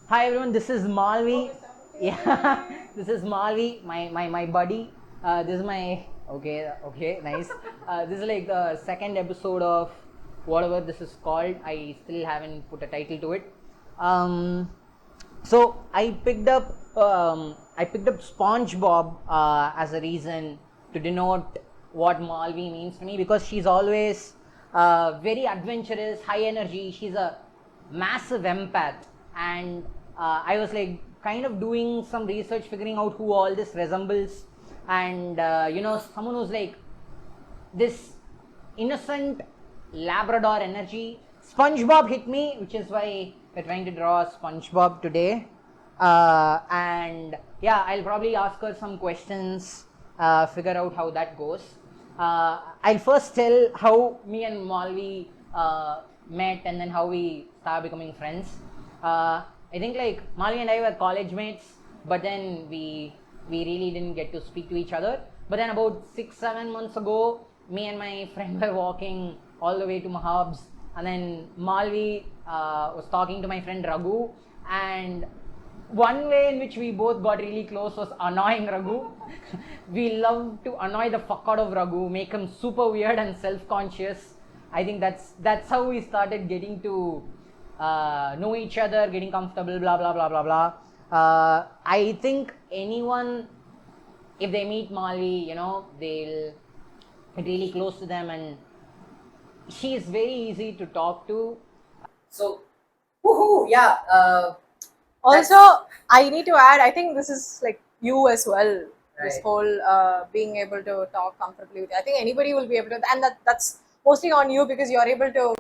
Hi everyone, this is Malvi. Yeah, this is Malvi, my buddy. This is my okay, nice. This is like the second episode of whatever this is called. I still haven't put a title to it. Um, so I picked up Spongebob as a reason to denote what Malvi means to me, because she's always very adventurous, high energy. She's a massive empath, and I was like kind of doing some research, figuring out who all this resembles, and someone who's like this innocent Labrador energy. SpongeBob hit me, which is why we're trying to draw SpongeBob today. And yeah, I'll probably ask her some questions, figure out how that goes. I'll first tell how me and Malvi met, and then how we started becoming friends. I think like Malvi and I were college mates, but then we really didn't get to speak to each other. But then about 6-7 months ago, me and my friend were walking all the way to Mahabs, and then Malvi was talking to my friend Raghu, and one way in which we both got really close was annoying Raghu. We love to annoy the fuck out of Raghu, make him super weird and self-conscious. I think that's how we started getting to know each other, getting comfortable, blah blah blah blah blah. I think anyone, if they meet Malvi, they'll get really close to them, and she is very easy to talk to. So, woohoo, yeah. Also, I need to add, I think this is like you as well. This Right. whole being able to talk comfortably with you. I think anybody will be able to, and that's mostly on you because you're able to,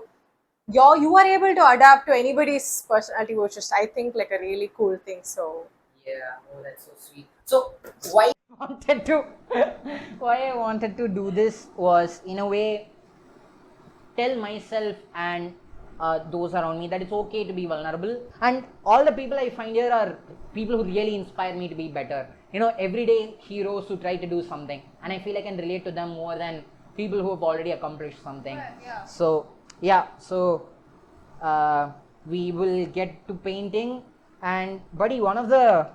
you are able to adapt to anybody's personality, which is I think like a really cool thing. So Yeah, oh, that's so sweet. So, why I wanted to, why I wanted to do this was, in a way, tell myself and those around me that it's okay to be vulnerable. And all the people I find here are people who really inspire me to be better. Everyday heroes who try to do something, and I feel I can relate to them more than people who have already accomplished something. yeah. So yeah, so we will get to painting. And buddy, one of the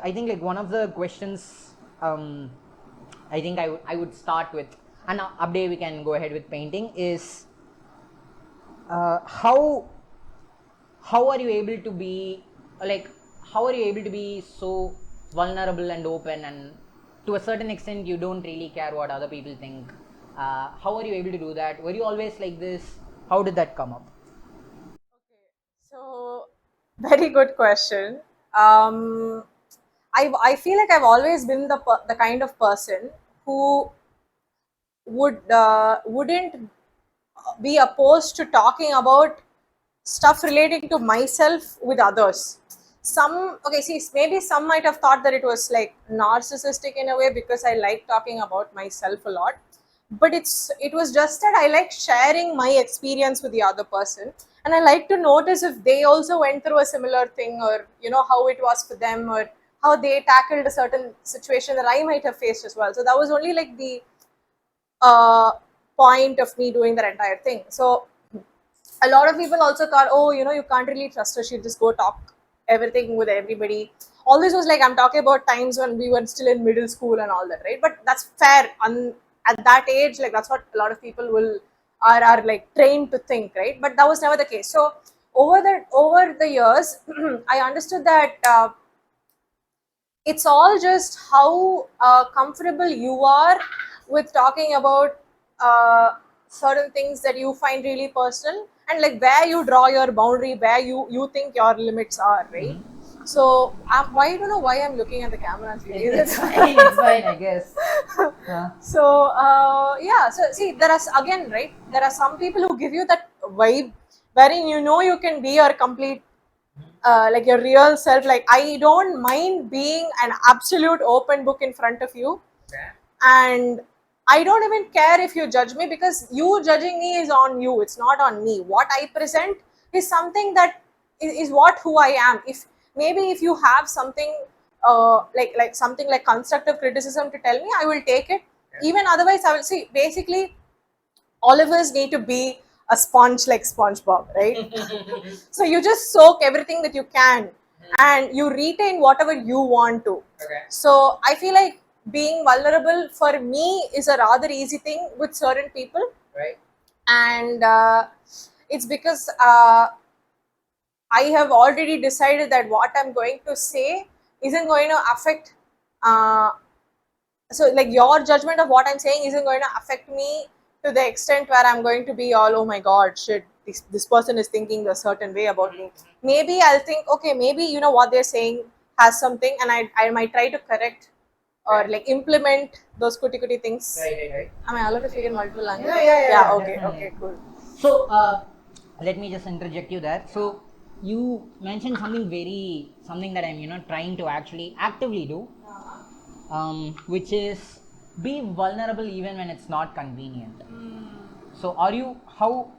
I think like one of the questions, I think I would start with, and update we can go ahead with painting, is how are you able to be like how are you able to be so vulnerable and open, and to a certain extent you don't really care what other people think? How are you able to do that? Were you always like this? How did that come up? So, very good question. Um, I feel like I've always been the kind of person who wouldn't be opposed to talking about stuff relating to myself with others. Some, okay, see, maybe some might have thought that it was like narcissistic in a way because I like talking about myself a lot, but it was just that I like sharing my experience with the other person, and I like to notice if they also went through a similar thing, or how it was for them, or how they tackled a certain situation that I might have faced as well. So that was only like the uh, point of me doing that entire thing. So a lot of people also thought, oh, you can't really trust her. She'll just go talk everything with everybody. All this was like, I'm talking about times when we were still in middle school and all that, right? But that's fair. At that age, like that's what a lot of people are like trained to think, right? But that was never the case. So over the years, I understood that it's all just how comfortable you are with talking about certain things that you find really personal, and like where you draw your boundary, where you think your limits are, right? So why I don't know why I'm looking at the camera and feeling It's it. fine, it's fine, I guess. So yeah, so see, again, right, there are some people who give you that vibe wherein you can be your complete like your real self. Like I don't mind being an absolute open book in front of you, Okay. and I don't even care if you judge me, because you judging me is on you, it's not on me. What I present is something that is what who I am. If maybe if you have something like something like constructive criticism to tell me, I will take it. Okay. Even otherwise, I will see, basically all of us need to be a sponge like Spongebob, right? So you just soak everything that you can and you retain whatever you want to. Okay. So I feel like being vulnerable for me is a rather easy thing with certain people. Right. And it's because I have already decided that what I'm going to say isn't going to affect. So, like, your judgment of what I'm saying isn't going to affect me to the extent where I'm going to be all, oh my god, shit, this person is thinking a certain way about me. Maybe I'll think, okay, maybe what they're saying has something, and I might try to correct or Right. like implement those kuti things. Right. Am I allowed to speak in multiple languages? Yeah, Okay, definitely. okay, cool. So, let me just interject you there. So, you mentioned something that I'm trying to actually actively do, which is be vulnerable even when it's not convenient. So, how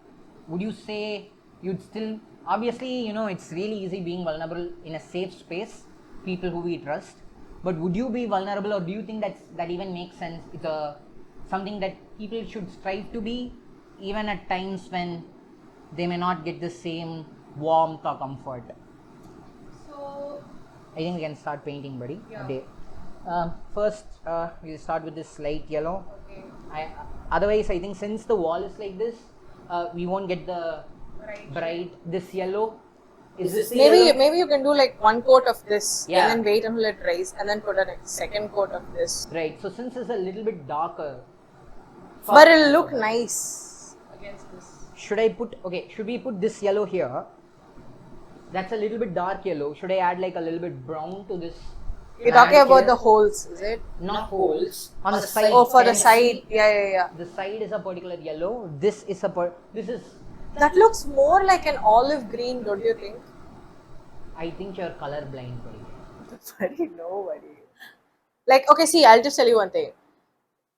would you say you'd still, obviously, it's really easy being vulnerable in a safe space, people who we trust, but would you be vulnerable, or do you think that even makes sense? It's something that people should strive to be, even at times when they may not get the same warmth or comfort. So, I think we can start painting, buddy. Yeah. First, we'll start with this light yellow. okay. Otherwise, I think since the wall is like this, we won't get the bright. This yellow is this the yellow? Maybe you can do like one coat of this Yeah. and then wait until it dries and then put a second coat of this. Right. So since it's a little bit darker, But it'll look nice against this. should we put this yellow here? That's a little bit dark yellow. Should I add like a little bit brown to this? You're talking about the holes, is it? Not holes. On the side. Oh, for the Can you side. see? Yeah. The side is a particular yellow. This is That looks more like an olive green, don't you think? I think you're colorblind, buddy. Buddy, no, buddy. Like, okay, see, I'll just tell you one thing.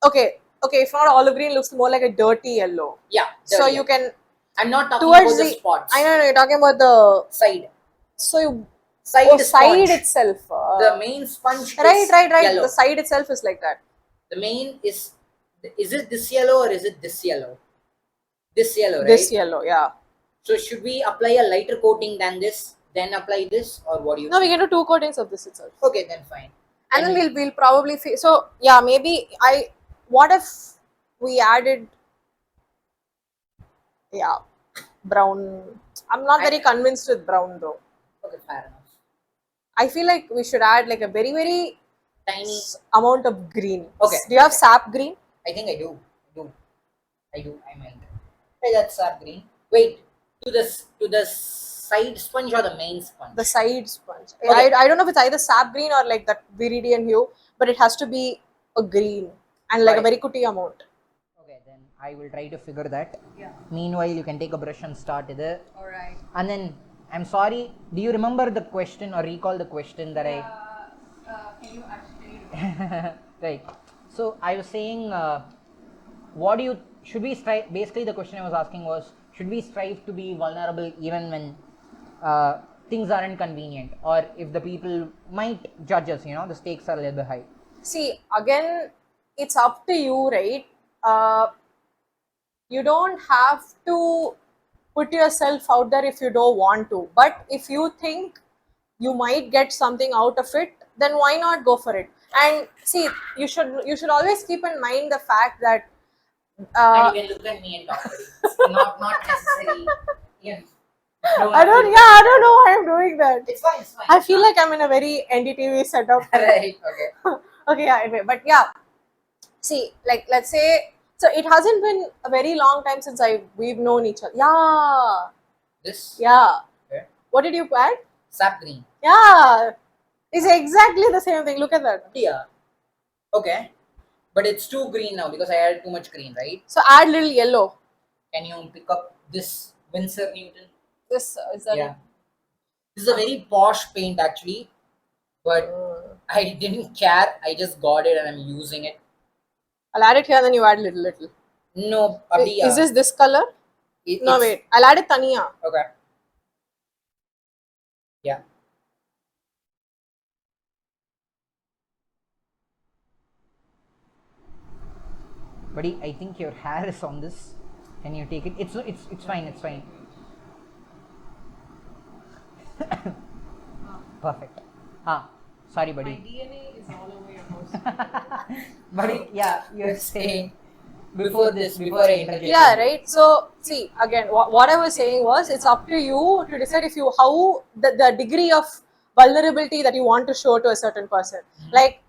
Okay, if not olive green, looks more like a dirty yellow. Yeah. So you can I'm not talking towards about the spots. I know, you're talking about the Side. so you Side side sponge. itself. The main sponge Right. is yellow. The side itself is like that. The main is it this yellow or is it this yellow? This yellow, right? This yellow, yeah. So should we apply a lighter coating than this, then apply this, or what do you No, we think? can do 2 coatings of this itself. Okay, then fine. And then we'll probably so yeah, maybe what if we added brown. I'm not very convinced with brown though. Okay, fair enough. I feel like we should add like a very Tiny amount of green. Okay. Do you have sap green? I think I do. I might. Hey, that's our green. Wait, to the side sponge or the main sponge? The side sponge. Okay. I don't know if it's either sap green or like that viridian hue, but it has to be a green and like a very kuti amount. Okay, then I will try to figure that. Yeah. Meanwhile, you can take a brush and start with it. Alright. And then, I'm sorry, do you remember the question or recall the question that Can you actually Right. So I was saying, should we strive, basically the question I was asking was, should we strive to be vulnerable even when things aren't convenient, or if the people might judge us, the stakes are a little bit high? See, again, it's up to you, right? You don't have to put yourself out there if you don't want to. But if you think you might get something out of it, then why not go for it? And see, you should always keep in mind the fact that And you can look at me and talk to me. Not necessary. Yeah. I don't know why I'm doing that. It's fine. I feel like I'm in a very NDTV setup. Right. Okay. Okay, yeah, anyway, but yeah, see, like, let's say, so it hasn't been a very long time since we've known each other. Yeah. This. Yeah. Okay. What did you add? Sap green. Yeah. It's exactly the same thing. Look at that. Yeah. Okay. But it's too green now because I added too much green, right? So add little yellow. Can you pick up this Winsor Newton? This is that. Yeah. This is a very posh paint actually, but I didn't care. I just got it and I'm using it. I'll add it here, then you add little. No, Is this color? No, wait. I'll add it taniya. Okay. Yeah. Buddy, I think your hair is on this. Can you take it? It's fine. It's fine. Perfect. Sorry, buddy. My DNA is all over your house. Buddy, yeah, you're saying before I interject. Yeah, right. So see again, what I was saying was, it's up to you to decide if you how the degree of vulnerability that you want to show to a certain person. Like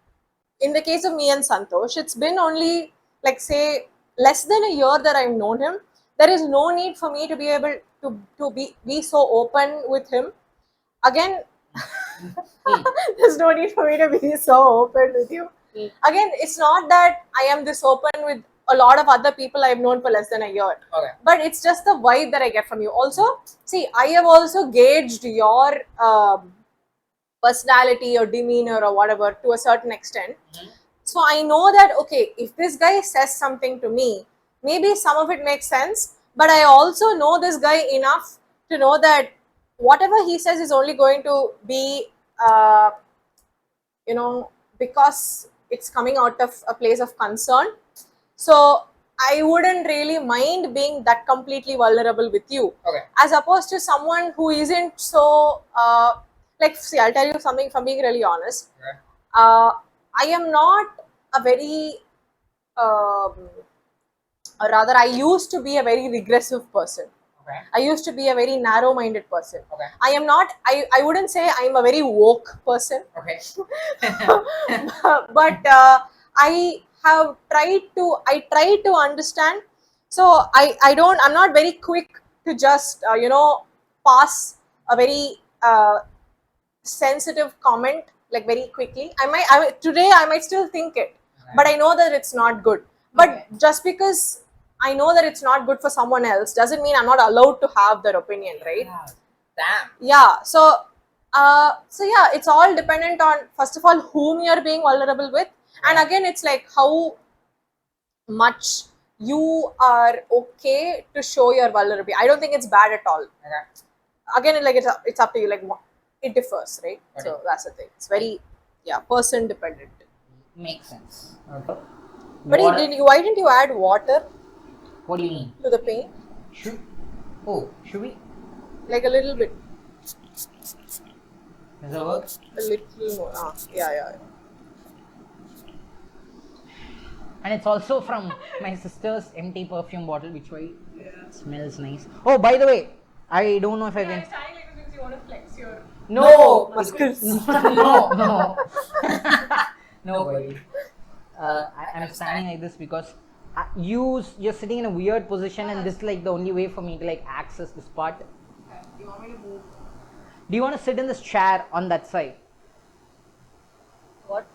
in the case of me and Santosh, it's been only like say less than a year that I've known him. There is no need for me to be able to be so open with him. Again, there's no need for me to be so open with you. Again, it's not that I am this open with a lot of other people I've known for less than a year. Okay. But it's just the vibe that I get from you. Also, see, I have also gauged your personality or demeanor or whatever to a certain extent. So I know that, okay, if this guy says something to me, maybe some of it makes sense, but I also know this guy enough to know that whatever he says is only going to be, because it's coming out of a place of concern. So I wouldn't really mind being that completely vulnerable with you, Okay. as opposed to someone who isn't so, see, I'll tell you something, if I'm being really honest. Okay. I am not a very, or rather, I used to be a very regressive person. Okay. I used to be a very narrow-minded person. Okay. I am not, I wouldn't say I'm a very woke person, Okay. but I have try to understand. So I'm not very quick to just, pass a very sensitive comment like very quickly. Today I might still think it, but I know that it's not good. But Okay. just because I know that it's not good for someone else doesn't mean I'm not allowed to have their opinion, right? Yeah. Damn. Yeah. So yeah, it's all dependent on, first of all, whom you're being vulnerable with, and again, it's like how much you are okay to show your vulnerability. I don't think it's bad at all. Okay. Again, like it's up to you. Like it differs, right? Okay. So that's the thing. It's very person dependent. Makes sense. Okay. But why didn't you add water What do you mean? to the paint? Should we? Like a little bit, Does that work? a little more. Yeah. And it's also from my sister's empty perfume bottle, which smells nice. Oh, by the way, I don't know if I can. Standing like this means you want to flex your No, muscles. no, no, buddy. I'm standing like this because you're sitting in a weird position, and this is like the only way for me to like access this part. You want me to move? Do you want to sit in this chair on that side? What?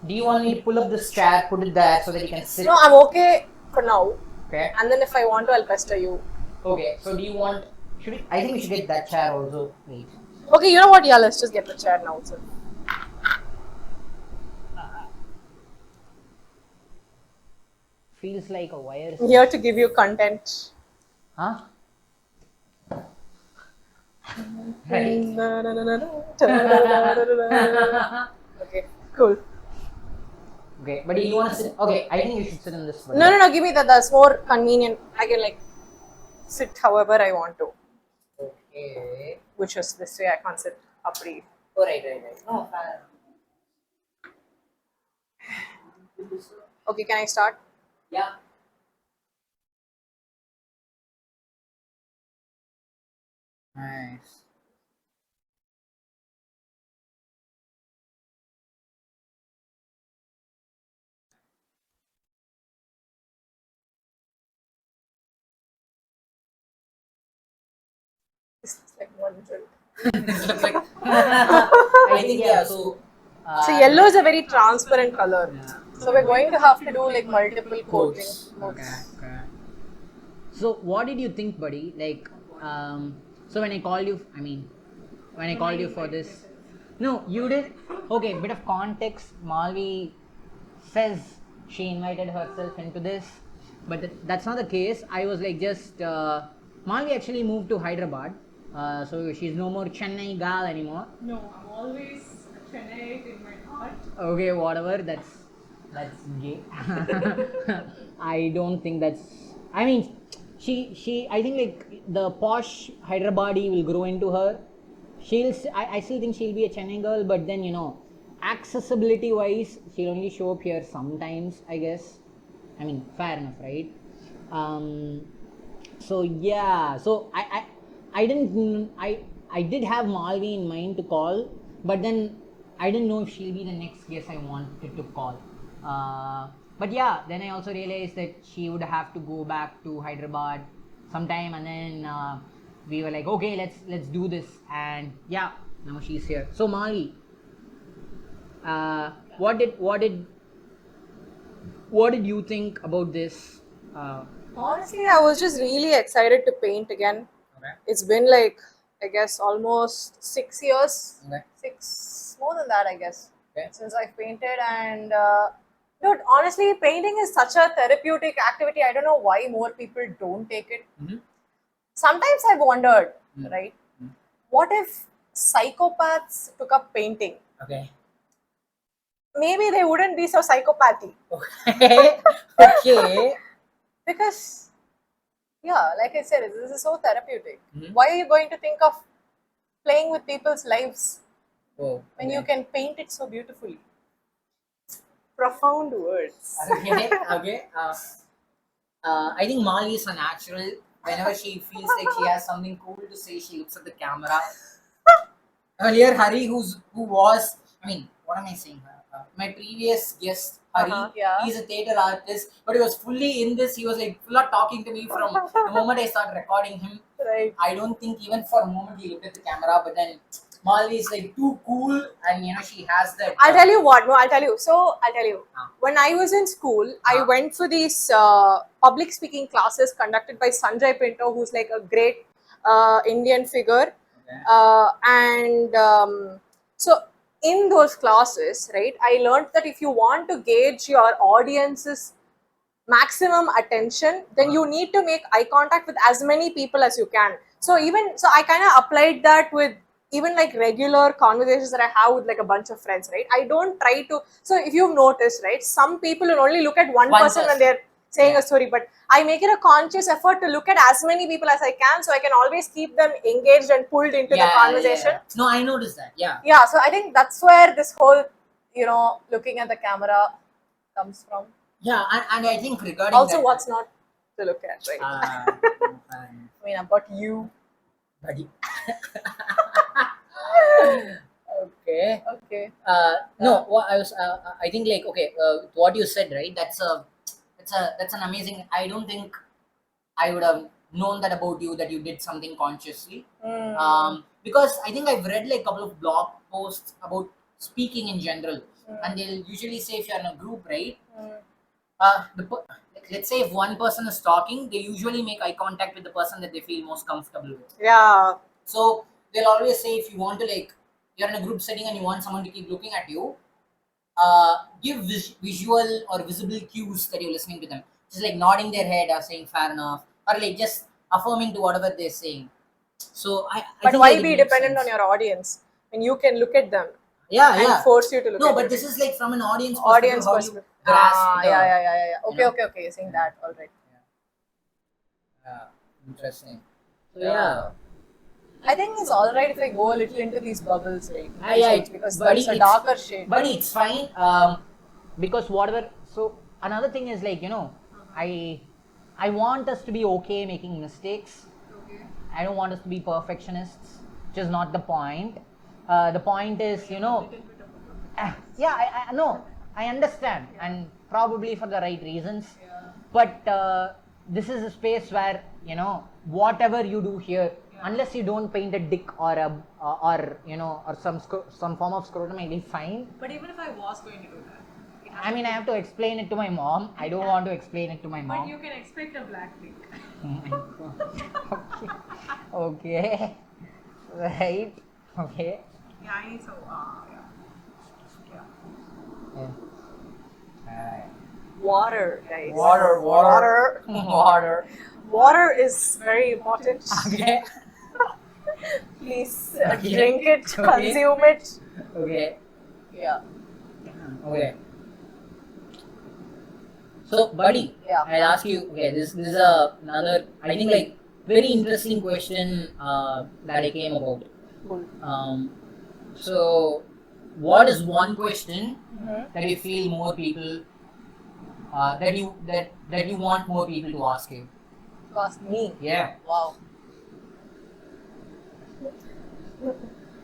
Do you want me to pull up this chair, put it there so that you can sit? No, I'm okay for now. Okay. And then if I want to, I'll pester you. Okay. So do you want? Should we? I think we should get that chair also. Wait. Okay, you know what? Yeah, let's just get the chair now. So. Feels like a wire. I'm here to give you content. Huh? Right. Okay, cool. Okay, but do you want to sit? Okay, I think you should sit in this one. No, give me that. That's more convenient. I can like sit however I want to. Okay. Which is this way. I can't sit uppity. Oh, right. No, fair enough. Okay, can I start? Yeah. Nice. This is like one drink. I think yeah. So. So yellow is a very transparent color. So we're going to have to do like multiple coatings. Okay. So what did you think, buddy? Like, so when I called you, when I called you for this, no, you did. Okay, bit of context. Malvi says she invited herself into this, but that's not the case. I was like just Malvi actually moved to Hyderabad, so she's no more Chennai gal anymore. No, I'm always a Chennai in my heart. Okay, whatever. That's gay. I don't think that's. she I think like the posh Hyderabadi will grow into her. I still think she'll be a Chennai girl, but then accessibility wise, she'll only show up here sometimes, I guess. I mean, fair enough, right? So yeah, so I did have Malvi in mind to call, but then I didn't know if she'll be the next guest I wanted to call. But yeah, then I also realized that she would have to go back to Hyderabad sometime, and then we were like, okay, let's do this, and yeah, now she's here. So Malvi, what did you think about this? Honestly, I was just really excited to paint again. Okay. It's been like, I guess, almost 6 years. Okay. More than that, I guess, Okay. since I've painted. And dude, honestly, painting is such a therapeutic activity. I don't know why more people don't take it. Mm-hmm. Sometimes I've wondered, right? Mm. What if psychopaths took up painting? Okay. Maybe they wouldn't be so psychopathy. Okay. Okay. Because, yeah, like I said, this is so therapeutic. Mhm. Why are you going to think of playing with people's lives Oh. when okay. you can paint it so beautifully? Profound words. Okay. Okay. I think Molly is a natural. Whenever she feels like she has something cool to say, she looks at the camera. Earlier, Hari, who was, I mean, what am I saying? My previous guest, Hari, Yeah. he's a theater artist, but he was fully in this. He was like full of talking to me from the moment I started recording him. Right. I don't think even for a moment he looked at the camera, but then Malvi is like too cool, and she has that. I'll tell you what. No, I'll tell you. So I'll tell you. Ah. When I was in school, I went for these public speaking classes conducted by Sanjay Pinto, who's like a great Indian figure. Okay. And so in those classes, right, I learned that if you want to gauge your audience's maximum attention, then you need to make eye contact with as many people as you can. So I kind of applied that with even like regular conversations that I have with like a bunch of friends, right? I don't try to. So if you've noticed, right, some people will only look at one person when they're saying a story, but I make it a conscious effort to look at as many people as I can, so I can always keep them engaged and pulled into the conversation. No, I noticed that. Yeah. Yeah, so I think that's where this whole, looking at the camera comes from. Yeah, and I think regarding Also, that, what's not to look at, right? I mean, about you. buddy. Okay. Okay. No, what I was. I think like okay. What you said, right? That's an amazing. I don't think I would have known that about you, that you did something consciously. Because I think I've read like a couple of blog posts about speaking in general, and they'll usually say if you're in a group, right? Let's say if one person is talking, they usually make eye contact with the person that they feel most comfortable with. Yeah. So they'll always say if you want to you're in a group setting and you want someone to keep looking at you, give visual or visible cues that you're listening to them. Just like nodding their head or saying fair enough, or like just affirming to whatever they're saying. So I But think why it be makes dependent sense. on your audience when you can look at them Yeah. force you to look No, at but them? this is like from an audience Audience how perspective. you grasp the, Yeah. Okay, know? okay. You're saying that. All right. Yeah, interesting. So Yeah. I think it's all right if I go a little into these bubbles, right? Yeah, because buddy, it's a it's- darker shade. But it's fine, because whatever. So another thing is like I want us to be okay making mistakes. Okay. I don't want us to be perfectionists, which is not the point. The point is, yeah, I no, I understand, and probably for the right reasons. But this is a space where whatever you do here, unless you don't paint a dick or or some form of scrotum, I'll be fine. But even if I was going to do that, I mean, I have to explain it to my mom. I don't want to explain it to my mom. can expect a black dick. Okay. Right. Okay. Yeah, I need some. Water, guys. Water. Water is very important. Okay. Please Okay. drink it, Okay. consume it. Okay. Yeah. Okay. So, buddy, Yeah. I'll ask you. Okay, this is another. I think like very interesting question that I came about. Cool. So, what is one question that you feel more people that you want more people to ask you? To ask me. Yeah. Wow.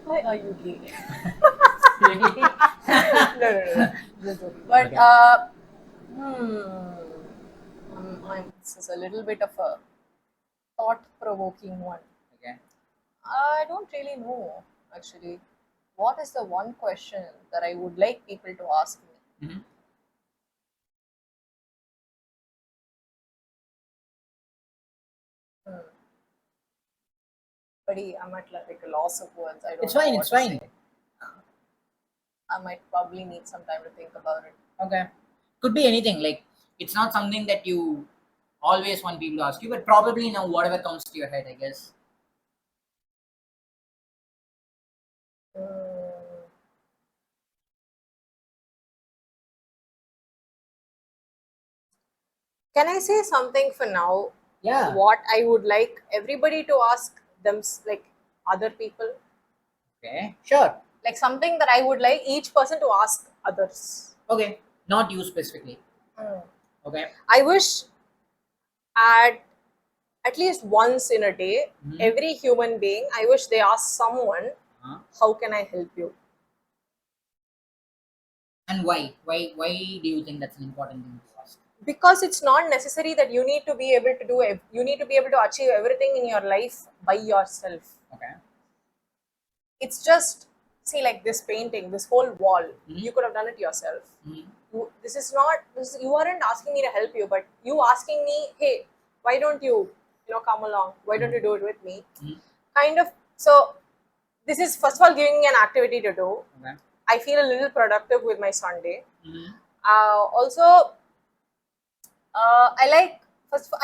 Why are you gay? No. Just joking. But Okay. this is a little bit of a thought-provoking one. Okay. I don't really know actually. What is the one question that I would like people to ask me? Mhm. Buddy, I'm at like a loss of words. I don't It's know fine. what It's to fine. say. I might probably need some time to think about it. Okay. Could be anything. Like it's not something that you always want people to ask you, but probably whatever comes to your head, I guess. Hmm. Can I say something for now? Yeah. What I would like everybody to ask them, like other people, Okay. Sure. like something that I would like each person to ask others. Okay. Not you specifically. Hmm. Okay. I wish at least once in a day, Mhm. every human being, I wish they ask someone, Uh-huh. how can I help you? And why? Why do you think that's an important thing to ask? Because it's not necessary that you need to be able to you need to be able to achieve everything in your life by yourself. Okay. It's just, see, like this painting, this whole wall, Mhm. you could have done it yourself. Mhm. This is not you aren't asking me to help you, but you asking me, hey, why don't you come along, why don't you do it with me, Mhm. kind of. So this is first of all giving me an activity to do. Okay. I feel a little productive with my Sunday. Mhm. Also, I like,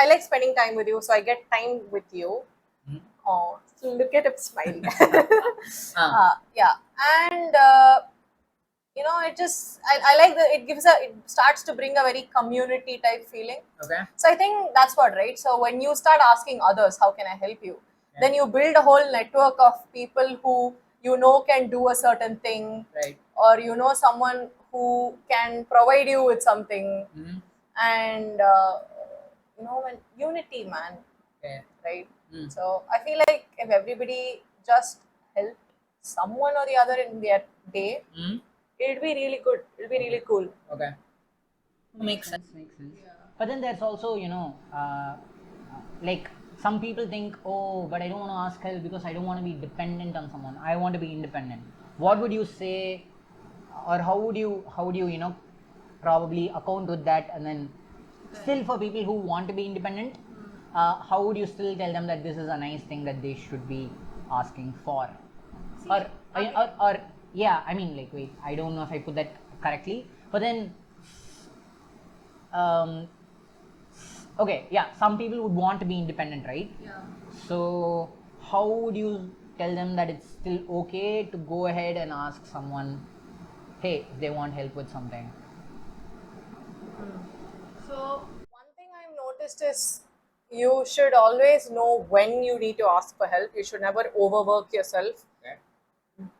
I like spending time with you, so I get time with you. Mhm. Oh, look at him smiling. Ah. Yeah, and it just I like that it starts to bring a very community type feeling. Okay. So I think that's what, right? So when you start asking others, how can I help you? Yeah. Then you build a whole network of people who can do a certain thing, Right. or someone who can provide you with something, Mhm. and when unity, man, Okay. right? Mm. So I feel like if everybody just helped someone or the other in their day, Mhm. it'll be really good. It'll be really cool. Okay. Makes sense. Makes sense. But then there's also, like some people think, oh, but I don't want to ask help because I don't want to be dependent on someone. I want to be independent. What would you say, or how would you, probably account with that? And then, still for people who want to be independent, how would you still tell them that this is a nice thing that they should be asking for? Or yeah, I mean, like, wait, I don't know if I put that correctly, but then um, okay, yeah, some people would want to be independent, right? Yeah. So how would you tell them that it's still okay to go ahead and ask someone, hey, if they want help with something? So one thing I've noticed is you should always know when you need to ask for help. You should never overwork yourself. Okay.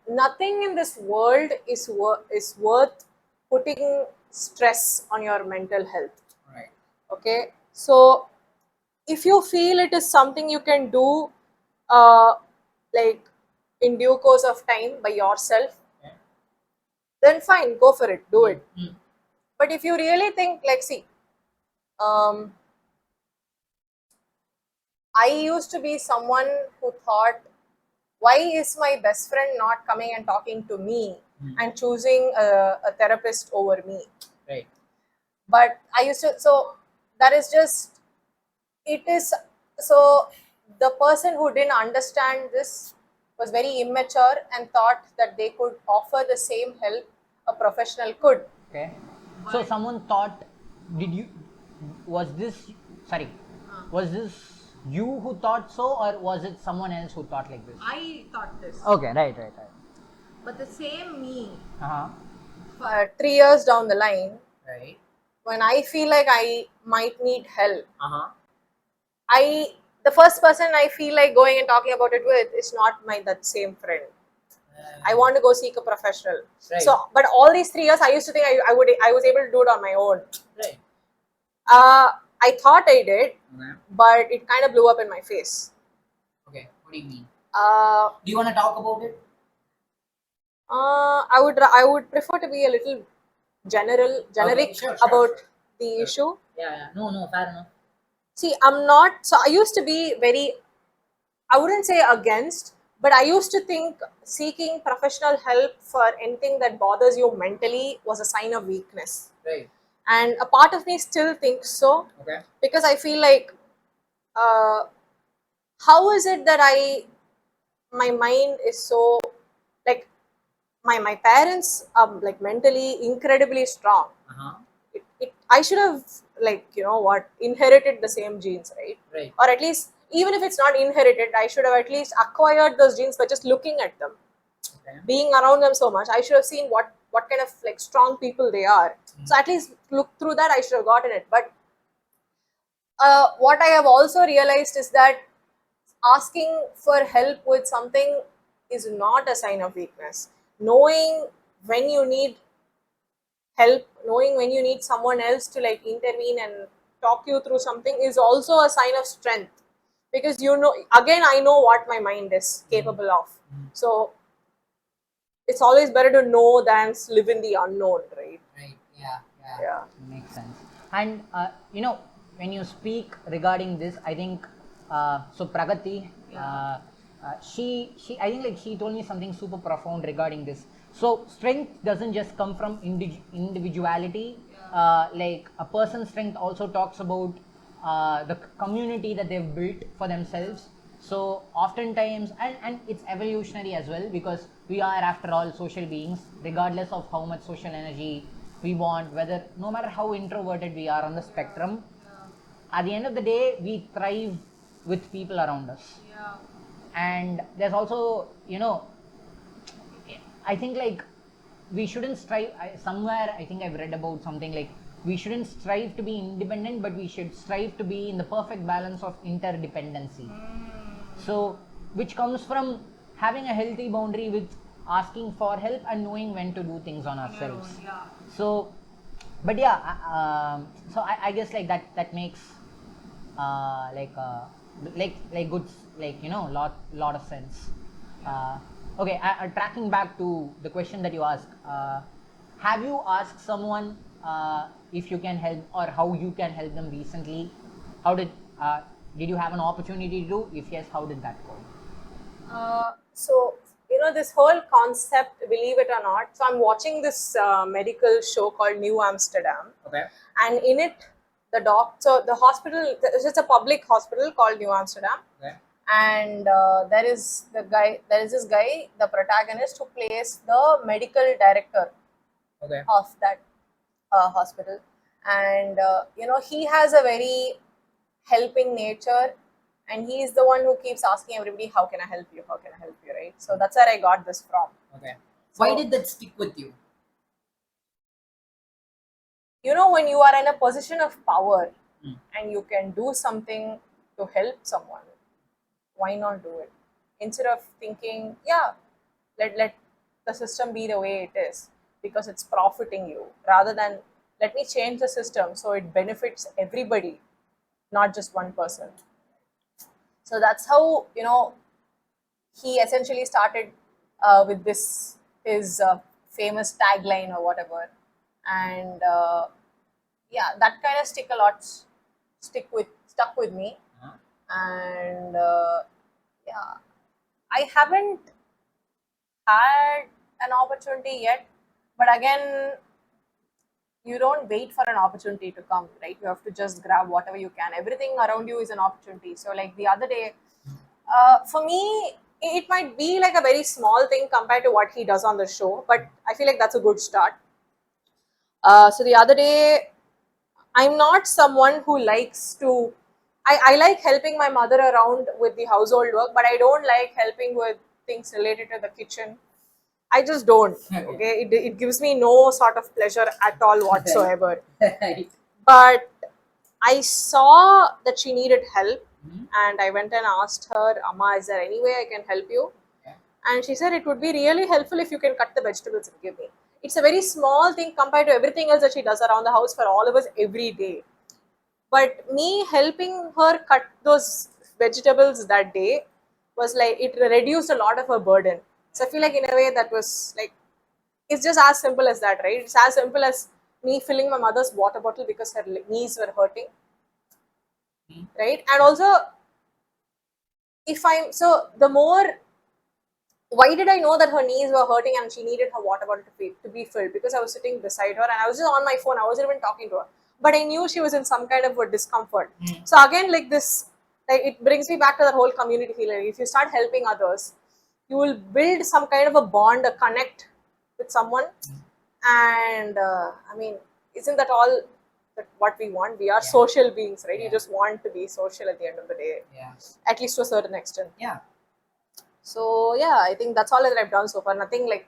Nothing in this world is worth putting stress on your mental health. Right. Okay, so if you feel it is something you can do, uh, like in due course of time by yourself, Okay. then fine, go for it, do it. Mm. But if you really think, like, see, um, I used to be someone who thought, why is my best friend not coming and talking to me and choosing a therapist over me? Right. But I used to, so that is just, it is, so the person who didn't understand this was very immature and thought that they could offer the same help a professional could. Okay, so someone thought, did you was this sorry was this you who thought so, or was it someone else who thought like this? I thought this. Okay, right. But the same me, Uh-huh. 3 years down the line, Right. when I feel like I might need help, Uh-huh. the first person I feel like going and talking about it with is not that same friend. I want to go seek a professional. Right. So, but all these 3 years, I used to think I was able to do it on my own. Right. I thought I did, Okay. but it kind of blew up in my face. Okay. What do you mean? Uh, Do you want to talk about it? I would prefer to be a little generic sure, about sure. the issue. Yeah. No, fair enough. See, I'm not. So I used to be very. I wouldn't say against, but I used to think seeking professional help for anything that bothers you mentally was a sign of weakness. Right. And a part of me still thinks so, Okay. because I feel like, how is it that my mind is so, like, my parents are like mentally incredibly strong. Uh-huh. I should have, like, inherited the same genes, right? Right. Or at least, even if it's not inherited, I should have at least acquired those genes by just looking at them, Okay. being around them so much. I should have seen what kind of like strong people they are. So at least look through that, I should have gotten it. But what I have also realized is that asking for help with something is not a sign of weakness. Knowing when you need help, knowing when you need someone else to like intervene and talk you through something is also a sign of strength, because again, I know what my mind is capable of. So it's always better to know than live in the unknown, right? Right. Yeah. Yeah. Makes sense. And when you speak regarding this, I think so. Pragati, she I think like she told me something super profound regarding this. So strength doesn't just come from individuality. Like a person's strength also talks about the community that they've built for themselves. So oftentimes, and it's evolutionary as well, because we are after all social beings, regardless of how much social energy we want, whether no matter how introverted we are on the spectrum, at the end of the day we thrive with people around us. And there's also, I think like we shouldn't strive. Somewhere I think I've read about something like we shouldn't strive to be independent, but we should strive to be in the perfect balance of interdependency. So, which comes from having a healthy boundary with asking for help and knowing when to do things on ourselves. So, but yeah, so I guess like that makes uh, like uh, like good, like lot of sense. Okay, tracking back to the question that you asked, have you asked someone if you can help or how you can help them recently? How did you have an opportunity to do? If yes, how did that go? So this whole concept, believe it or not, so I'm watching this medical show called New Amsterdam. Okay. And in it, the hospital, it's a public hospital called New Amsterdam. Okay. And there is this guy, the protagonist, who plays the medical director Okay. of that hospital. And he has a very helping nature, and he is the one who keeps asking everybody, how can I help you, how can I help you, right? So that's where I got this from. Okay. So, Why did that stick with you? when you are in a position of power and you can do something to help someone, why not do it? Instead of thinking, yeah, let the system be the way it is because it's profiting you, rather than let me change the system so it benefits everybody, not just one person. So that's how he essentially started with this his famous tagline or whatever. And yeah, that kind of stuck with me. Uh-huh. And yeah, I haven't had an opportunity yet, but again, you don't wait for an opportunity to come, right? You have to just grab whatever you can. Everything around you is an opportunity. So like the other day, for me, it might be like a very small thing compared to what he does on the show, but I feel like that's a good start. So the other day, I'm not someone who likes to. I like helping my mother around with the household work, but I don't like helping with things related to the kitchen. I just don't. Okay. Okay, it gives me no sort of pleasure at all whatsoever. Right. But I saw that she needed help, Mhm. and I went and asked her, Amma, is there any way I can help you? Yeah. And she said it would be really helpful if you can cut the vegetables and give me. It's a very small thing compared to everything else that she does around the house for all of us every day. But me helping her cut those vegetables that day was like, it reduced a lot of her burden. So I feel like in a way that was like, it's just as simple as that, right? It's as simple as me filling my mother's water bottle because her knees were hurting, Mhm. right? And also, if I'm so the more, why did I know that her knees were hurting and she needed her water bottle to be filled? Because I was sitting beside her and I was just on my phone. I wasn't even talking to her, but I knew she was in some kind of a discomfort. Mm. So again, like this, like it brings me back to that whole community feeling. If you start helping others, you will build some kind of a bond, a connect with someone. And I mean, isn't that all that what we want? We are Yeah. social beings, right? Yeah. You just want to be social at the end of the day, Yeah. at least to a certain extent. Yeah. So yeah, I think that's all that I've done so far. Nothing like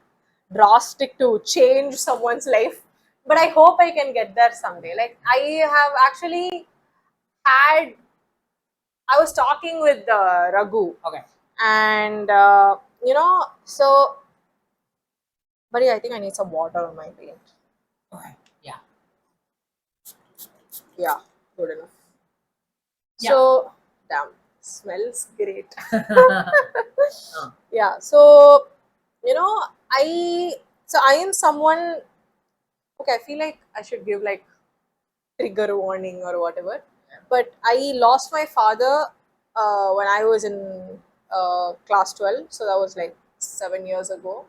drastic to change someone's life, but I hope I can get there someday. Like I have actually had, I was talking with Raghu, Okay. and so, buddy, I think I need some water on my paint. Okay. Yeah. Yeah, good enough. Yeah. So, damn, smells great. Uh, Yeah, so I I am someone. Okay, I feel like I should give like trigger warning or whatever. But I lost my father when I was in class 12, so that was like 7 years ago.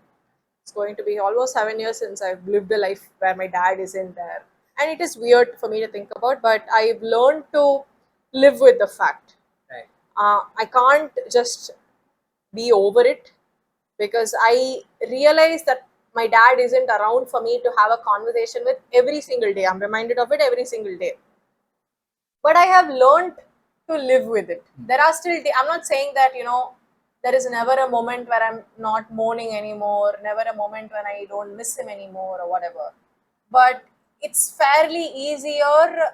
It's going to be almost 7 years since I've lived a life where my dad isn't there. And it is weird for me to think about, but I've learned to live with the fact. right. I can't just be over it because I realize that my dad isn't around for me to have a conversation with every single day. I'm reminded of it every single day. But I have learned to live with it. There are still, I'm not saying that, there is never a moment where I'm not mourning anymore, never a moment when I don't miss him anymore or whatever. But it's fairly easier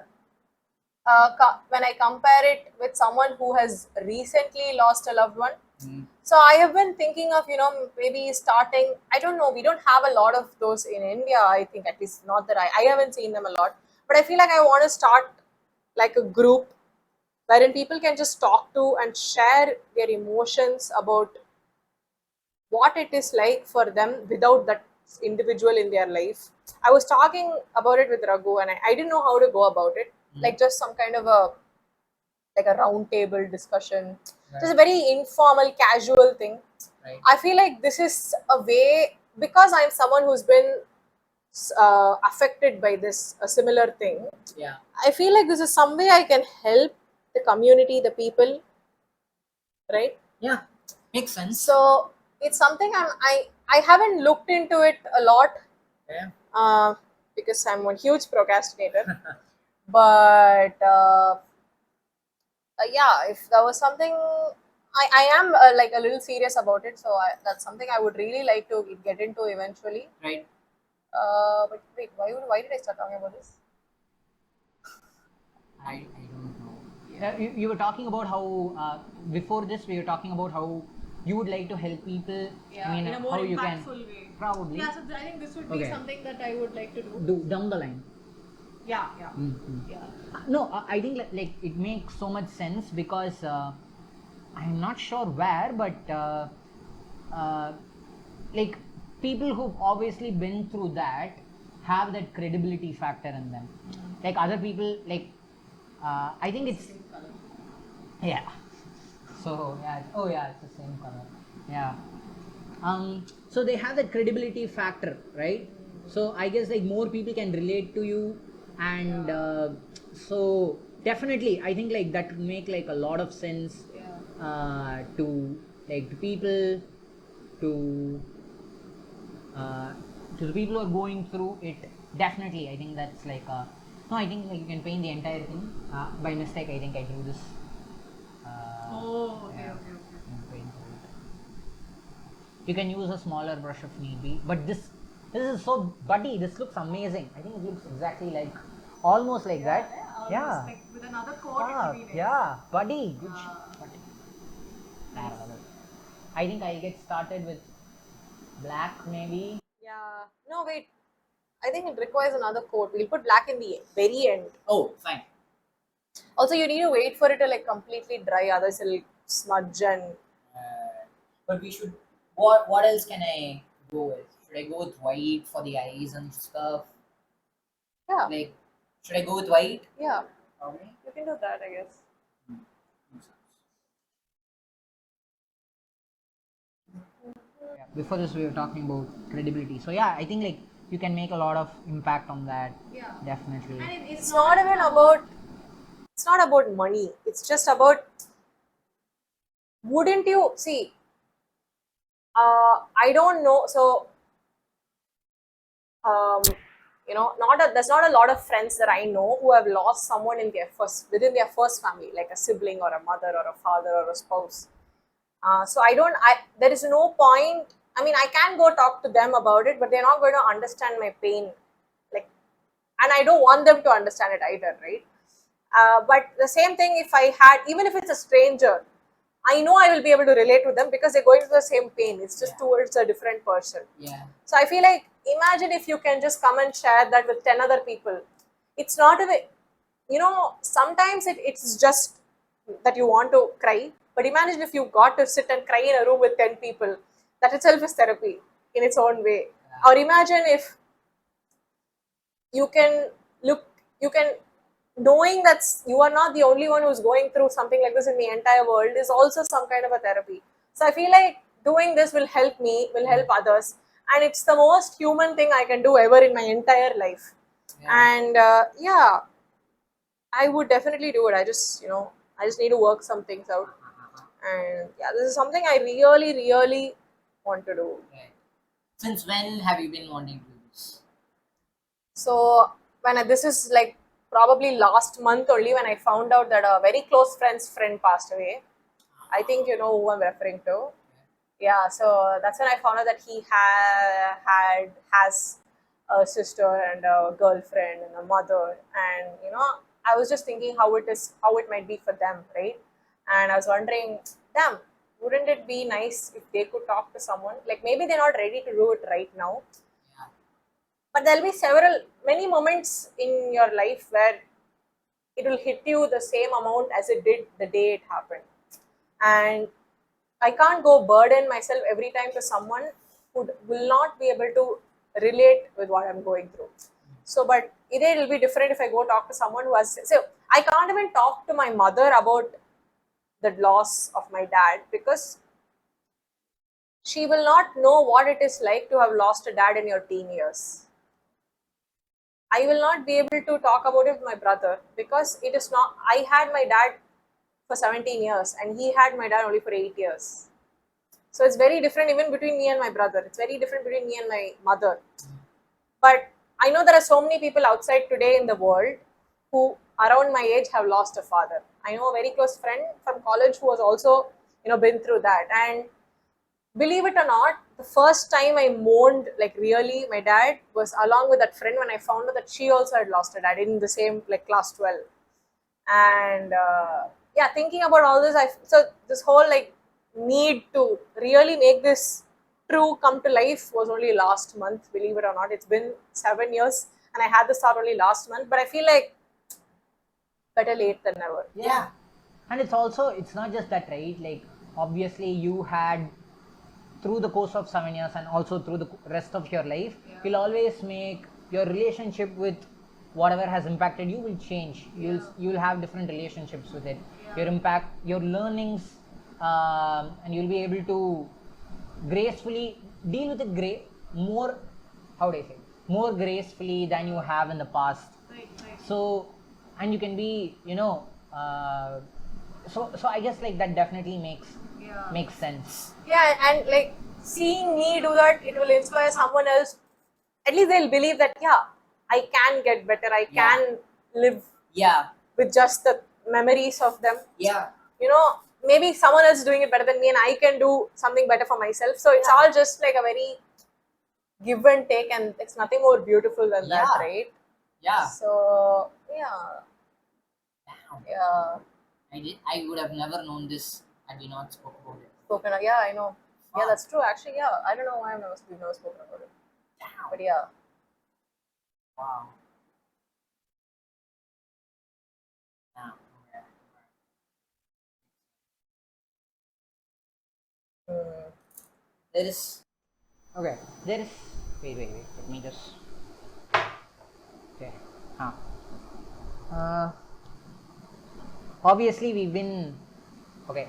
when I compare it with someone who has recently lost a loved one. Mm. So I have been thinking of, maybe starting, I don't know, we don't have a lot of those in India, I think, at least not that I haven't seen them a lot. But I feel like I want to start like a group wherein people can just talk to and share their emotions about what it is like for them without that individual in their life. I was talking about it with Raghu and I didn't know how to go about it. Like just some kind of a like a round table discussion. Just a very informal, casual thing. Right. I feel like this is a way, because I'm someone who's been affected by this a similar thing. Yeah. I feel like this is some way I can help the community, the people, right? Yeah. Makes sense. So it's something I haven't looked into it a lot Yeah. because I'm a huge procrastinator. But yeah, if there was something, I am like a little serious about it. So that's something I would really like to get into eventually. Right. But wait, why did I start talking about this? I don't know. You were talking about how before this we were talking about how you would like to help people. Yeah, I mean, in a more how you impactful can way. probably Yeah, so I think this would be Okay. something that I would like to do. do down the line. Yeah, yeah, Mm-hmm. yeah. No, I think like it makes so much sense because I'm not sure where, but like people who've obviously been through that have that credibility factor in them. Like other people, like I think it's yeah. So yeah, oh yeah, it's the same color. Yeah. So they have that credibility factor, right? So I guess like more people can relate to you, and so definitely I think like that would make like a lot of sense to like to people to uh, to the people who are going through it. Definitely, I think that's like no. I think like you can paint the entire thing. By mistake, I think I drew this. Oh, okay, Yeah, okay, okay. and paint through it. You can use a smaller brush if need be. But this is so buddy. This looks amazing. I think it looks exactly like, almost like that. Almost Yeah. like with another coat, it Ah, will be nice. yeah, buddy. Good. Buddy. Parallel. I think I'll get started with black maybe. Yeah. No, wait. I think it requires another coat. We'll put black in the very end. Oh, fine. Also, you need to wait for it to like completely dry, otherwise it'll smudge and. But we should. What else can I go with? Should I go with white for the eyes and stuff? Yeah. Like, should I go with white? Yeah. Okay. You can do that, I guess. Yeah, before this, we were talking about credibility. So yeah, I think like you can make a lot of impact on that. Yeah. Definitely. And it's not even about. It's not about money. It's just about. Wouldn't you see? I don't know. So, there's not a lot of friends that I know who have lost someone within their first family, like a sibling or a mother or a father or a spouse. So there is no point. I mean, I can go talk to them about it, but they're not going to understand my pain, like, and I don't want them to understand it either, right? But the same thing, if I had, even if it's a stranger, I know I will be able to relate to them because they're going through the same pain. It's just towards a different person. Yeah. So I feel like, imagine if you can just come and share that with 10 other people. It's not a way, sometimes it's just that you want to cry. But imagine if you got to sit and cry in a room with 10 people. That itself is therapy in its own way. Yeah. Or imagine if you can knowing that you are not the only one who's going through something like this in the entire world is also some kind of a therapy. So I feel like doing this will help me, will help others, and it's the most human thing I can do ever in my entire life. Yeah. And I would definitely do it. I just need to work some things out. And yeah, this is something I really, really want to do. Okay. Since when have you been wanting to do this? So this is like probably last month only, when I found out that a very close friend's friend passed away. I think you know who I'm referring to. Yeah, so that's when I found out that he has a sister and a girlfriend and a mother, and I was just thinking how it might be for them, right? And I was wondering, damn, wouldn't it be nice if they could talk to someone? Like maybe they're not ready to do it right now, Yeah. but there'll be many moments in your life where it will hit you the same amount as it did the day it happened. And I can't go burden myself every time to someone who will not be able to relate with what I'm going through. So, but either it'll be different if I go talk to someone who has. So, I can't even talk to my mother about the loss of my dad because she will not know what it is like to have lost a dad in your teen years. I will not be able to talk about it with my brother because it is not. I had my dad for 17 years and he had my dad only for 8 years. So it's very different even between me and my brother. It's very different between me and my mother. But I know there are so many people outside today in the world who around my age have lost a father. I know a very close friend from college who has also been through that. And believe it or not, the first time I mourned like really my dad was along with that friend when I found out that she also had lost a dad in the same like class 12. And yeah, thinking about all this, so this whole like need to really make this true come to life was only last month. Believe it or not, it's been 7 years, and I had this thought only last month. But I feel like better late than never. Yeah. And it's not just that, right? Like obviously you had, through the course of 7 years and also through the rest of your life, you'll always make your relationship with whatever has impacted you will change. You'll have different relationships with it. Your impact, your learnings, and you'll be able to gracefully deal with it more, how do I say, more gracefully than you have in the past. Right. So, and you can be, so I guess like that definitely makes sense. Yeah, and like seeing me do that, it will inspire someone else. At least they'll believe that I can get better. I can live Yeah. with just the memories of them. Yeah. maybe someone else is doing it better than me and I can do something better for myself. So it's all just like a very give and take, and it's nothing more beautiful than that, Yeah. right? Yeah. So yeah, Damn. yeah. I would have never known this had we not spoke about it. Spoken. Yeah, I know. Yeah, Fuck. that's true. Actually, yeah. I don't know why we've never spoken about it, Damn. but yeah. Wow. Damn. Yeah. Hmm. There is. Okay, there is. Wait. Let me just. Okay. Obviously, we've been. Okay.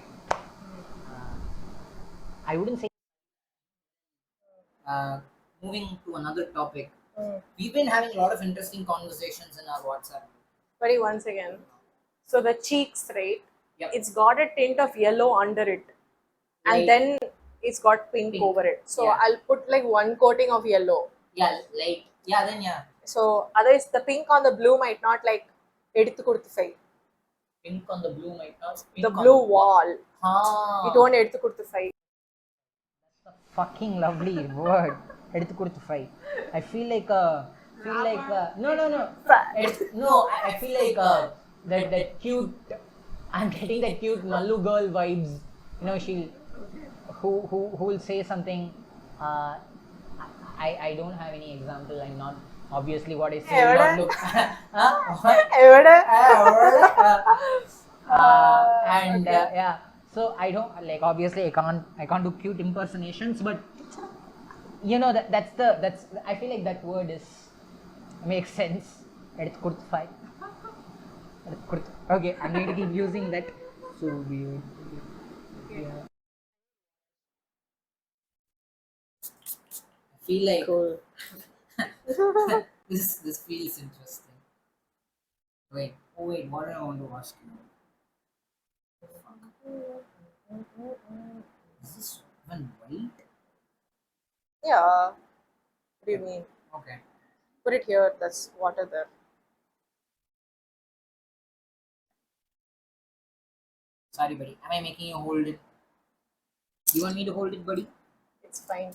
I wouldn't say. Moving to another topic. Hmm. We've been having a lot of interesting conversations in our WhatsApp. But once again, so the cheeks, right? Yep. It's got a tint of yellow under it, and Like- then it's got pink, Pink. over it. So Yeah. I'll put like one coating of yellow. Yeah, like yeah, then yeah. So otherwise, the pink on the blue might not like edithu koduthu. Pink on the blue might not. Pink The on blue wall. Ah. It won't edithu koduthu. Fucking lovely word. எடுத்து கொடுத்து fry. I feel like no. I feel like that cute. I'm getting that cute mallu girl vibes. You know, who will say something. I don't have any example. I'm not obviously what I say. Will not look. And yeah. So I don't like, obviously I can't do cute impersonations, but you know that's I feel like that word makes sense. It's kurtfai. Okay, I'm going to keep using that. So weird. Yeah. I feel like Cool. this feels interesting. Wait, what do I want to ask you? Is this even white? Yeah. What do you mean? Okay. Put it here. That's water there. Sorry, buddy. Am I making you hold it? You want me to hold it, buddy? It's fine.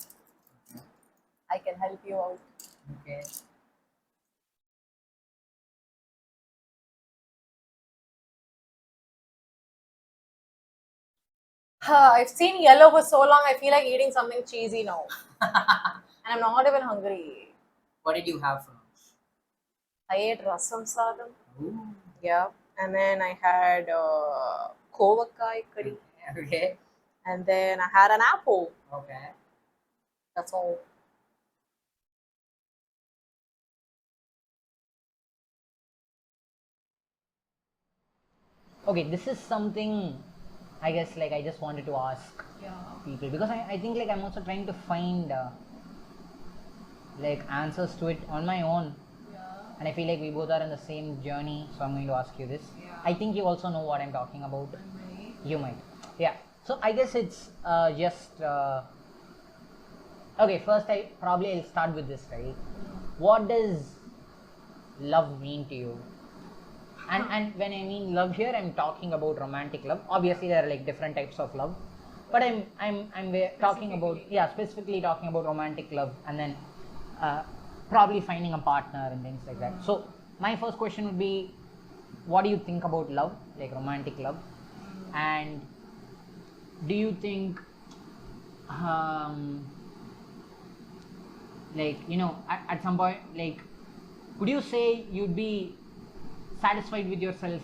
I can help you out. Okay. I've seen yellow for so long. I feel like eating something cheesy now, and I'm not even hungry. What did you have for lunch? I ate rasam sadam. Ooh. Yeah, and then I had kovakai curry, Okay. and then I had an apple. Okay. That's all. Okay, this is something I guess like I just wanted to ask people, because I think like I'm also trying to find like answers to it on my own, and I feel like we both are in the same journey, so I'm going to ask you this. I think you also know what I'm talking about. You might. Yeah. So I guess it's just okay. First, I'll start with this, right? What does love mean to you? And when I mean love here, I'm talking about romantic love. Obviously, there are like different types of love, but I'm talking about, specifically talking about romantic love, and then probably finding a partner and things like that. So my first question would be, what do you think about love, like romantic love, and do you think like, you know, at some point, like, would you say you'd be satisfied with yourself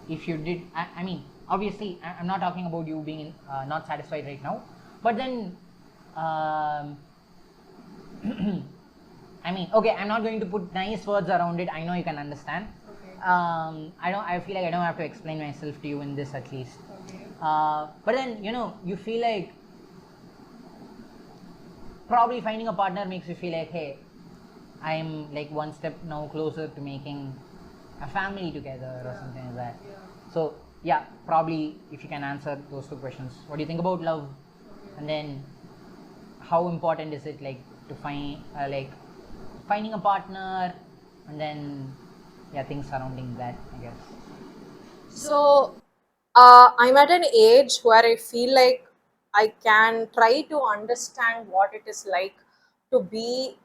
if you did? I mean, obviously I'm not talking about you being not satisfied right now, but then I mean, okay, I'm not going to put nice words around it. I know you can understand. I feel like I don't have to explain myself to you in this, at least. But then, you know, you feel like probably finding a partner makes you feel like, hey, I'm like one step now closer to making a family together or something like that. So yeah, probably if you can answer those two questions, what do you think about love, and then how important is it, like, to find like finding a partner, and then things surrounding that, I guess. So I'm at an age where I feel like I can try to understand what it is like to be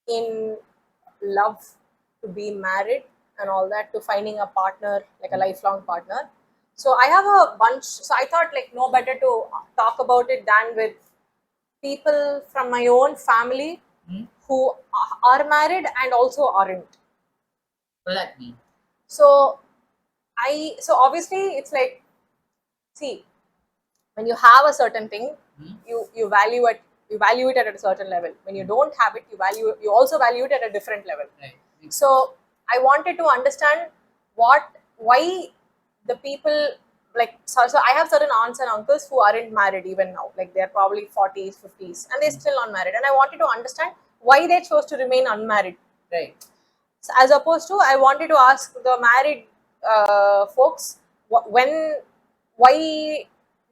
in love, to be married, and all that, to finding a partner, like a lifelong partner. So I have a bunch. So I thought like no better to talk about it than with people from my own family who are married and also aren't. What does that mean? So so obviously it's like, see, when you have a certain thing, you value it at a certain level. When you don't have it, you also value it at a different level. Right. So I wanted to understand why the people, like, so I have certain aunts and uncles who aren't married even now, like they're probably 40s, 50s, and they're still not married, and I wanted to understand why they chose to remain unmarried. Right. So as opposed to, I wanted to ask the married folks, why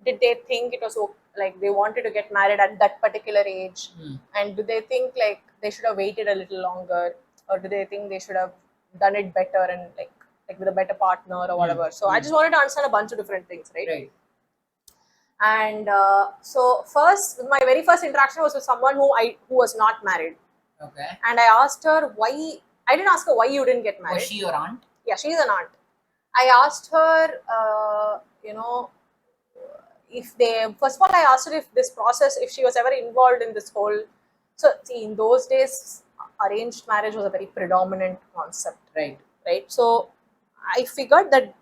did they think it was like they wanted to get married at that particular age, and do they think like they should have waited a little longer, or do they think they should have done it better and like with a better partner or whatever. So I just wanted to understand a bunch of different things, right? Right. And so my very first interaction was with someone who was not married. Okay. And I asked her why. I didn't ask her why you didn't get married. Was she your aunt? Yeah, she's an aunt. I asked her, if they, first of all, I asked her if this process, if she was ever involved in this whole. So, see, in those days, arranged marriage was a very predominant concept, Right. right? So, I figured that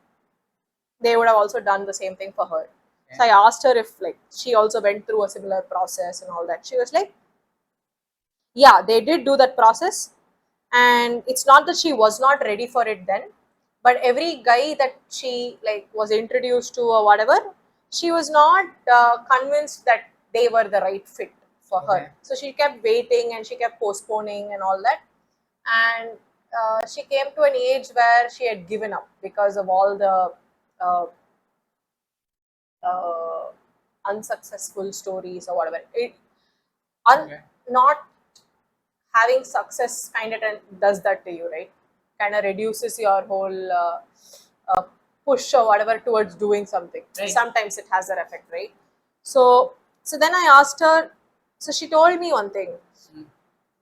they would have also done the same thing for her. Okay. So, I asked her if like she also went through a similar process and all that. She was like, yeah, they did do that process, and it's not that she was not ready for it then, but every guy that she like was introduced to or whatever, she was not convinced that they were the right fit for Okay. her. So she kept waiting and she kept postponing and all that, and she came to an age where she had given up because of all the uh, uh, unsuccessful stories or whatever. Okay. Not having success kind of does that to you, right? Kind of reduces your whole push or whatever towards doing something. Right. Sometimes it has that effect, right? So then I asked her. So she told me one thing.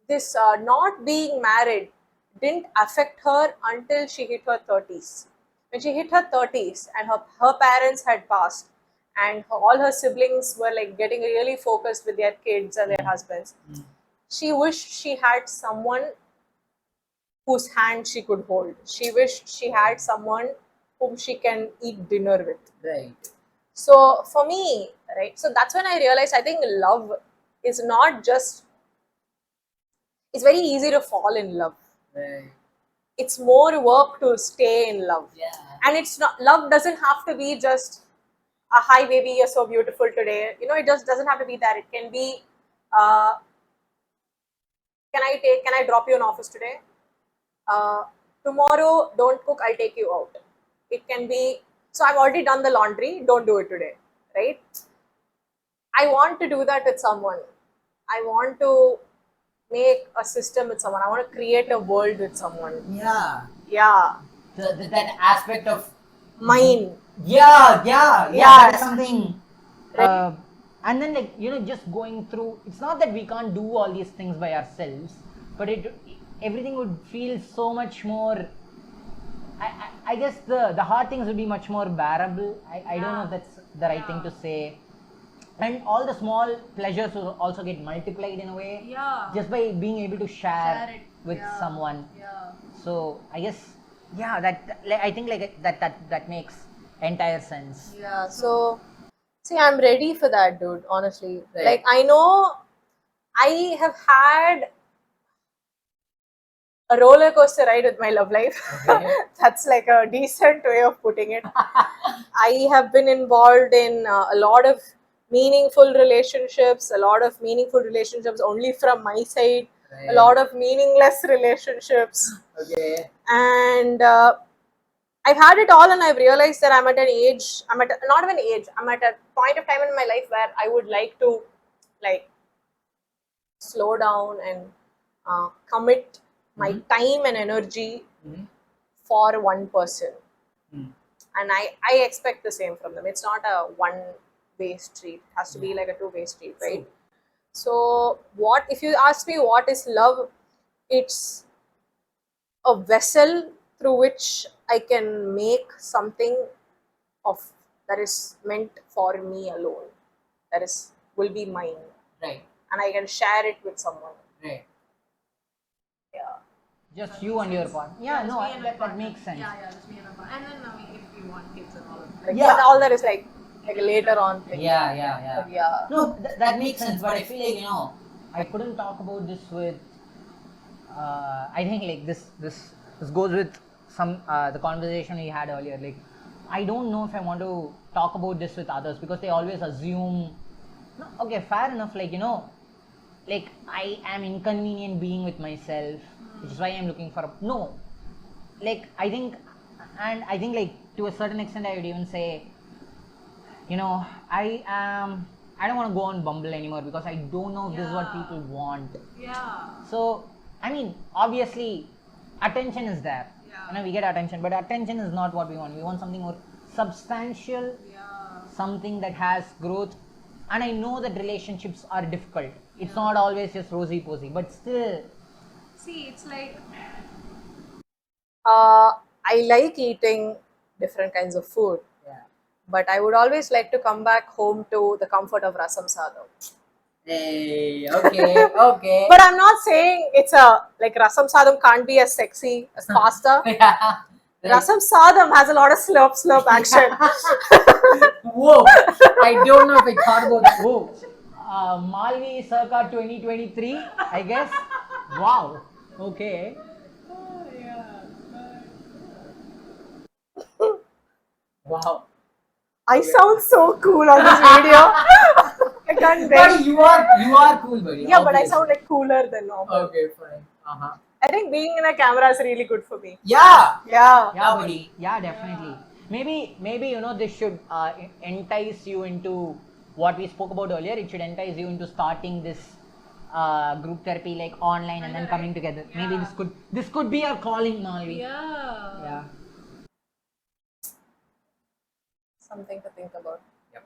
This not being married didn't affect her until she hit her 30s. When she hit her 30s and her parents had passed, and all her siblings were like getting really focused with their kids and their husbands, she wished she had someone whose hand she could hold. She wished she had someone whom she can eat dinner with. Right. So for me, right, so that's when I realized I think love is not just, it's very easy to fall in love. Right. It's more work to stay in love. Yeah. And it's not, love doesn't have to be just a hi baby, you're so beautiful today. It just doesn't have to be that. It can be, uh, can I drop you in office today? Tomorrow, don't cook, I'll take you out. It can be, so I've already done the laundry, don't do it today, right? I want to do that with someone. I want to make a system with someone. I want to create a world with someone. Yeah. Yeah. That aspect of Mine. yeah. Yeah. That is something. And then just going through, it's not that we can't do all these things by ourselves, but everything would feel so much more, I guess the hard things would be much more bearable. I don't know if that's the right thing to say. And all the small pleasures will also get multiplied in a way, just by being able to share it with someone. So I guess, I think like that makes entire sense. Yeah. So, see, I'm ready for that, dude, honestly. Right. Like, I know I have had a roller coaster ride with my love life. Okay. That's like a decent way of putting it. I have been involved in a lot of meaningful relationships, only from my side, a Right. lot of meaningless relationships. Okay. And I've had it all, and I've realized that I'm at not even age, I'm at a point of time in my life where I would like to like slow down and commit my time and energy for one person. and I expect the same from them. It's not a one-way street. It has to be like a two-way street, right? So what if you ask me what is love? It's a vessel through which I can make something of that is meant for me alone. That is will be mine, Right. and I can share it with someone. Right. Yeah. Just you and your partner. Yeah, no, me and my that partner. makes sense. Yeah, just me and my partner. And then if we want kids and all of that. Like, Yeah. but all that is like a later on thing. Yeah. But yeah. No, that makes sense. But I feel like, I couldn't talk about this with. I think like this goes with some the conversation we had earlier. Like, I don't know if I want to talk about this with others because they always assume. No, okay, fair enough. Like, like I am inconvenient being with myself, which is why I'm looking for a no. Like I think like to a certain extent I would even say, I don't want to go on Bumble anymore because I don't know if this is what people want. Yeah. So I mean, obviously, attention is there. Yeah. We get attention, but attention is not what we want. We want something more substantial, Yeah. something that has growth. And I know that relationships are difficult. It's not always just rosy posy, but still. See, it's like I like eating different kinds of food, Yeah. but I would always like to come back home to the comfort of rasam sadam. Hey, okay. But I'm not saying it's like rasam sadam can't be as sexy as pasta. Yeah. Right. Rasam sadam has a lot of slurp action. Whoa, I don't know if I thought about that. Whoa, Malvi circa 2023, I guess. Wow. Okay. Wow. I sound so cool on this video. I can't Buddy, wait. you are cool, buddy. Yeah, but I obviously. sound like cooler than normal. Okay, fine. Uh-huh. I think being in a camera is really good for me. Yeah. Yeah. Yeah, buddy. Yeah, definitely. Maybe this should entice you into what we spoke about earlier. It should entice you into starting this group therapy like online and then coming together. Maybe this could be our calling, Malvi. yeah. Yeah. Something to think about. Yep.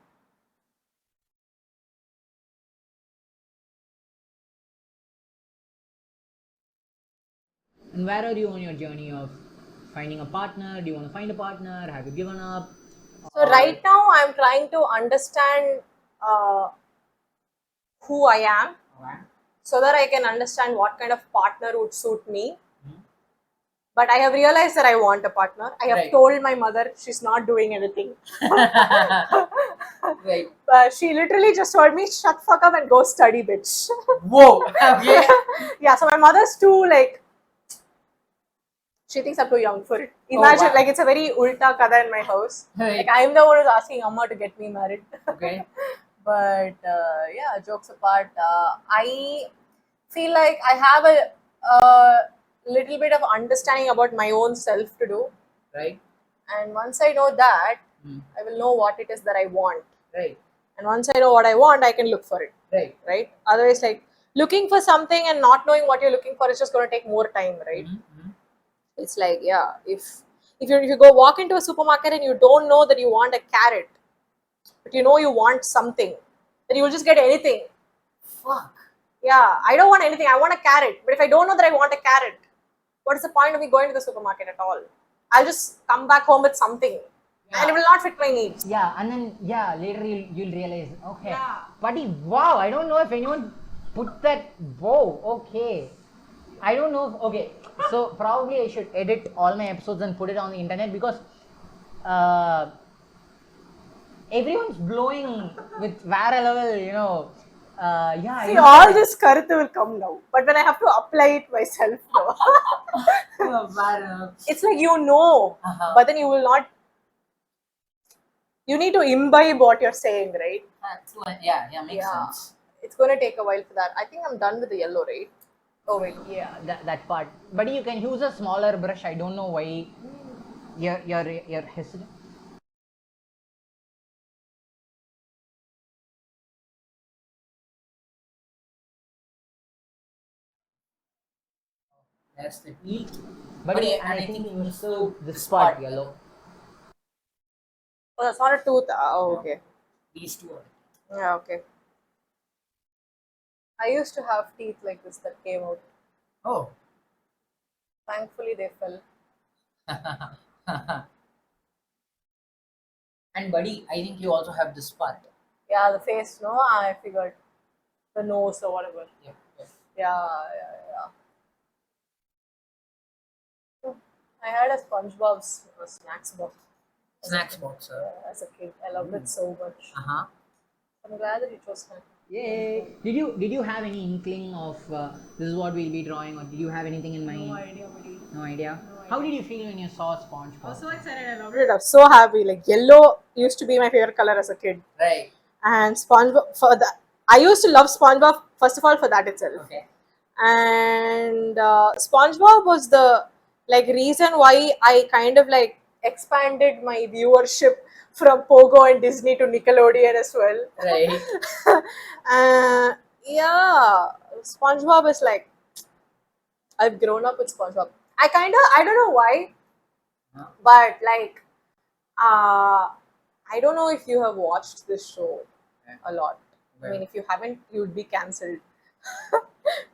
And where are you on your journey of finding a partner? Do you want to find a partner? Have you given up? So right now I'm trying to understand who I am Okay. so that I can understand what kind of partner would suit me. But I have realized that I want a partner. I have Right. told my mother she's not doing anything. Right. But she literally just told me, shut fuck up and go study, bitch. Whoa. Okay. Yeah, so my mother's too like, she thinks I'm too young for it. Imagine, wow. like it's a very ulta kada in my house. Right. Like I'm the one who's asking Amma to get me married. Okay. But yeah, jokes apart, I feel like I have a little bit of understanding about my own self to do. Right. And once I know that, I will know what it is that I want. Right. And once I know what I want, I can look for it. Right. Right? Otherwise, like looking for something and not knowing what you're looking for is just going to take more time, right? It's like, yeah, if you go walk into a supermarket and you don't know that you want a carrot, but you know you want something, then you will just get anything. Fuck. Yeah, I don't want anything. I want a carrot. But if I don't know that I want a carrot, what is the point of me going to the supermarket at all? I'll just come back home with something, and it will not fit my needs. Yeah, and then later you'll realize, okay, Yeah. buddy, wow, I don't know if anyone put that. Whoa, okay, I don't know. Okay, so probably I should edit all my episodes and put it on the internet because everyone's blowing with Vara level, yeah. See, all this karuthu will come now, but when I have to apply it myself, no. It's like but then you will not. You need to imbibe what you're saying, right? Yeah, makes sense. It's going to take a while for that. I think I'm done with the yellow, right? Oh wait, Yeah, that part. But you can use a smaller brush. I don't know why you're hesitant. That's the heat. But But and yeah, I and I think think you you still still this this part part yellow. Oh, that's not a tooth. Oh, okay. These two are. Yeah, okay. I used to have teeth like this that came out. Oh. Thankfully, they fell. And buddy, I think you also have this part. Yeah, the face, no, I figured. The nose or whatever. Yeah. Yeah. Yeah. Hmm. I had a SpongeBob's snacks box Snacks box. as a kid. I loved it so much. Uh-huh. I'm glad that it was snack. Yay! Did you have any inkling of this is what we'll be drawing, or did you have anything in mind? No idea, buddy. No idea. How did you feel when you saw SpongeBob? I was so excited. I loved I it. was so happy. Like yellow used to be my favorite color as a kid, Right. and SpongeBob for that. I used to love SpongeBob first of all for that itself. Okay. And SpongeBob was the like reason why I kind of like expanded my viewership from Pogo and Disney to Nickelodeon as well. Right. Yeah, SpongeBob is like I've grown up with SpongeBob. I don't know why, Huh? but like I don't know if you have watched this show a lot. I mean, if you haven't, you would be cancelled.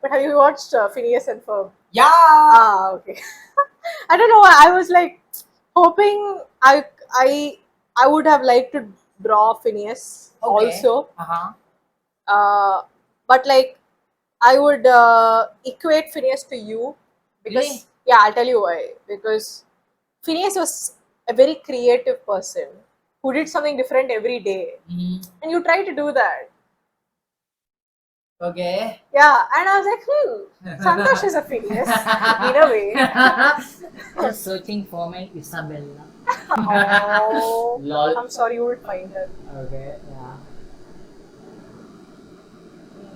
But have you watched Phineas and Ferb? Yeah. Ah, okay. I don't know. I was like hoping I would have liked to draw Phineas Okay. also, Uh-huh. but like I would equate Phineas to you because Really? yeah, I'll tell you why. Because Phineas was a very creative person who did something different every day, Mhm. and you try to do that. Okay. Yeah, and I was like, Santosh is a Phineas in a way. Just searching for my Isabella. Oh, Lol. I'm sorry, you would find her. Okay, yeah.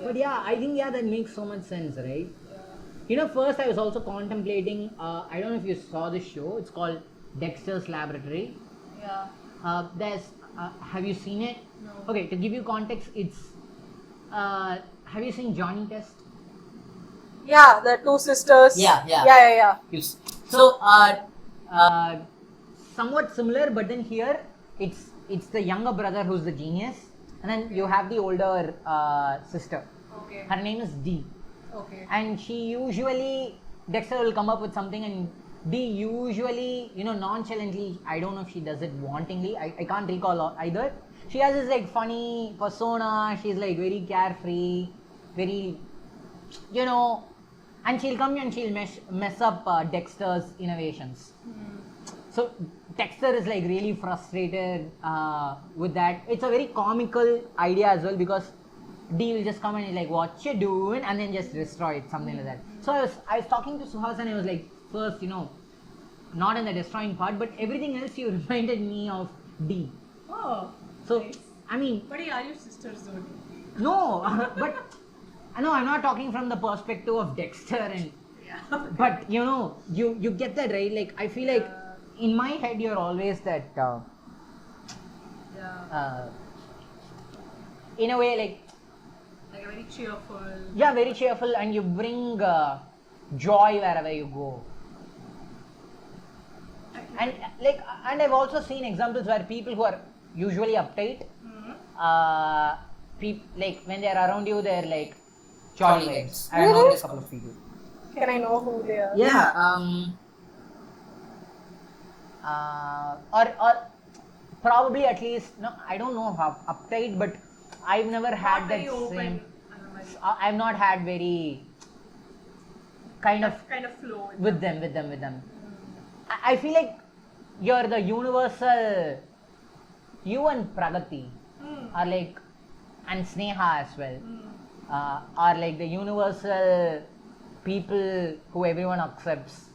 But yeah, I think that makes so much sense, right? You know, first I was also contemplating. I don't know if you saw the show. It's called Dexter's Laboratory. Yeah. Have you seen it? No. Okay, to give you context, it's. Have you seen Johnny Test? Yeah, the two sisters. Yeah. Yeah. So, Somewhat similar, but then here it's the younger brother who's the genius, and then you have the older sister. Okay. Her name is Dee, Okay. and she usually Dexter will come up with something, and Dee usually nonchalantly. I don't know if she does it wantingly. I can't recall either. She has this like funny persona. She's like very carefree, very and she'll come and she'll mess up Dexter's innovations. So Dexter is like really frustrated with that. It's a very comical idea as well because D will just come and he's like, "What you doing?" and then just destroy it, something like that. So I was talking to Suhas and I was like, first, not in the destroying part, but everything else you reminded me of D. Oh. So Nice. I mean, Buddy, are you sisters though? no, but no, I'm not talking from the perspective of Dexter and. Yeah. But you get that, right? Like I feel like in my head you're always that Yeah. in a way like Like a very cheerful. very cheerful, and you bring joy wherever you go. And I've also seen examples where people who are usually uptight, like when they're around you, they're like jolly Jolly vibes. vibes. I know a couple of people. Can I know who they are? Or probably at least I don't know how uptight, but I've never had Not that very open. same. Otherwise, I've not had very kind of kind of flow. with them. I feel like you're the universal. You and Pragati are like, and Sneha as well, are like the universal people who everyone accepts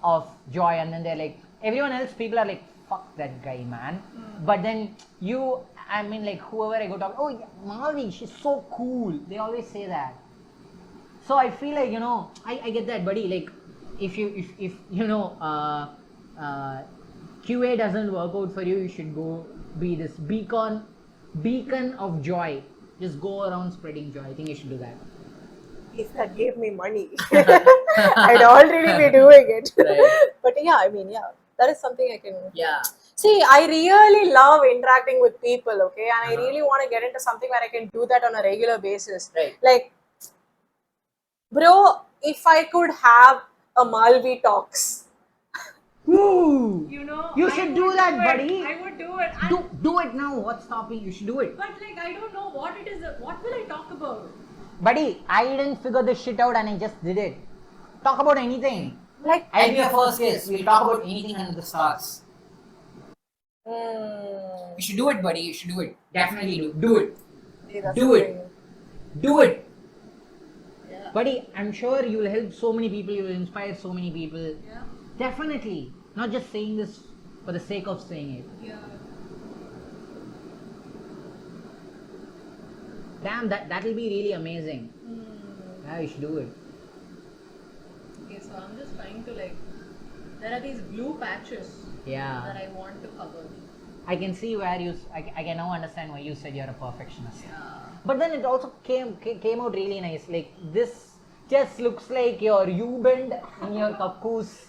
of joy, and then they're like everyone else. People are like, fuck that guy, man. But then you, I mean, like whoever I go talk, oh yeah, Malvi, she's so cool. They always say that. So I feel like I get that, buddy. Like if QA doesn't work out for you, you should go be this beacon of joy. Just go around spreading joy. I think you should do that. If that gave me money, I'd already be doing it. Right. But yeah, I mean, yeah, That is something I can. Yeah. See, I really love interacting with people, okay, and I really want to get into something where I can do that on a regular basis. Right. Like, bro, if I could have a Malvi talks. Woo! You know, You I should would do that, it. buddy. I would do it. Do it now. What's stopping you? Should do it. But like, I don't know what it is. What will I talk about? Buddy, I didn't figure this shit out and I just did it. Talk about anything. Like, I'll be your first guest. We'll talk about anything under the stars. You should do it, buddy. You should do it. Definitely do it. Do it. Do it. Yeah. Buddy, I'm sure you will help so many people, you will inspire so many people. Yeah. Definitely. Not just saying this for the sake of saying it. Yeah. Damn, that'll be really amazing. Yeah, you should do it. Okay, so I'm just trying to like. There are these blue patches that Yeah. I want to cover. I can see where I can now understand why you said you're a perfectionist. Yeah. But then it also came out really nice. Like this just looks like your U-bend in your kapkus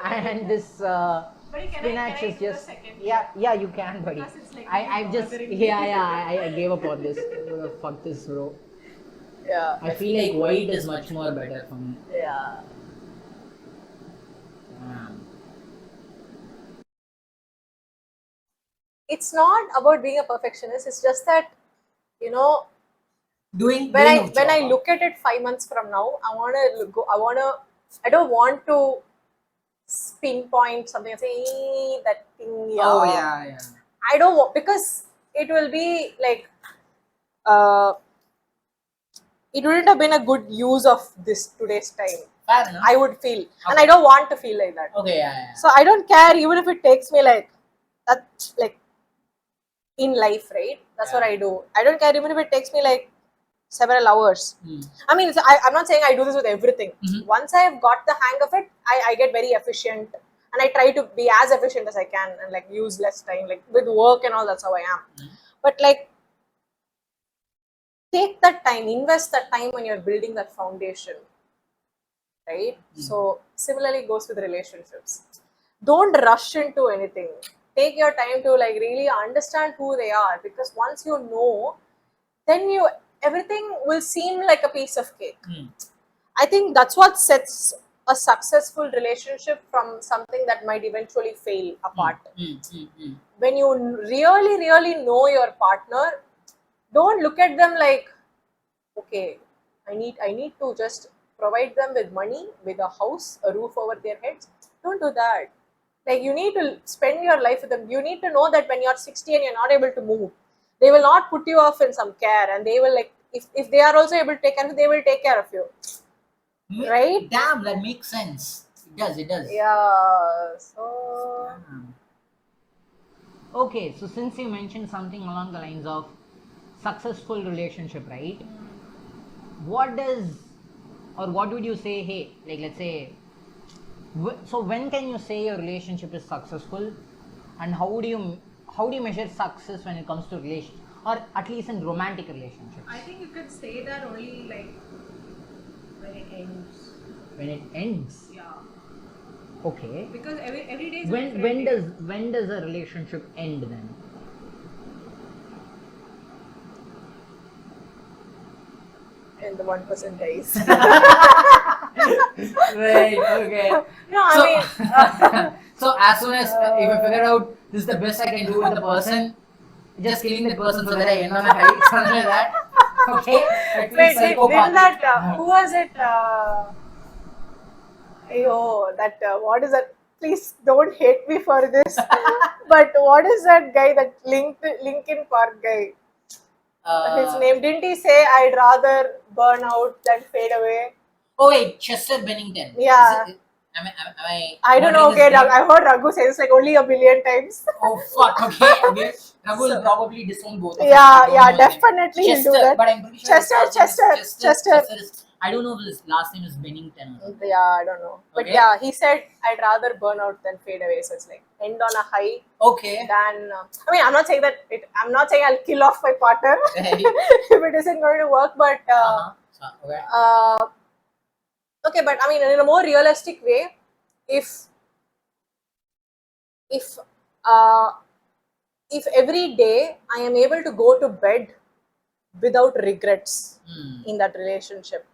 and this Buddy, can spinach I is do a just second? yeah you can, buddy. Because it's like I've really just bothering me. I gave up on this. Fuck this, bro. Yeah. I feel like white is much more better for me. Yeah. Damn. It's not about being a perfectionist. It's just that, you know, Doing when a I job. look at it 5 months from now, I don't want to pinpoint something and say, that thing, yeah. Oh yeah. I don't want, because it will be like, it wouldn't have been a good use of this today's time. Fair enough. I would feel, and I don't want to feel like that. Okay, yeah. So I don't care even if it takes me like that, like in life, right? That's what Yeah. I do. I don't care even if it takes me like several hours. Hmm. I mean, I'm not saying I do this with everything. Mhm. Once I've got the hang of it, I get very efficient, and I try to be as efficient as I can and like use less time. Like with work and all, that's how I am. But like, take that time, invest that time when you're building that foundation, right? So similarly goes with relationships. Don't rush into anything. Take your time to like really understand who they are, because once you know, then everything will seem like a piece of cake. I think that's what sets a successful relationship from something that might eventually fail apart. When you really, really know your partner, don't look at them like, okay, I need to just provide them with money, with a house, a roof over their heads. Don't do that. Like, you need to spend your life with them. You need to know that when you're 60 and you're not able to move, they will not put you off in some care, and they will like, if they are also able to take care of you, they will take care of you. Right? Damn, that makes sense. It does. Yeah. So Damn. Okay, so since you mentioned something along the lines of successful relationship, right? What would you say, hey, like let's say, so when can you say your relationship is successful, and how do you measure success when it comes to relation, or at least in romantic relationships? I think you could say that only like when it ends. When it ends. Yeah. Okay. Because every day is a When different day. when does a relationship end then? and the 1% dies. Right, okay. No, I So, mean, so as soon as if I figure out this is the best I can do with the person, just killing the person so that I end on a high, something like that. Okay? At wait, least psychopath. didn't that, who was it? What is that? Please don't hate me for this. But what is that guy, that Linkin Park guy? His name, didn't he say, I'd rather burn out than fade away? Oh wait, Chester Bennington. Yeah. Am I I don't know, wondering okay, his name? I've heard Raghu say this like only a billion times. Oh fuck, okay. Raghu will probably disown both of us. Yeah, I don't yeah, know his name. definitely he'll do Chester, that. but I'm pretty sure Chester. is, I don't know if his last name is Bennington or something. Yeah, I don't know. But Okay. yeah, he said, I'd rather burn out than fade away. So it's like end on a high Okay. than. I mean, I'm not saying I'm not saying I'll kill off my partner Right. if it isn't going to work. But Okay. okay, but I mean, in a more realistic way, if if uh, if every day I am able to go to bed without regrets in that relationship,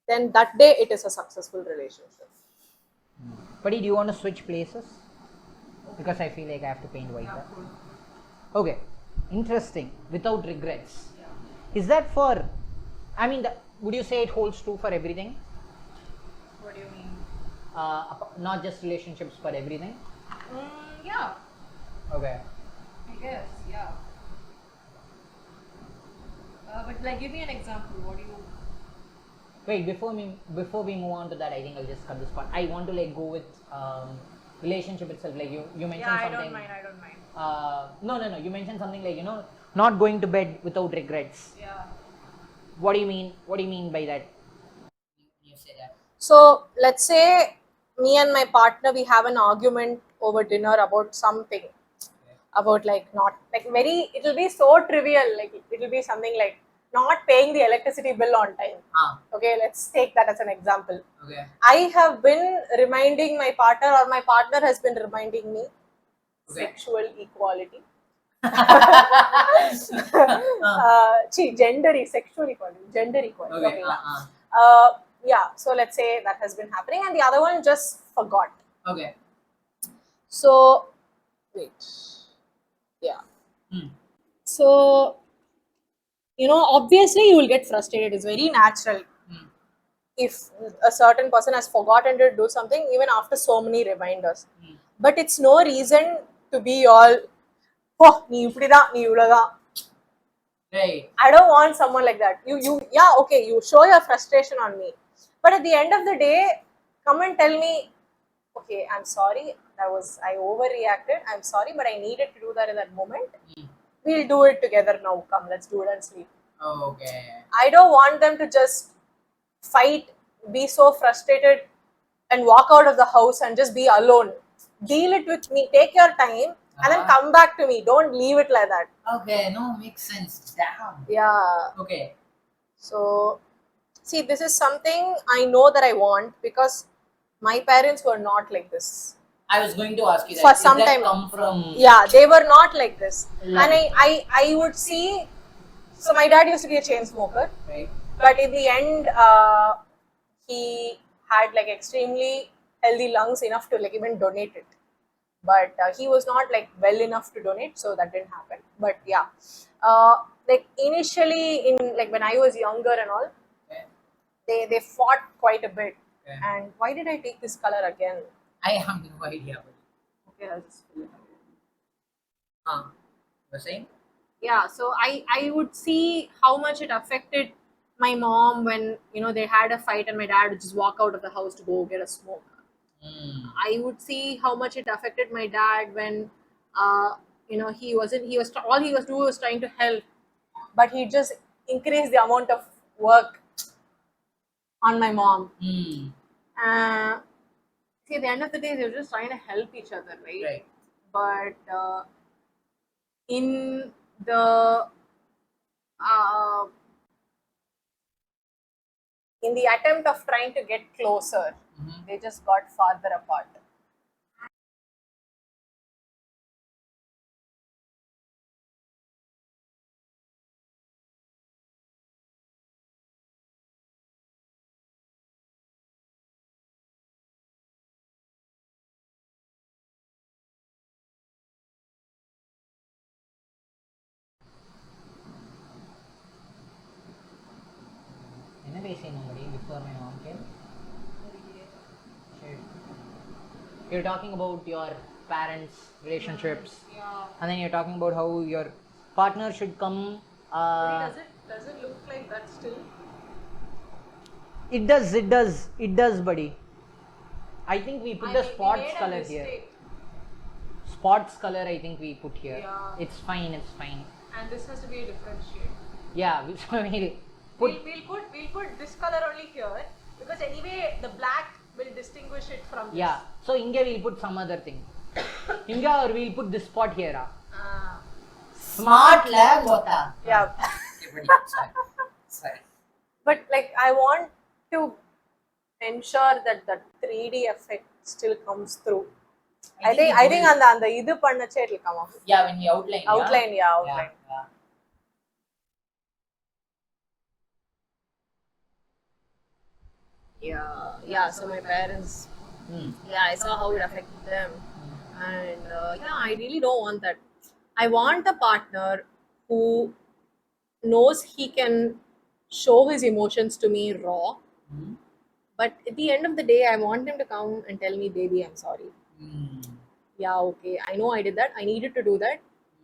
then that day it is a successful relationship. Buddy, do you want to switch places? Because I feel like I have to paint white. Okay, interesting. Without regrets. Is that for? I mean, would you say it holds true for everything? What do you mean? Not just relationships, but everything. Yeah, Okay. I guess, yeah. But like, give me an example. What do you? Wait, before we move on to that, I think I'll just cut this part. I want to like go with relationship itself. Like you mentioned Yeah, I something. don't mind. I don't mind. No. You mentioned something like not going to bed without regrets. Yeah. What do you mean? What do you mean by that? You say that. So let's say me and my partner, we have an argument over dinner about something, about like not like very, it'll be so trivial, like it'll be something like not paying the electricity bill on time. Okay, let's take that as an example. Okay. I have been reminding my partner, or my partner has been reminding me, Okay. sexual equality. Sexual equality, gender equality. Okay. Yeah, so let's say that has been happening, and the other one just forgot. Okay. So, wait. Yeah. So, obviously you will get frustrated. It's very natural. If a certain person has forgotten to do something, even after so many reminders. But it's no reason to be all, oh, nee ipdida, nee ivlada. Right. I don't want someone like that. Yeah, okay, you show your frustration on me. But at the end of the day, come and tell me, okay, I'm sorry, I overreacted. I'm sorry, but I needed to do that at that moment. We'll do it together now. Come, let's do it and sleep. Okay. I don't want them to just fight, be so frustrated, and walk out of the house and just be alone. Deal it with me. Take your time and then come back to me. Don't leave it like that. Okay. No, makes sense. Damn. Yeah. Okay. So, see, this is something I know that I want because my parents were not like this. I was going to ask you that. For Did some that time, come from? yeah, they were not like this. Love. And I would see, so my dad used to be a chain smoker, Right. but in the end, he had like extremely healthy lungs enough to like even donate it. But he was not like well enough to donate, so that didn't happen. But yeah, like initially in like when I was younger and all, Okay. they fought quite a bit. Okay. And why did I take this color again? I have no idea. Okay, I'll just fill it out. You were saying? Yeah, so I would see how much it affected my mom when they had a fight and my dad would just walk out of the house to go get a smoke. I would see how much it affected my dad when he was all he was doing was trying to help, but he just increased the amount of work on my mom. See, at the end of the day, they were just trying to help each other, right? Right. But in the in the attempt of trying to get closer, they just got farther apart. என்ன பேசினோம் before my mom came? Shit. You're talking about your parents' relationships, and then you're talking about how your partner should come. Does it look like that still? It does, buddy. I think we put the spots color here. Spots color, I think we put here. Yeah. It's fine. And this has to be a different shade. Yeah, we'll We'll put this color only here because anyway the black will distinguish it from this. yeah. So Inga we'll put some other thing. Inga, or we'll put this spot here. Smart lab, Gota. Yeah. Sorry. But like I want to ensure that the 3D effect still comes through. I think he told- on the idu pannache it will come off. yeah, when he outlined. Outline, yeah, outline. Yeah. Yeah. So my parents, yeah, I saw how it affected them, and yeah, I really don't want that. I want a partner who knows he can show his emotions to me raw, but at the end of the day, I want him to come and tell me, "Baby, I'm sorry. Yeah, okay, I know I did that. I needed to do that.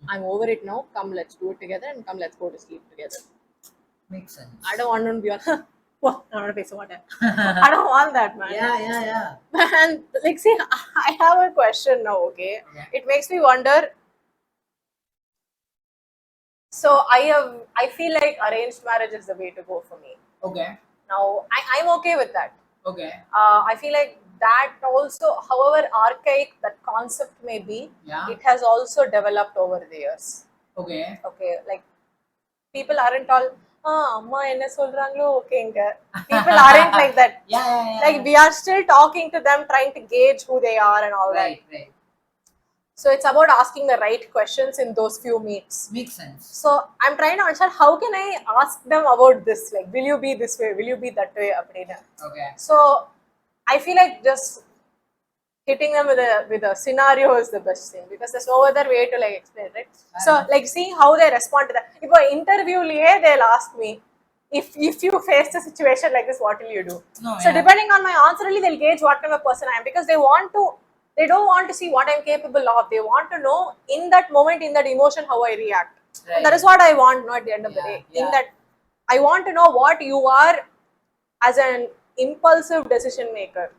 I'm over it now. Come, let's do it together, and come, let's go to sleep together." Makes sense. I don't want to be on. Well, I don't want to face water. I don't want that, man. Yeah. Man, like, see, I have a question now, okay? It makes me wonder. So, I feel like arranged marriage is the way to go for me. Okay. Now, I'm okay with that. Okay. I feel like that also, however archaic that concept may be, Yeah. it has also developed over the years. Okay. Okay, like, people aren't all, amma enna solrangalo, okay. People aren't like that. Yeah. Like, we are still talking to them, trying to gauge who they are and all that. Right. So it's about asking the right questions in those few meets. Makes sense. So I'm trying to understand, how can I ask them about this? Like, will you be this way? Will you be that way? Okay. So I feel like just hitting them with a scenario is the best thing, because there's no other way to like explain it, right? So like seeing how they respond to that. If I interview they'll ask me, if you face a situation like this, what will you do? Depending on my answer, really they'll gauge what kind of person I am, because they don't want to see what I'm capable of. They want to know in that moment, in that emotion, how I react. Right. And that is what I want, at the end of the day. Yeah. In that, I want to know what you are as an impulsive decision maker.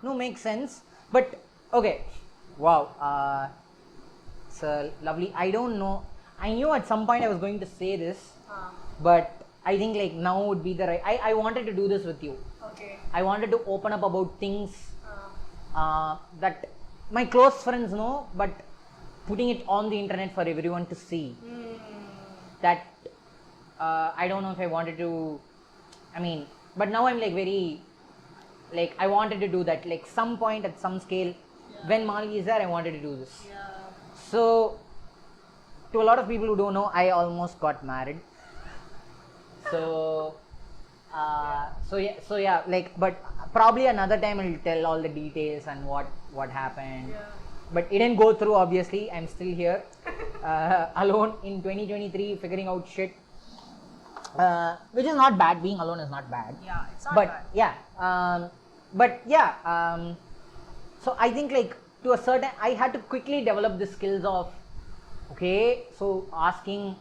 No, makes sense. But okay, wow. It's lovely. I don't know. I knew at some point I was going to say this, but I think like now would be the right. I wanted to do this with you. Okay. I wanted to open up about things that my close friends know, but putting it on the internet for everyone to see. That I don't know if I wanted to. I mean, but now I'm like very. Like, I wanted to do that, like some point at some scale, when Malvi is there, I wanted to do this. So, to a lot of people who don't know, I almost got married. So, yeah, like, but probably another time I'll tell all the details and what happened. But it didn't go through, obviously. I'm still here, alone in 2023, figuring out shit. Which is not bad. Being alone is not bad. Yeah, it's not but bad. So I think like to a certain, I had to quickly develop the skills of, okay, so asking,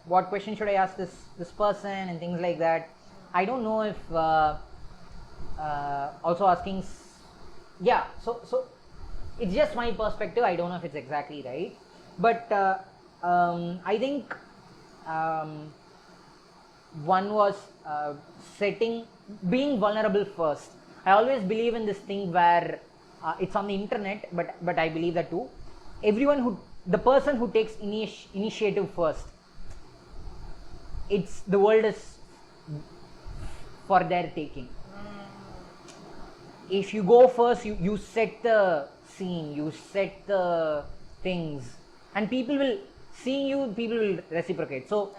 what question should I ask this person and things like that. I don't know if also asking, so it's just my perspective. I don't know if it's exactly right, but I think one was being vulnerable first. I always believe in this thing where it's on the internet, but I believe that too. The person who takes initiative first, the world is for their taking. If you go first, you set the scene, you set the things, and people will reciprocate. So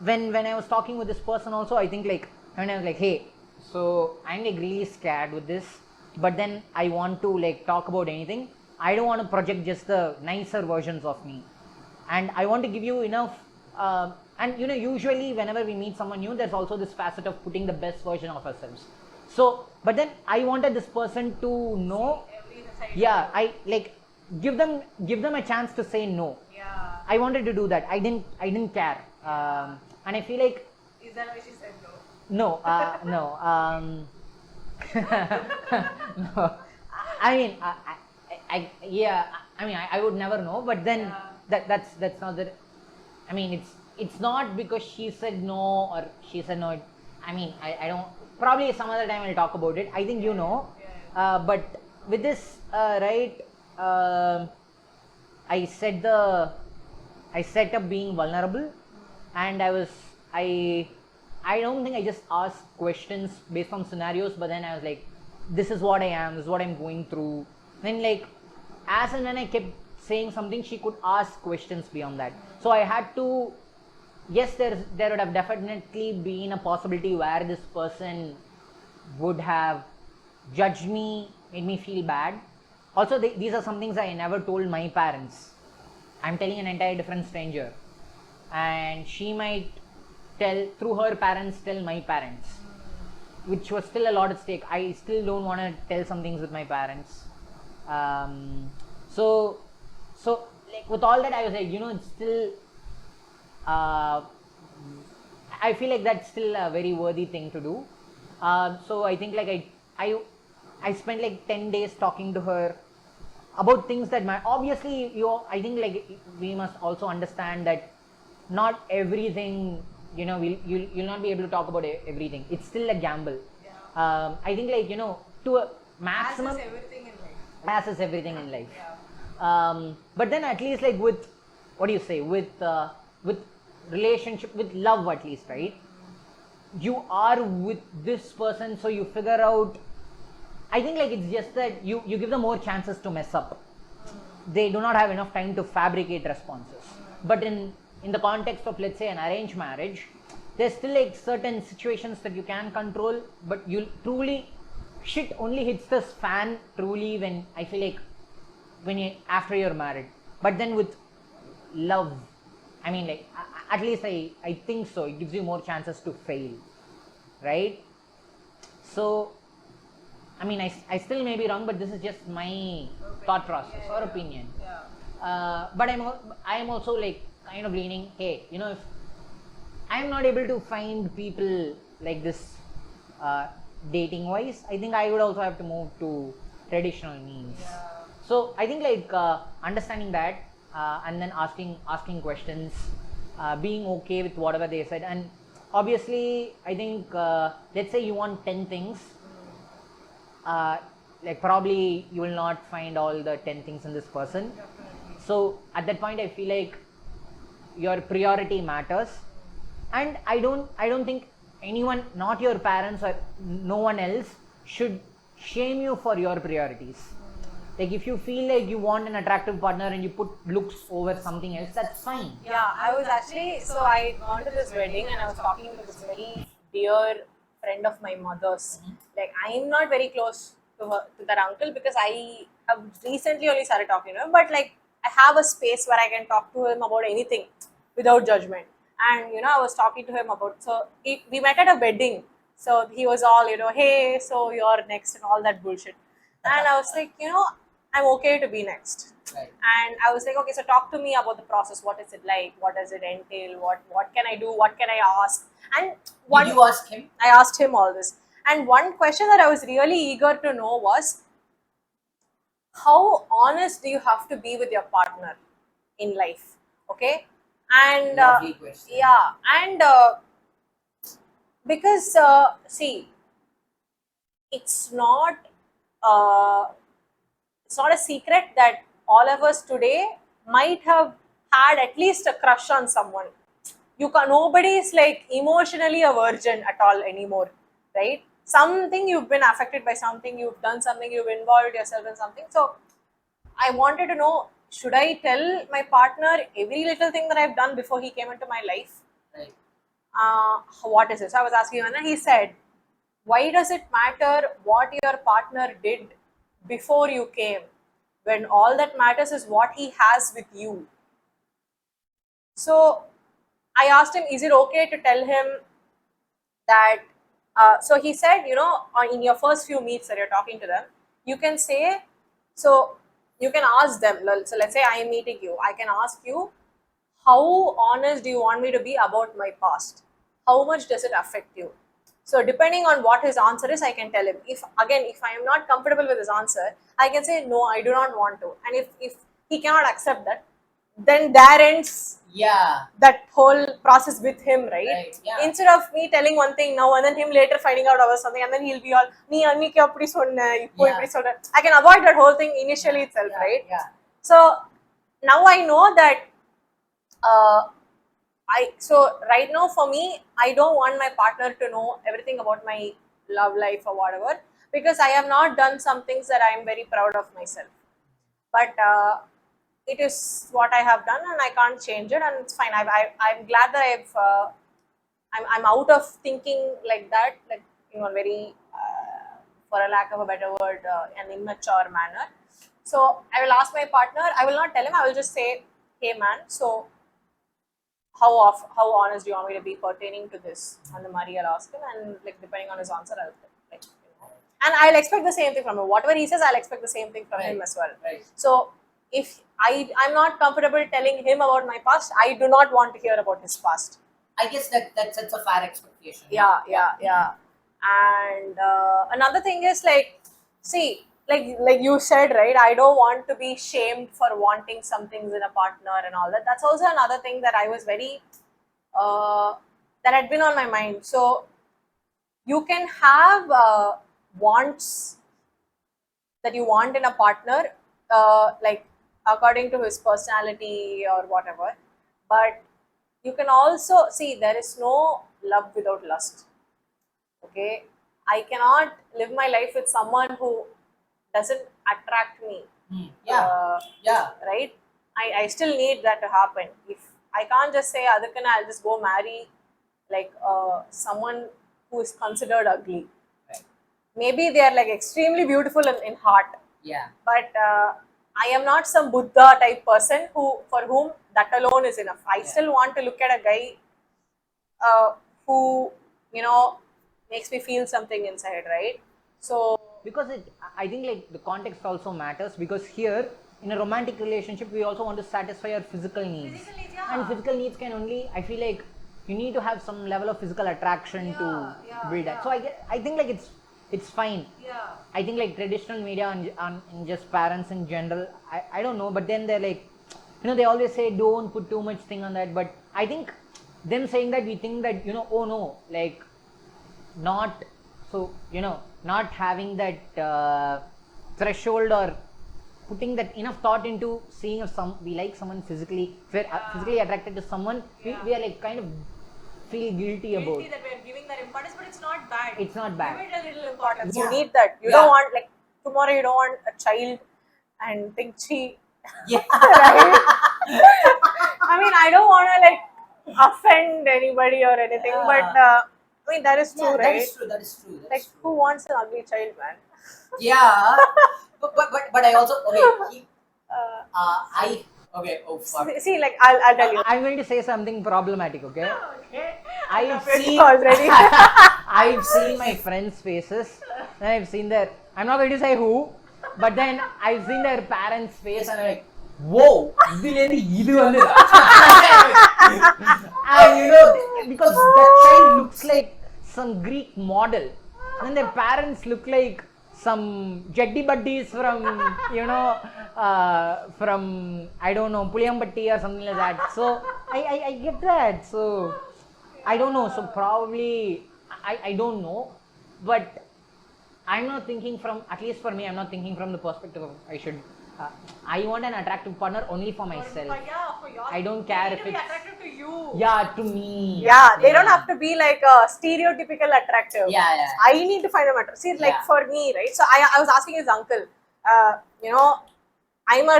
when I was talking with this person also, I think like when I was like, hey, so I'm like really scared with this, but then I want to like talk about anything. I don't want to project just the nicer versions of me, and I want to give you enough. And usually whenever we meet someone new, there's also this facet of putting the best version of ourselves. So, but then I wanted this person to know. Yeah, I like give them a chance to say no. Yeah. I wanted to do that. I didn't care, and I feel like. Is that why she said no? No, no. No. I mean, I would never know. But then that's not the. I mean, it's not because she said no or she said no. I mean, I don't. Probably some other time I'll talk about it. I think you know. But with this, right? I set up being vulnerable, and I don't think I just asked questions based on scenarios, but then I was like, this is what I am, this is what I'm going through, then like as and when I kept saying something, she could ask questions beyond that. So I had to, yes, there would have definitely been a possibility where this person would have judged me, made me feel bad. Also, these are some things I never told my parents. I'm telling an entire different stranger, and she might tell through her parents, tell my parents, which was still a lot at stake. I still don't want to tell some things with my parents. So like with all that, I was like, it's still I feel like that's still a very worthy thing to do. So I think like I spent like 10 days talking to her about things that obviously I think like we must also understand that not everything, you'll not be able to talk about everything. It's still a gamble. I think like to a maximum, as is everything in life. But then at least like with what do you say, with relationship, with love at least, right? You are with this person, so you figure out, I think like it's just that you give them more chances to mess up. They do not have enough time to fabricate responses. But in the context of, let's say, an arranged marriage, there's still like certain situations that you can control, but you truly, shit only hits the fan truly when, I feel like, after you're married. But then with love, I mean like at least I think so, it gives you more chances to fail, right? So I mean I still may be wrong, but this is just my thought process or opinion. But I am also like kind of leaning, hey, if I am not able to find people like this dating wise, I think I would also have to move to traditional means. So I think like understanding that and then asking questions, being okay with whatever they said, and obviously I think let's say you want 10 things, like probably you will not find all the 10 things in this person. So at that point I feel like your priority matters, and I don't think anyone, not your parents or no one else, should shame you for your priorities. Like if you feel like you want an attractive partner and you put looks over something else, that's fine. Yeah, I was actually, so I gone to this wedding and I was talking to this very dear friend of my mother's. Like I'm not very close to that uncle because I have recently only started talking to him, but like I have a space where I can talk to him about anything without judgment. And I was talking to him about, so we met at a wedding. So he was all, hey, so you're next and all that bullshit. And I was like, I'm okay to be next. Right. And I was like, okay, so talk to me about the process. What is it like? What does it entail? What can I do? What can I ask? And Did you ask him? I asked him all this. And one question that I was really eager to know was, how honest do you have to be with your partner in life? Okay. And Lovely question. yeah, and because see, it's not a secret that all of us today might have had at least a crush on someone. Nobody is like emotionally a virgin at all anymore, right? Something you've been affected by, something you've done, something you've involved yourself in something. So I wanted to know, should I tell my partner every little thing that I've done before he came into my life? Right. What is it? So I was asking him, and then he said, why does it matter what your partner did before you came, when all that matters is what he has with you? So I asked him, is it okay to tell him that, so he said, in your first few meets that you're talking to them, you can say, so you can ask them, so let's say I am meeting you, I can ask you, how honest do you want me to be about my past? How much does it affect you? So depending on what his answer is, I can tell him. If I am not comfortable with his answer, I can say, no, I do not want to. And if he cannot accept that, then there ends that whole process with him, right? Yeah. Instead of me telling one thing now and then him later finding out about something, and then he'll be all, I can avoid that whole thing initially itself, right? Yeah. So now I know that so right now for me, I don't want my partner to know everything about my love life or whatever, because I have not done some things that I am very proud of myself. but it is what I have done, and I can't change it, and it's fine. I'm glad that I'm out of thinking like that, like very, for a lack of a better word, an immature manner. So I will ask my partner. I will not tell him. I will just say, "Hey, man. So how honest do you want me to be pertaining to this?" And the Marie, I'll ask him, and like depending on his answer, I'll like, and I'll expect the same thing from him. Whatever he says, I'll expect the same thing from him as well. Right. So if I'm not comfortable telling him about my past, I do not want to hear about his past. I guess that sets a fair expectation. Yeah. And another thing is like, see, like you said, right? I don't want to be shamed for wanting some things in a partner and all that. That's also another thing that I was very that had been on my mind. So you can have wants that you want in a partner, like according to his personality or whatever, but you can also see there is no love without lust. Okay, I cannot live my life with someone who doesn't attract me. Right, I still need that to happen. If I can't just say Adhikana, I'll just go marry like someone who is considered ugly. Right. Maybe they are like extremely beautiful in heart, Yeah. but I am not some Buddha type person for whom that alone is enough. I still want to look at a guy who makes me feel something inside, right? So because I think like the context also matters, because here in a romantic relationship we also want to satisfy our physical needs. And physical needs can only, I feel like you need to have some level of physical attraction to build that. So I think like it's fine. I think like traditional media and just parents in general, I don't know, but then they're like, they always say don't put too much thing on that, but I think them saying that, we think that oh no, like not, so not having that threshold or putting that enough thought into seeing if we like someone physically, if we're physically attracted to someone, we are like kind of feel guilty about that we are giving that importance, but it's not bad. It's not bad. Give it a little importance. You need that. You don't want, like, tomorrow you don't want a child and think she right? I mean, I don't want to like offend anybody or anything, but I mean, that is true, right? That is true. Like, who wants an ugly child, man? Yeah. but I also See, like, I'll tell you. I'm going to say something problematic, okay? I've seen already. I've seen my friends' faces, and I've seen their, I'm not going to say who, but then I've seen their parents' face, and I'm like, whoa, idu vandha. And because that child looks like some Greek model, and then their parents look like some jetty buddies from from I don't know, Puliyambatti or something like that. So I get that. So I don't know. So probably I don't know, but I'm not thinking from, at least for me, I'm not thinking from the perspective of I want an attractive partner only for myself. For your, I don't care if it's attractive to you. Yeah, to me. Yeah, they don't have to be like stereotypical attractive. Yeah. I need to find them attractive. See, like for me, right? So I was asking his uncle, I'm a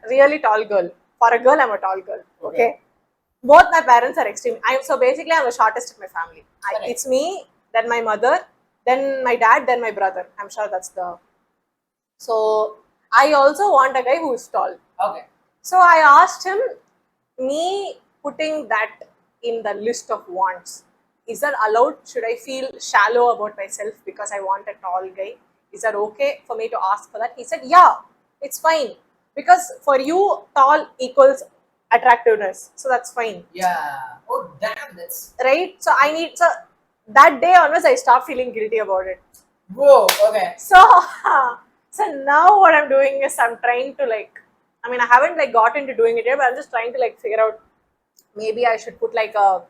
really tall girl. For a girl, I'm a tall girl. Okay. Both my parents are extreme. So basically, I'm the shortest in my family. It's me, then my mother, then my dad, then my brother. I'm sure that's the. So I also want a guy who is tall. Okay. So I asked him, me putting that in the list of wants, is that allowed? Should I feel shallow about myself because I want a tall guy? Is that okay for me to ask for that? He said, yeah, it's fine. Because for you, tall equals attractiveness. So that's fine. Yeah. Oh, damn, that's... Right? So that day onwards, I stopped feeling guilty about it. Whoa, okay. So now what I'm doing is I'm trying to I haven't got into doing it yet, but I'm just trying to figure out, maybe I should put write a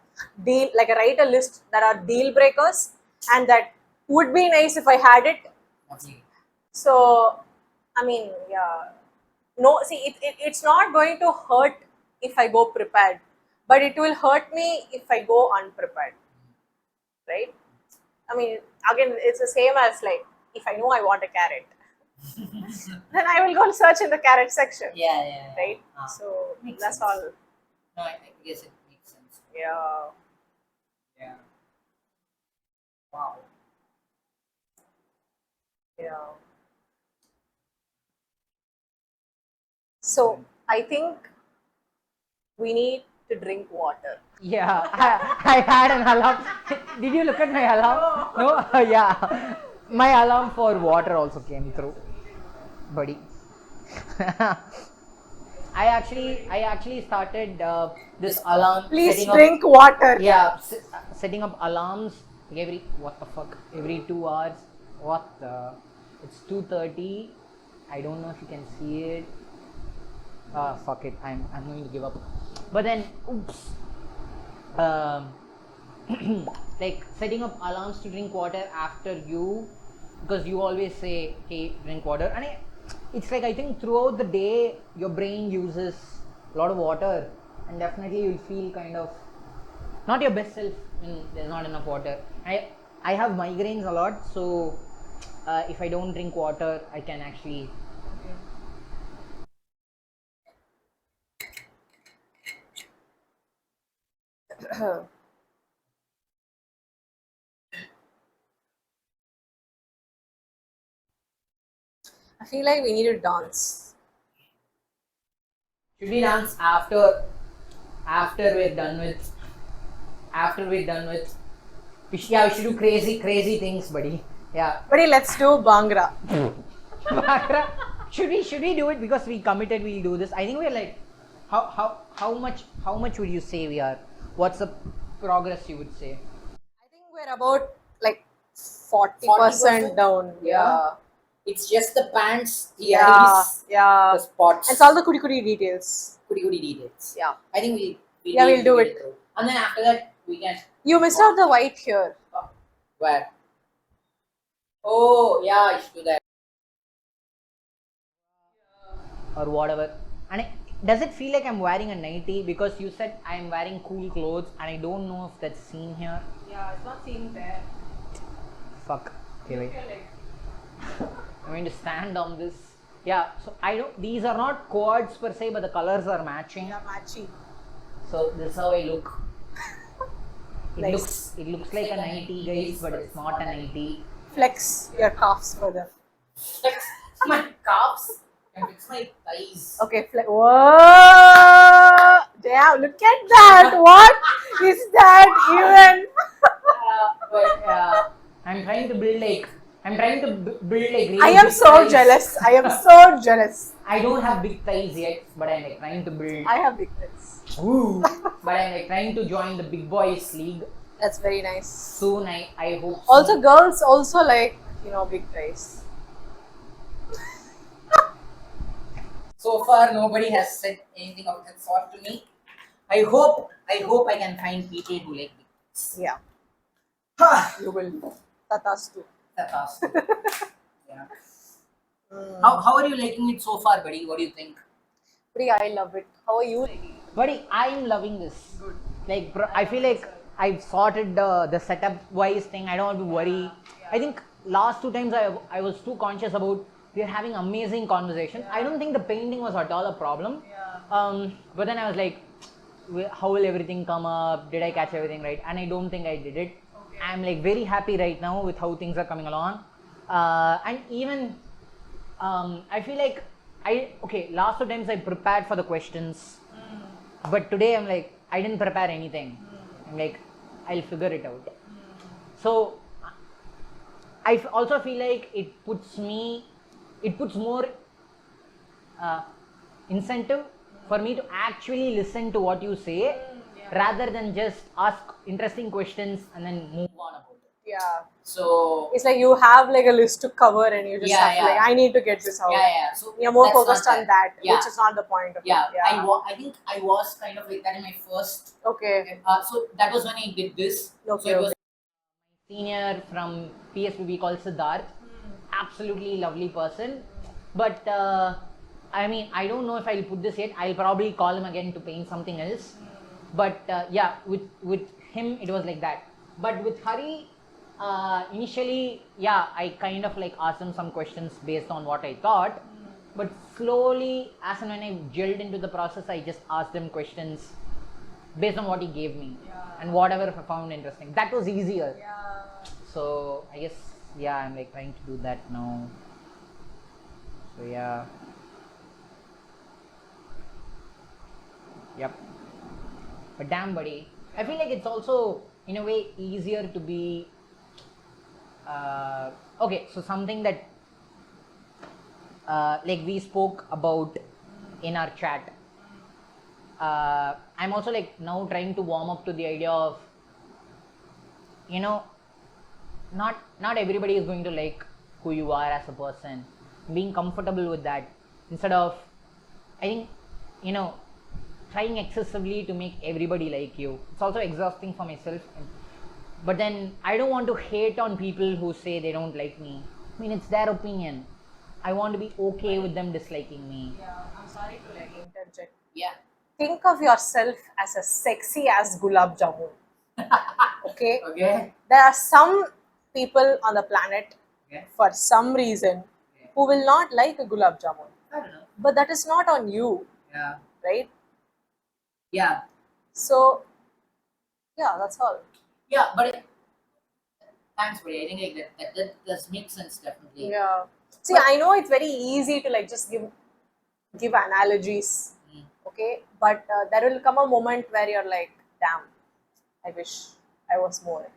list that are deal breakers and that would be nice if I had it. Okay. So, no, see, it's not going to hurt if I go prepared, but it will hurt me if I go unprepared, right? Again, it's the same as if I know I want a carrot, then I will go and search in the carrot section. Yeah. Right? Ah, So makes that's sense. all. No, I guess it makes sense. Yeah. Yeah. Wow. Yeah. So I think we need to drink water. Yeah, I had an alarm. Did you look at my alarm? No? Yeah. My alarm for water also came through, buddy. I actually started this alarm Please setting up. drink water. Yeah, setting up alarms every what the fuck every 2 hours. What the? It's 2:30. I don't know if you can see it. Fuck it. I'm going to give up. But then, oops. Um, like setting up alarms to drink water after you, because you always say, hey, drink water, and it's like I think throughout the day your brain uses a lot of water, and definitely you'll feel kind of not your best self when there's not enough water. I have migraines a lot, so if I don't drink water I can actually I feel like we need to dance. should we dance after we're done with we should do crazy things, buddy. Yeah. Buddy, let's do Bhangra. should we do it because we committed we'll do this? I think we're like how much would you say we are? What's the progress you would say? I think we're about like 40% down. Yeah. It's just the pants, the Yeah. eyes, Yeah. the spots. And it's all the goody details. goody details. Yeah. I think we'll We'll do get it. through. And then after that, we can. You missed out the white here. Where? Oh, yeah, I should do that. Or whatever. And does it feel like I'm wearing a nightie? Because you said I'm wearing cool clothes and I don't know if that's seen here. Yeah, it's not seen there. Fuck. Okay, wait. You're like, I'm going to stand on this. Yeah, so I don't. These are not quads per se, but the colors are matching. Yeah, matchy. So this is how I look. Nice. It looks like a nightie, guys, but it's not a nightie. Flex your calves further. Flex my calves and fix my thighs. Okay, whoa! Damn, look at that! What is that even? But I'm trying to build like really I am big so thighs. jealous. I am so jealous. I don't have big thighs yet, but I'm like trying to build. I have big tits. Woo! But I'm like trying to join the big boys league That's very nice. soon. I hope. Also, soon. girls also like big thighs. So far, nobody has said anything of that sort to me. I hope I can find people who like this. Yeah, you will. Tatas too. That's yeah. How are you liking it so far, buddy? What do you think? Pretty, I love it. How are you? Buddy, I'm loving this. Like, I feel like I've sorted the setup wise thing. I don't have to worry. I think last 2 times I was too conscious about we're having amazing conversations. I don't think the painting was at all a problem. But then I was like, how will everything come up? Did I catch everything right? And I don't think I did it. I'm like very happy right now with how things are coming along. And even I feel like last 2 times I prepared for the questions, but today I'm like I didn't prepare anything. I'm like I'll figure it out. So I also feel like it puts more incentive for me to actually listen to what you say rather than just ask interesting questions and then move on about it. Yeah. So It's like you have like a list to cover and you just have to Yeah. like, I need to get this out. yeah. So You're more that's focused not on that, Yeah. which is not the point of Yeah, it. I think I was kind of like that in my first. Okay. So that was when I did this. Okay, So it was Senior from PSBB called Siddharth, absolutely lovely person, but I mean I don't know if I'll put this yet. I'll probably call him again to paint something else, but with him it was like that. But with Hari, Initially, yeah, I kind of like asked him some questions based on what I thought, but slowly, as and when I gelled into the process, I just asked him questions based on what he gave me and whatever I found interesting. That was easier. So I guess, yeah, I'm like trying to do that now. So yeah. Yep. But damn, buddy, I feel like it's also in a way easier to be okay. So something that like we spoke about in our chat. I'm also like now trying to warm up to the idea of, you know, not everybody is going to like who you are as a person. Being comfortable with that instead of, I think, you know, trying excessively to make everybody like you. It's also exhausting for myself. But then I don't want to hate on people who say they don't like me. I mean, it's their opinion. I want to be okay with them disliking me. Yeah, I'm sorry to like interject. Yeah. Think of yourself as a sexy as gulab jamun. Okay? Okay. There are some people on the planet, Okay. for some reason, who will not like a gulab jamun. I don't know. But that is not on you, Yeah. right? Yeah. So, yeah, that's all. Yeah, but thanks, buddy. I think like that does make sense definitely. Yeah. See, I know it's very easy to like just give analogies, okay? But there will come a moment where you're like, damn, I wish I was more.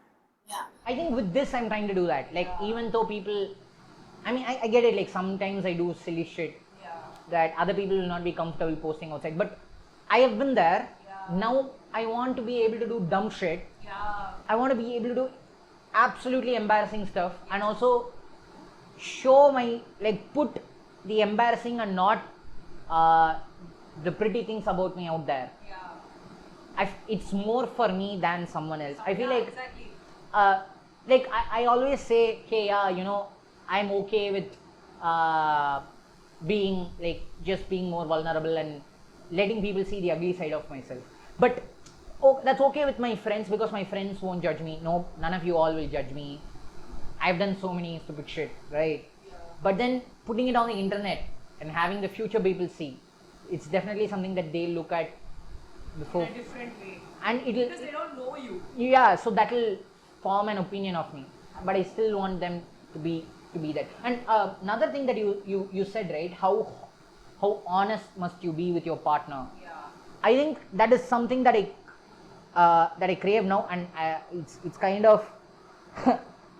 Yeah. I think with this I'm trying to do that. Like even though people, I mean, I get it. Like sometimes I do silly shit that other people will not be comfortable posting outside. But I have been there. Now I want to be able to do dumb shit. I want to be able to do absolutely embarrassing stuff and also show my, like, put the embarrassing and not the pretty things about me out there. It's more for me than someone else. I feel like like I always say, hey, yeah, you know, I'm okay with being like just being more vulnerable and letting people see the ugly side of myself. But that's okay with my friends because my friends won't judge me. No, none of you all will judge me. I've done so many stupid shit, right? But then putting it on the internet and having the future people see, it's definitely something that they look at before. In a different way. And it'll, Because they don't know you. yeah, so that will form an opinion of me. But I still want them to be that. And another thing that you said, right? How honest must you be with your partner? Yeah. I think that is something that I crave now, and it's kind of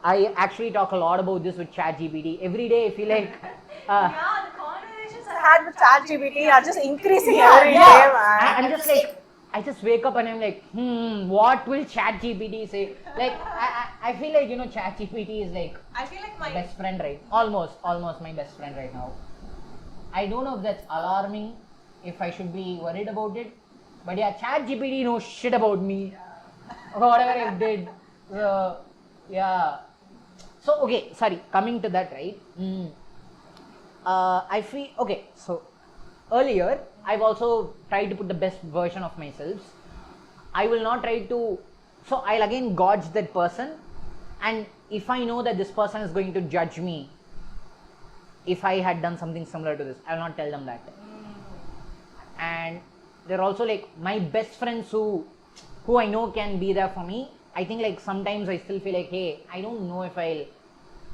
I actually talk a lot about this with ChatGPT. Every day I feel like Yeah, the conversations I had with ChatGPT are just increasing yeah, every day, yeah. man. I'm just like, I just wake up and I'm like, what will ChatGPT say? Like, I feel like, you know, ChatGPT is like I feel like my best friend, right? Almost my best friend right now. I don't know if that's alarming, if I should be worried about it, but yeah, ChatGPT knows shit about me, whatever I did. So, yeah. So, okay, sorry, coming to that, right? I feel, okay, so earlier I've also tried to put the best version of myself. I will not try to, so I'll again gauge that person, and if I know that this person is going to judge me if I had done something similar to this, I will not tell them that. And they're also like my best friends who I know can be there for me. I think like sometimes I still feel like, hey, I don't know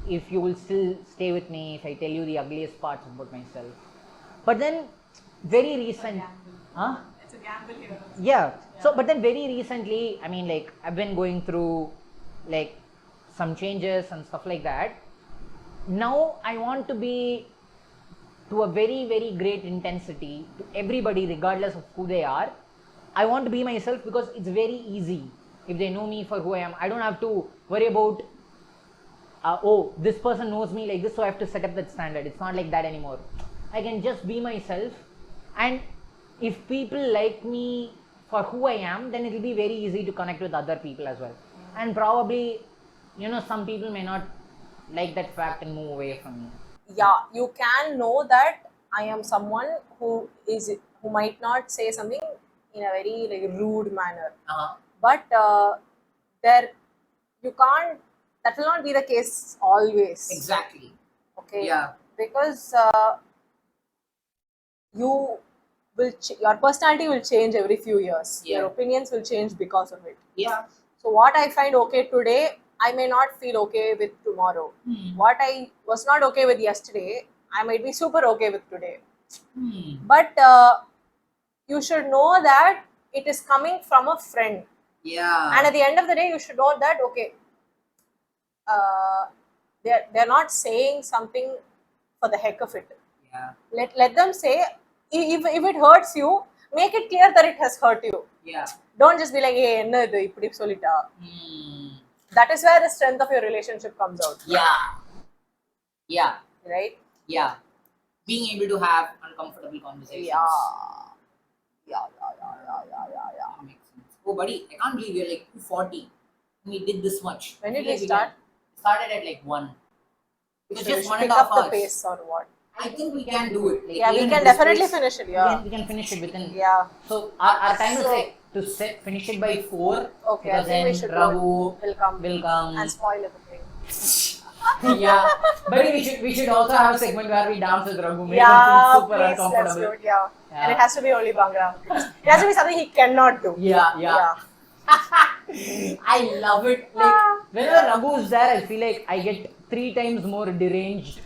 if you will still stay with me if I tell you the ugliest parts about myself. But then very recent, huh? It's a gamble here. Yeah. So, but then very recently, I mean, like I've been going through like some changes and stuff like that. Now I want to be to a very, very great intensity to everybody, regardless of who they are. I want to be myself because it's very easy. If they know me for who I am, I don't have to worry about, oh, this person knows me like this, so I have to set up that standard. It's not like that anymore. I can just be myself, and if people like me for who I am, then it will be very easy to connect with other people as well. And probably, you know, some people may not like that fact and move away from me. yeah, you can know that I am someone who might not say something in a very like rude manner, Uh-huh. but there you can't that will not be the case always. Exactly. Okay. Yeah. Because your personality will change every few years. Yeah. Your opinions will change because of it. Yeah. So what I find okay today, I may not feel okay with tomorrow. What I was not okay with yesterday, I might be super okay with today. But you should know that it is coming from a friend. Yeah. And at the end of the day, you should know that, okay, they're not saying something for the heck of it. Yeah. Let them say, if it hurts you, make it clear that it has hurt you. Yeah. Don't just be like, hey, enna idu ipdi solita. That is where the strength of your relationship comes out. Yeah. Yeah. Right? Yeah. Being able to have uncomfortable conversations. Yeah. That makes sense. Oh, buddy, I can't believe we're like 240. We did this much. When I did feel we like start? Started at like 1. It was So we just should 1.5 pick hours. up the pace or what? I think we can do it. Like, Yeah, we even can at this definitely pace, finish it. Yeah. We can finish it within. Yeah. So our time is like to finish it by 4. Okay, I Because think we then should Raghu will come and spoil everything. Yeah, but we should also have a segment where we dance with Raghu. Make him Yeah, feel super please, let's uncomfortable. do it. Yeah. And it has to be only Bhangra. It has to be something he cannot do. Yeah. I love it. Like whenever Raghu is there, I feel like I get 3 times more deranged,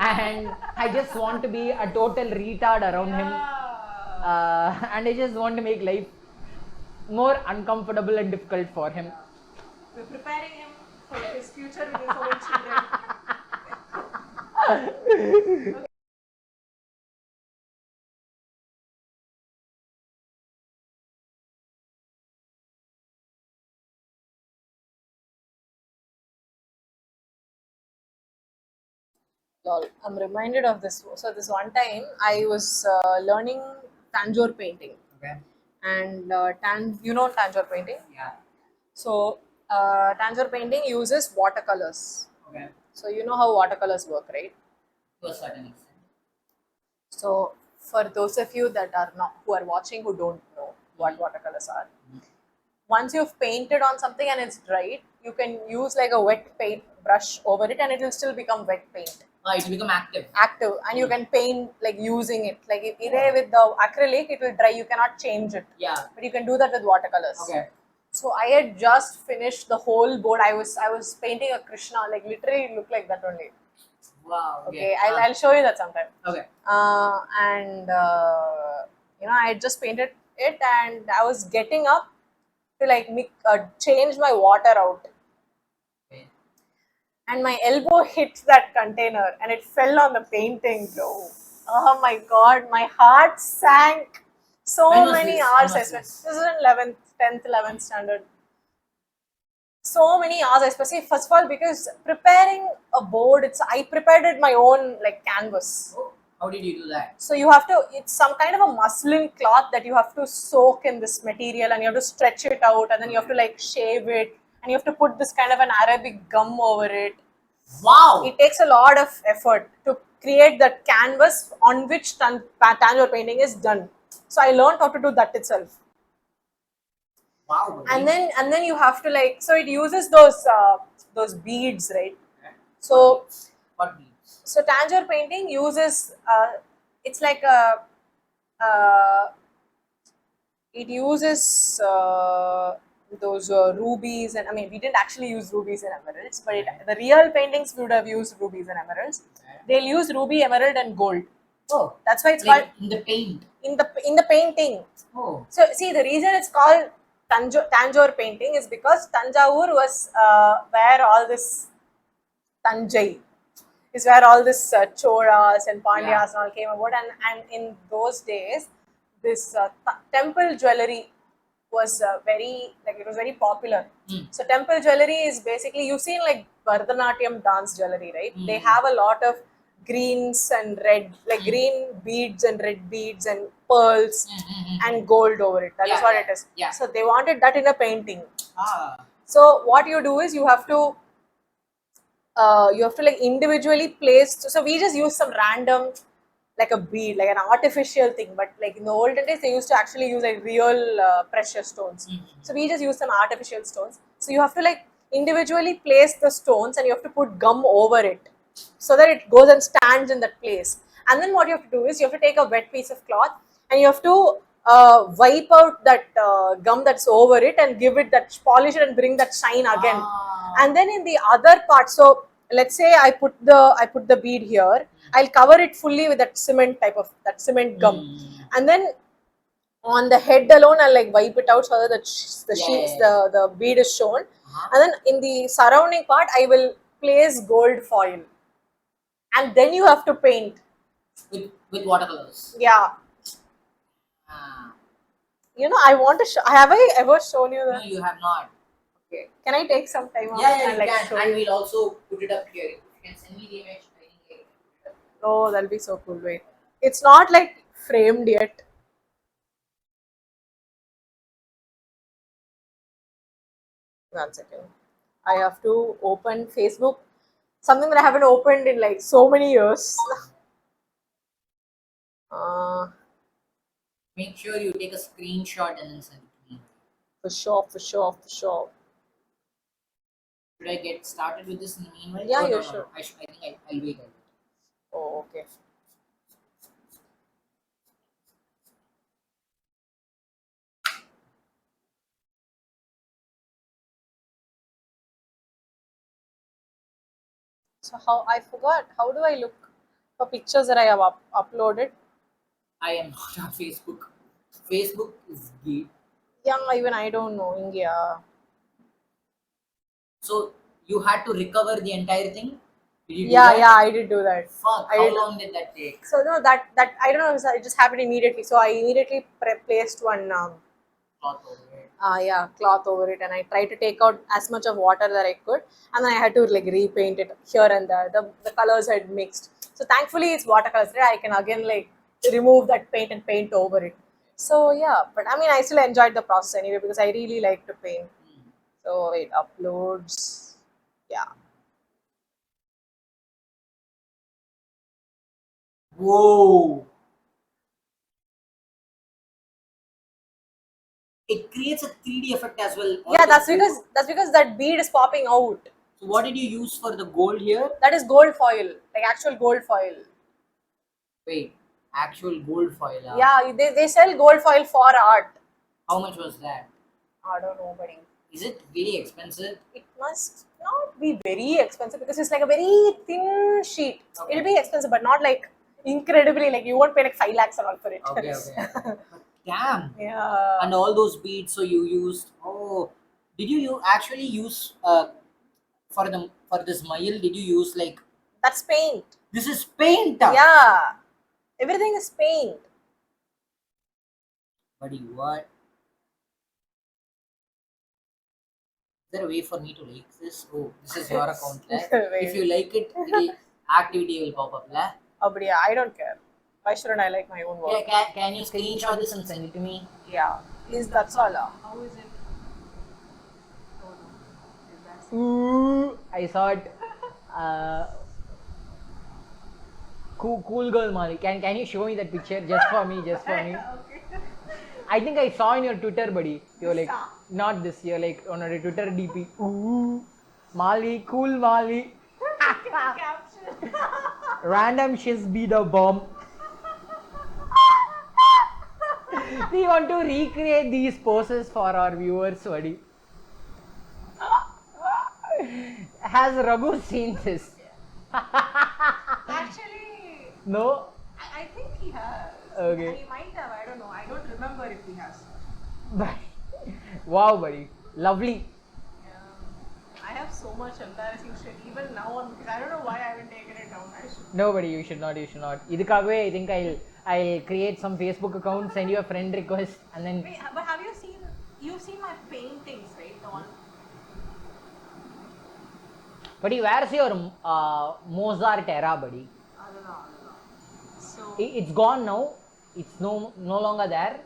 and I just want to be a total retard around him, and I just want to make life more uncomfortable and difficult for him. We're preparing him for his future with his own children. Lol, I'm reminded of this. So this one time I was learning Tanjore painting, Okay. and you know Tanjore painting. Yeah. So Tanjore painting uses watercolors. Okay. So you know how watercolors work, right? To a certain extent. So for those of you that are not who are watching who don't know what watercolors are, once you've painted on something and it's dried, you can use like a wet paint brush over it, and it will still become wet paint. It will become active. And you can paint like using it. Like either with the acrylic, it will dry. You cannot change it. Yeah. But you can do that with watercolors. Okay. So I had just finished the whole board. I was painting a Krishna, like literally it looked like that only. Wow. Okay, I'll show you that sometime. Okay. And I had just painted it, and I was getting up to like change my water out. Okay. And my elbow hit that container and it fell on the painting, bro. Oh my god, my heart sank. So When was many this? hours When I was spent. this? This is in 10th, 11th standard. So many hours, especially first of all because preparing a board, I prepared it my own like canvas. Oh, how did you do that? So you have to, it's some kind of a muslin cloth that you have to soak in this material, and you have to stretch it out, and then you have to like shave it, and you have to put this kind of an Arabic gum over it. Wow. It takes a lot of effort to create that canvas on which Tanjore painting is done. So I learned how to do that itself. Wow. And then you have to like, so it uses those beads, right? So What beads? so Tanjore painting uses it's like it uses those rubies, and I mean we didn't actually use rubies and emeralds, but the real paintings would have used rubies and emeralds. They'll use ruby, emerald, and gold. Oh, That's why it's like called in the paint. in the painting. Oh. So see, the reason it's called Tanjore painting is because Tanjavur was where all this Tanjai is where all this Cholas and Pandyas and all came about, and in those days, this temple jewelry was it was very popular. So temple jewelry is basically, you've seen like Bharatanatyam dance jewelry, right? They have a lot of greens and red, like green beads and red beads and pearls and gold over it. That is what it is. Yeah. So they wanted that in a painting. Ah. So what you do is you have to like individually place. So we just use some random like a bead, like an artificial thing. But like in the olden days, they used to actually use like real precious stones. So we just use some artificial stones. So you have to like individually place the stones and you have to put gum over it so that it goes and stands in that place. And then what you have to do is you have to take a wet piece of cloth and you have to wipe out that gum that's over it and give it that polish it and bring that shine again. And then in the other part, so let's say I put the bead here, I'll cover it fully with that cement type of that cement gum, and then on the head alone I'll like wipe it out so that the sheets the bead is shown, and then in the surrounding part I will place gold foil, and then you have to paint. With watercolors. Yeah. You know, I want to show. Have I ever shown you No, that? you have not. Okay. Can I take some time off Yeah, and you like can. show And you? we'll also put it up here. You can send me the image. I think I can put it up. Oh, that'll be so cool. Wait. It's not like framed yet. One second. I have to open Facebook. Something that I haven't opened in like so many years. Make sure you take a screenshot and then send it to me. For sure, for sure, for sure. Should I get started with this in the meanwhile? Yeah, Oh, you no, should. No. I think I'll wait. Oh, okay. So how I forgot. How do I look for pictures that I have uploaded? I am not on Facebook. Facebook is gay. Yeah, even I don't know India. So you had to recover the entire thing? Did you do Yeah, that? yeah, I did do that. Fuck, I how did. long did that take? So no, that I don't know. It just happened immediately. So I immediately placed one Cloth over it. yeah, cloth over it, and I tried to take out as much of water that I could, and then I had to like repaint it here and there. The colors had mixed. So thankfully it's watercolors. Right? I can again like remove that paint and paint over it. So yeah, but I mean I still enjoyed the process anyway because I really like to paint. So wait, uploads. Yeah. Whoa! It creates a 3D effect as well. Yeah, that's because that bead is popping out. So what did you use for the gold here? That is gold foil, like actual gold foil. Wait, actual gold foil. Yeah, they sell gold foil for art. How much was that? I don't know, buddy. Is it really expensive? It must not be very expensive because it's like a very thin sheet. Okay. It'll be expensive, but not like incredibly. Like you won't pay like 5 lakhs and all for it. Okay. But damn. Yeah. And all those beads, so you used. Oh, did you actually use for this mail? Did you use like That's paint. this is paint? Yeah. Everything is paint. Buddy, what? Is there a way for me to like this? Oh, this is your account. If you like it, the activity will pop up. But yeah, I don't care. Why shouldn't I like my own work? Yeah, can you screenshot this and send it to me? Yeah. Please, that's all. How is it? Oh no. Is that Ooh, I saw it. Cool girl, Mali. Can you show me that picture just for me? Just for me. okay. I think I saw in your Twitter, buddy. You're like, not this. You're like on a Twitter DP. Ooh, Mali, cool Mali. Caption. Random shiz be the bomb. We want to recreate these poses for our viewers, buddy. Has Raghu seen this? Actually, No? I think he has. Okay. He might have. I don't know. I don't remember if he has. Wow, buddy. Lovely. I have so much embarrassing shit. Even now, I don't know why I haven't taken it down. I should. Nobody, you should not. Idukave, I think I'll create some Facebook account, send you a friend request, and then. Wait, but have you seen? You've seen my paintings, right? The one. Buddy, where's your Mozart era, buddy? I don't know. So. It's gone now. It's no longer there.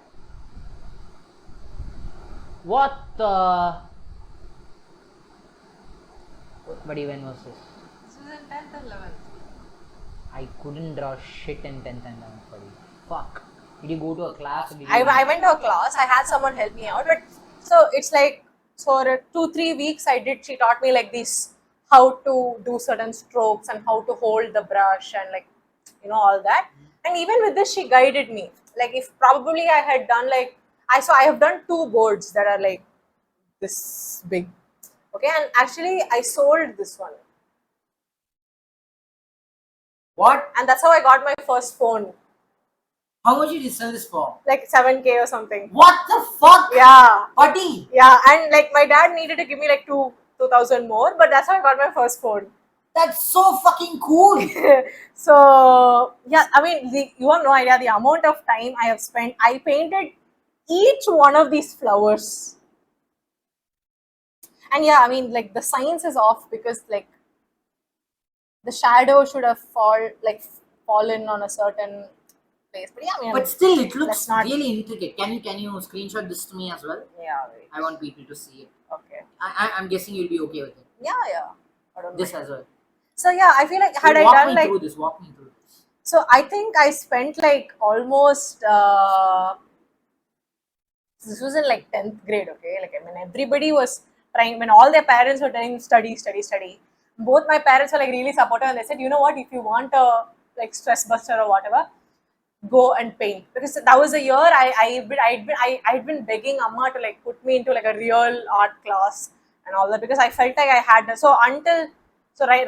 What the? Buddy, when was this? This was in 10th and 11th. I couldn't draw shit in 10th and 11th, buddy. Fuck. Did you go to a class? Or did you I went to a class. I had someone help me out, but so it's like So for 2-3 weeks she taught me like this, how to do certain strokes and how to hold the brush and like, all that. And even with this, she guided me. Like if probably I had done like, I have done 2 boards that are like this big. Okay, and actually I sold this one. What? And that's how I got my first phone. How much did you sell this for? Like 7K or something. What the fuck? Yeah. Buddy. Yeah, and like my dad needed to give me like 2,000 more, but that's how I got my first phone. That's so fucking cool. So yeah, I mean, you have no idea the amount of time I have spent. I painted each one of these flowers, and yeah, I mean, like the science is off because like the shadow should have fallen on a certain place. But yeah, I mean, But still, it looks let's not- really intricate. Can you screenshot this to me as well? yeah, wait. I want people to see it. Okay. I'm guessing you'll be okay with it. Yeah. I don't This mind. as well. So yeah, I feel like So had I walk done me like through this. Walk me through this. so, I think I spent like almost this was in like 10th grade. Okay, like I mean, everybody was trying when all their parents were telling study. Both my parents were like really supportive, and they said, you know what, if you want a like stress buster or whatever, go and paint, because that was the year I'd been begging Amma to like put me into like a real art class and all that, because I felt like I had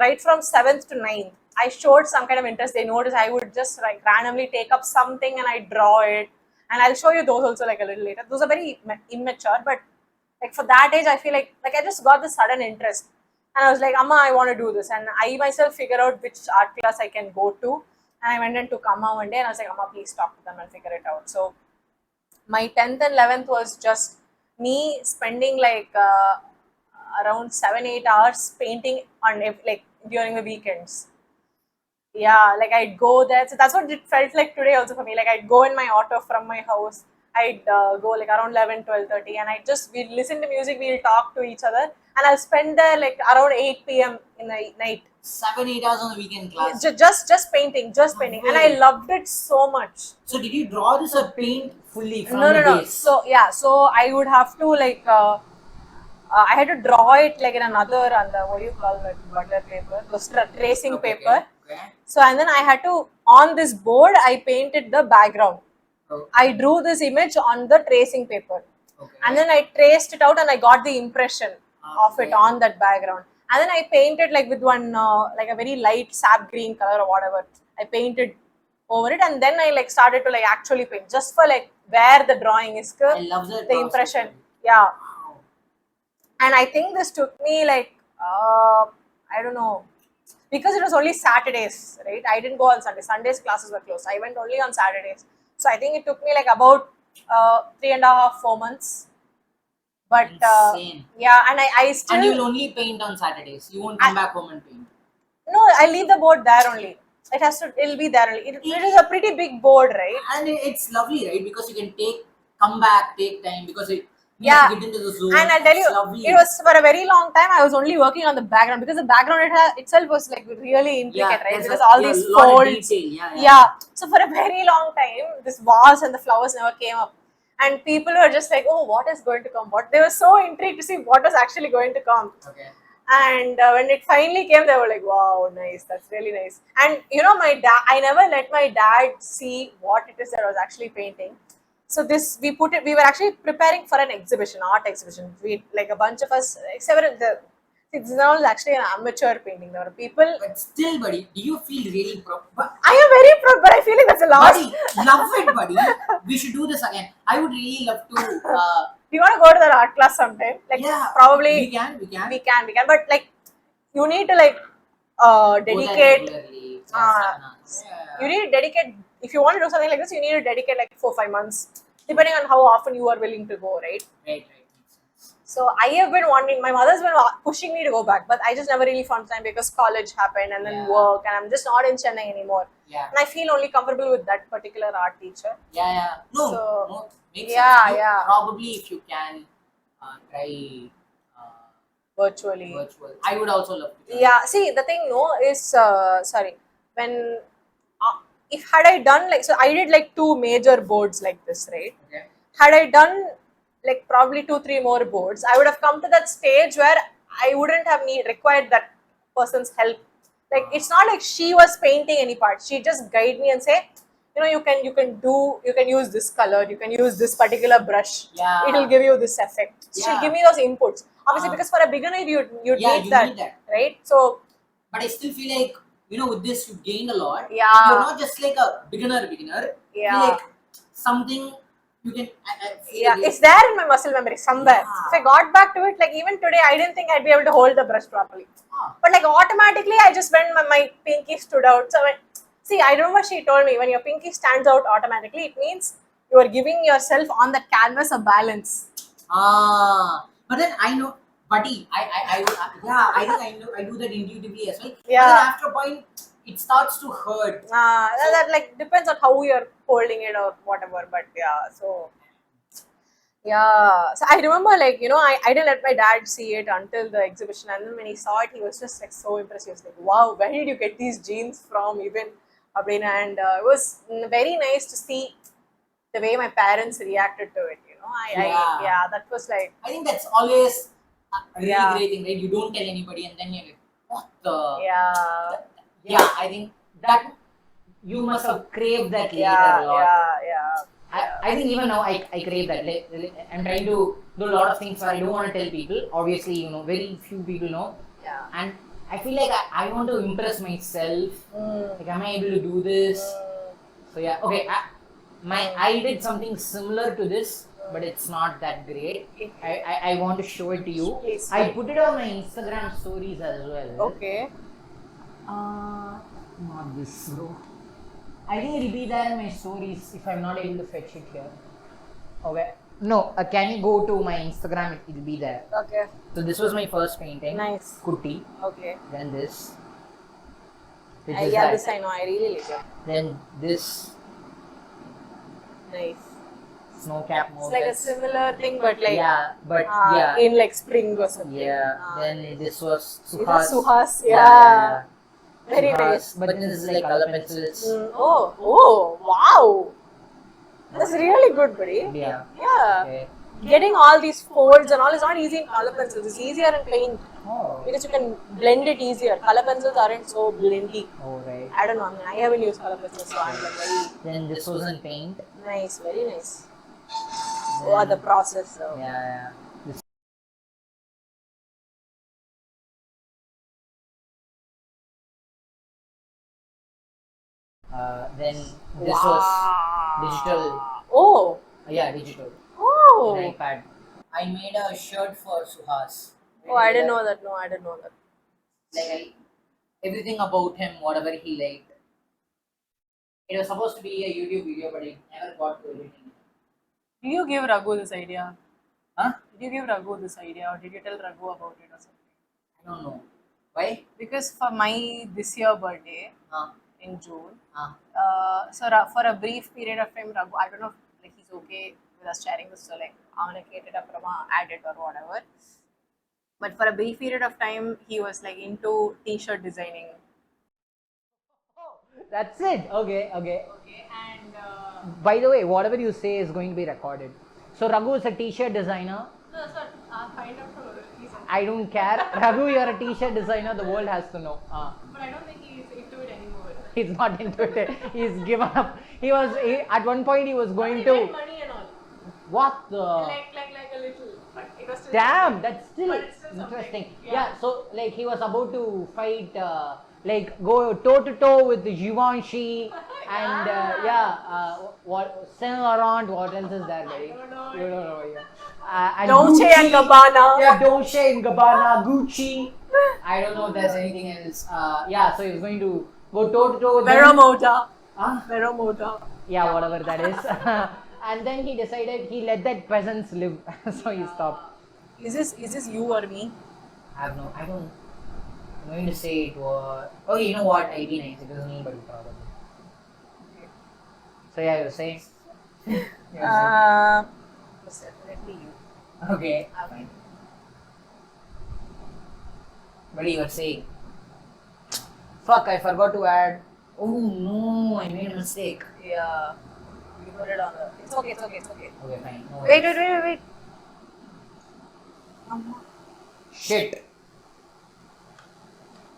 right from 7th to 9th I showed some kind of interest. They noticed I would just like randomly take up something and I draw it, and I'll show you those also like a little later. Those are very immature, but like for that age I feel like I just got this sudden interest, and I was like, Amma, I want to do this, and I myself figure out which art class I can go to. And I went into Amma one day and I was like, Amma, please talk to them and figure it out. So my 10th and 11th was just me spending like around 7-8 hours painting on like during the weekends. Yeah, like I'd go there. So that's what it felt like today also for me. Like I'd go in my auto from my house. I'd go like around 11, 12:30, and we'd listen to music, we'll talk to each other, and I'll spend there like around 8 p.m. in the night. 7-8 hours on the weekend class. Just painting, and I loved it so much. So did you draw this or paint fully from No. the base? So yeah, so I would have to like I had to draw it like in another what do you call it, butter paper, the tracing paper. Okay. So and then I had to, on this board I painted the background. Oh. I drew this image on the tracing paper, Okay. and then I traced it out and I got the impression of it Okay. on that background. And then I painted like with one like a very light sap green color or whatever. I painted over it, and then I like started to like actually paint just for like where the drawing is. I love that the process, impression. buddy. Yeah, Wow. and I think this took me like I don't know, because it was only Saturdays, right? I didn't go on Sundays. Sundays classes were closed. I went only on Saturdays. So I think it took me like about 3.5, 4 months. But Insane. yeah, and I still And you'll only paint on Saturdays. You won't come back home and paint. no, I leave the board there only. It'll be there only. It is a pretty big board, right? And it's lovely, right? Because you can come back, take time, because it Yeah. get into the zone. And I'll tell It's you, lovely. it was for a very long time. I was only working on the background, because the background itself was like really intricate, right? there's Because a all these lot of folds. detail. Yeah. So for a very long time, this vase and the flowers never came up, and people were just like, "Oh, what is going to come?" They were so intrigued to see what was actually going to come. Okay. And when it finally came, they were like, "Wow, nice! That's really nice." And you know, I never let my dad see what it is that I was actually painting. So we were actually preparing for an exhibition, art exhibition. We like a bunch of us, it's all actually an amateur painting. There were people. But still, buddy, do you feel really proud? I am very proud, but I feel like that's the last. Buddy, love it, buddy. We should do this again. I would really love to. Do you want to go to that art class sometime? Like, Yeah, probably we can. we can. But like, you need to like Go there dedicate. regularly. Yeah. You need to dedicate. If you want to do something like this, you need to dedicate like 4-5 months, depending on how often you are willing to go, right? Right. So I have been wanting. My mother's been pushing me to go back, but I just never really found time because college happened and then Yeah. work, and I'm just not in Chennai anymore. Yeah. And I feel only comfortable with that particular art teacher. Yeah. No. So, Makes yeah, sense. yeah. Probably if you can try Virtually. virtual. I would also love to. Try. Yeah. See, the thing is, sorry, when had I done like, so I did like 2 major boards like this, right? Okay. Had I done like probably 2-3 more boards, I would have come to that stage where I wouldn't have required that person's help. Like it's not like she was painting any part. She just guide me and say, you can use this color, you can use this particular brush. Yeah. It'll give you this effect. So she'll Yeah. give me those inputs. Obviously, because for a beginner, you'd Yeah, need you that, need that. right? So But I still feel like, with this you gained a lot. Yeah. You're not just like a beginner. Yeah. You're like something you can. I feel yeah, like it's there in my muscle memory somewhere. Yeah. If I got back to it, like even today, I didn't think I'd be able to hold the brush properly. But like automatically, I just went, my pinky stood out. So see, I remember she told me when your pinky stands out automatically, it means you are giving yourself on that canvas a balance. But then I know, buddy, I think I know, I do that intuitively as well. Yeah. But then after a point, it starts to hurt. That like depends on how you're holding it or whatever. But yeah, so I remember like I didn't let my dad see it until the exhibition, and then when he saw it, he was just like so impressed. He was like, "Wow, where did you get these genes from?" Even Abhina, and it was very nice to see the way my parents reacted to it. That was like I think that's always a really Yeah. great thing, right? You don't tell anybody, and then you're like, what the? yeah, I think that You must have craved that later yeah, a lot. yeah. I think even now I crave that. I'm trying to do a lot of things where I don't want to tell people. Obviously, very few people know. Yeah. And I feel like I want to impress myself. Like, am I able to do this? So yeah, okay. I did something similar to this, but it's not that great. I want to show it to you. Please. I put it on my Instagram stories as well. Okay. Not this, bro. I think it'll be there in my stories if I'm not able to fetch it here. Okay. No, can you go to my Instagram? It'll be there. Okay. So this was my first painting. Nice. Kutti. Okay. Then this. Which Yeah, is that. this I know. I really like it. Then this Nice. snow cap It's like a similar thing, but like in like spring or something. Yeah. Ah, Then nice. this was It was Suhas. Suhas, yeah. Very Suhas. nice. But then this is like color pencils. Oh, wow. That's really good, buddy. Yeah. Yeah. Okay. Getting all these folds and all is not easy in color pencils. It's easier in paint Oh. because you can blend it easier. Color pencils aren't so blendy. Oh, right. I don't know. I mean, I haven't used color pencils, so I'm like very Then this was in paint. nice, very nice. The process. So. Yeah. This. Then this was digital. Oh. Yeah, digital. Oh. An iPad. I made a shirt for Suhas. Oh, I didn't know that. No, I didn't know that. Like everything about him, whatever he liked. It was supposed to be a YouTube video, but it never got to it. Did you give Raghu this idea? Huh? Did you give Raghu this idea, or did you tell Raghu about it or something? I don't know. Why? Because for my this year birthday in June, for a brief period of time, Raghu, I don't know if like he's okay with us sharing this, so like I'm gonna get it up from add it or whatever. But for a brief period of time, he was like into t-shirt designing. That's it. Okay. Okay, and By the way, whatever you say is going to be recorded. So Raghu is a t-shirt designer. No, sir, find out for reason. I don't care. Raghu, you're a t-shirt designer. The world has to know. But I don't think he's into it anymore. He's not into it. He's given up. At one point he was going He to. made money and all. What the? Like a little. But it was still Damn, something. that's still But it's still something. interesting. Yeah. Yeah, so like he was about to fight, like go toe to toe with Givenchy and what Saint Laurent. What else is there, buddy? I don't know. You don't know. Yeah. And Dolce Gucci. and Gabbana. Yeah, Dolce and Gabbana, Gucci. I don't know if there's anything else. So he was going to go toe to toe with them. Veramoda. Huh? Veramoda. Yeah, whatever that is. And then he decided he let that peasants live, so he stopped. Is this you or me? I don't. I'm going to say it was. Oh, you know what? 89. It was me, but probably. So yeah, you were saying. It's definitely you. Okay. What you were saying? Fuck! I forgot to add. Oh no! I made a mistake. Yeah. You put it on the. It's okay. Okay, fine. No Wait. worries. Shit.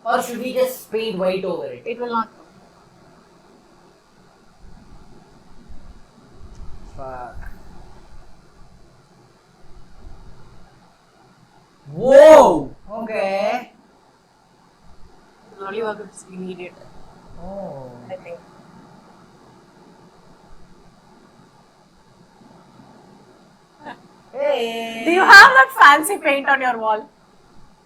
Or should we just paint white over it? It will not come. Fuck. Whoa! Okay. Only work is immediate, Oh. I think. Hey! Do you have that fancy paint on your wall?